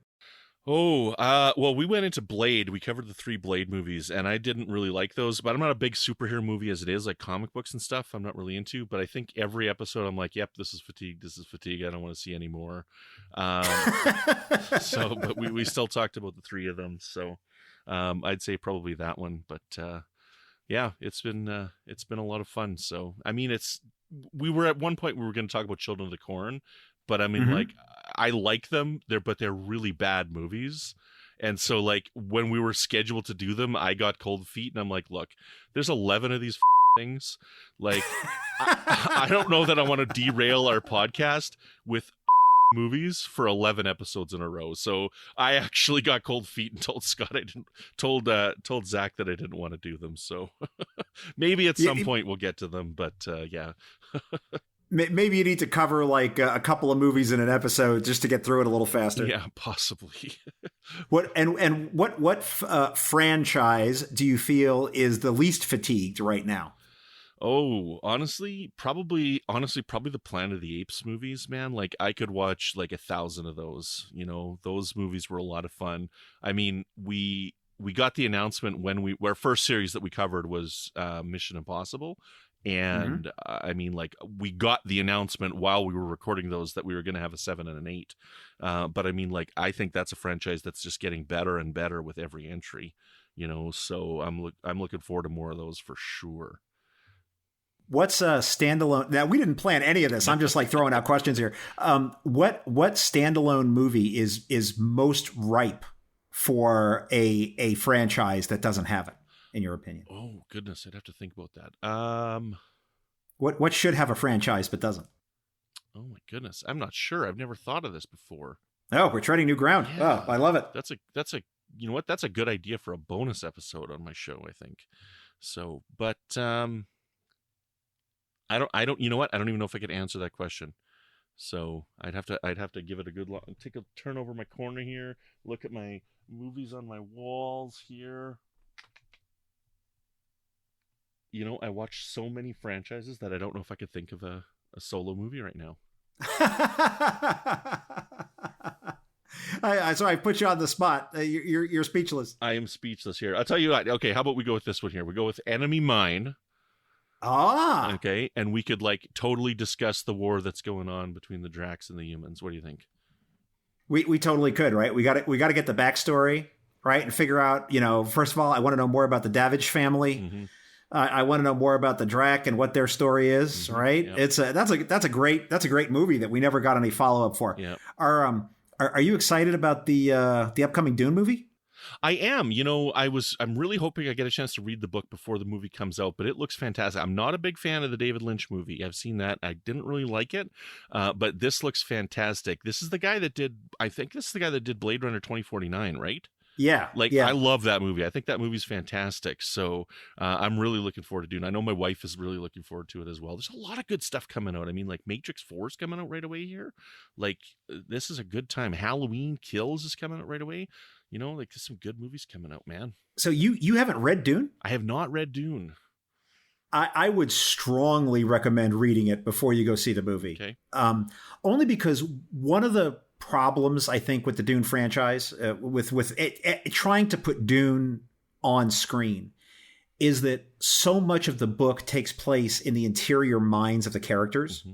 Well, we went into Blade. We covered the 3 Blade movies, and I didn't really like those, but I'm not a big superhero movie as it is, like comic books and stuff. I'm not really into, but I think every episode I'm like, yep, this is fatigue. I don't want to see any more. But we still talked about the 3 of them. So I'd say probably that one. But yeah, it's been a lot of fun. So, I mean, we were at one point, we were going to talk about Children of the Corn, but I mean, like, I like them, but they're really bad movies. And so, like, when we were scheduled to do them, I got cold feet, and I'm like, look, there's 11 of these things. Like, I don't know that I want to derail our podcast with movies for 11 episodes in a row. So I actually got cold feet and told Scott told Zach that I didn't want to do them. So maybe at some point we'll get to them, but yeah. Maybe you need to cover like a couple of movies in an episode just to get through it a little faster. Yeah, possibly. What franchise do you feel is the least fatigued right now? Oh, honestly, probably the Planet of the Apes movies, man. Like, I could watch like 1,000 of those. Those movies were a lot of fun. I mean, we got the announcement when our first series that we covered was Mission Impossible. And I mean, like, we got the announcement while we were recording those that we were going to have a 7 and an 8. But I mean, like, I think that's a franchise that's just getting better and better with every entry, you know. So I'm looking forward to more of those for sure. What's a standalone? Now, we didn't plan any of this. I'm just like throwing out questions here. What standalone movie is most ripe for a franchise that doesn't have it, in your opinion? Oh goodness, I'd have to think about that. What should have a franchise but doesn't? Oh my goodness, I'm not sure. I've never thought of this before. Oh, we're treading new ground. Yeah. Oh, I love it. That's a you know what? That's a good idea for a bonus episode on my show, I think. So, but I don't. You know what? I don't even know if I could answer that question. So I'd have to give it a good look. Take a turn over my corner here. Look at my movies on my walls here. You know, I watch so many franchises that I don't know if I could think of a solo movie right now. So I put you on the spot. You're speechless. I am speechless here. I'll tell you what. Okay, how about we go with this one here? We go with Enemy Mine. Ah. Okay, and we could like totally discuss the war that's going on between the Drax and the humans. What do you think? We totally could, right? We got to get the backstory, right, and figure out. You know, first of all, I want to know more about the Davidge family. Mm-hmm. I want to know more about the Drac and what their story is, mm-hmm. right? Yep. That's a great movie that we never got any follow up for. Yeah. Are you excited about the upcoming Dune movie? I am. You know, I'm really hoping I get a chance to read the book before the movie comes out, but it looks fantastic. I'm not a big fan of the David Lynch movie. I've seen that. I didn't really like it, but this looks fantastic. This is the guy that did Blade Runner 2049, right? Yeah. I love that movie. I think that movie's fantastic. So I'm really looking forward to Dune. I know my wife is really looking forward to it as well. There's a lot of good stuff coming out. I mean, like Matrix 4 is coming out right away here. Like, this is a good time. Halloween Kills is coming out right away. You know, like there's some good movies coming out, man. So you haven't read Dune? I have not read Dune. I would strongly recommend reading it before you go see the movie. Okay. Only because one of the problems I think with the Dune franchise, with it trying to put Dune on screen, is that so much of the book takes place in the interior minds of the characters. Mm-hmm.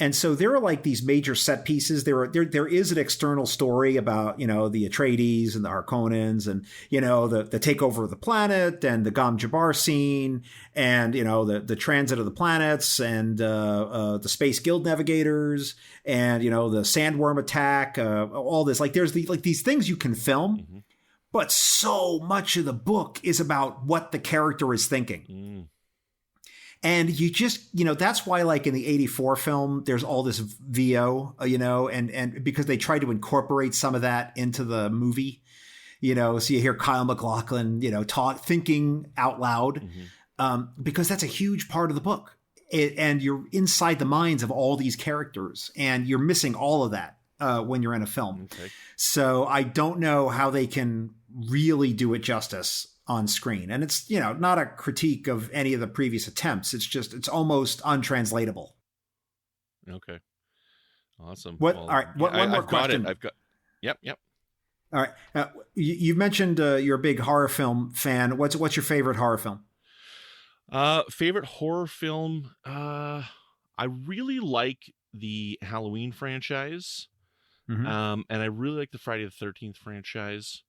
And so there are like these major set pieces. There is an external story about, you know, the Atreides and the Harkonnens and, you know, the takeover of the planet and the Gom Jabbar scene and, you know, the transit of the planets and the Space Guild navigators and, you know, the sandworm attack, all this. Like there's these things you can film, mm-hmm. but so much of the book is about what the character is thinking. Mm. And you just, you know, that's why like in the 84 film, there's all this VO, you know, and because they tried to incorporate some of that into the movie, you know, so you hear Kyle MacLachlan, you know, thinking out loud, mm-hmm. Because that's a huge part of the book. And you're inside the minds of all these characters and you're missing all of that when you're in a film. Okay. So I don't know how they can really do it justice on screen. And it's, you know, not a critique of any of the previous attempts. It's just, it's almost untranslatable. Okay. Awesome. All right. One more question. Yep. All right. You mentioned you're a big horror film fan. What's your favorite horror film? Favorite horror film? I really like the Halloween franchise. Mm-hmm. And I really like the Friday the 13th franchise.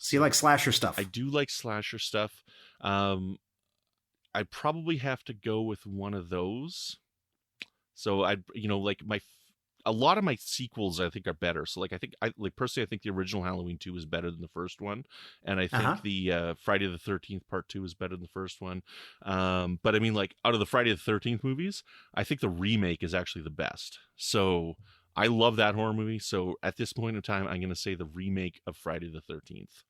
So you like slasher stuff? I do like slasher stuff. I probably have to go with one of those. So a lot of my sequels I think are better. So like personally I think the original Halloween 2 is better than the first one, and I think the Friday the 13th Part 2 is better than the first one. But I mean, like out of the Friday the 13th movies, I think the remake is actually the best. So I love that horror movie. So at this point in time, I'm going to say the remake of Friday the 13th.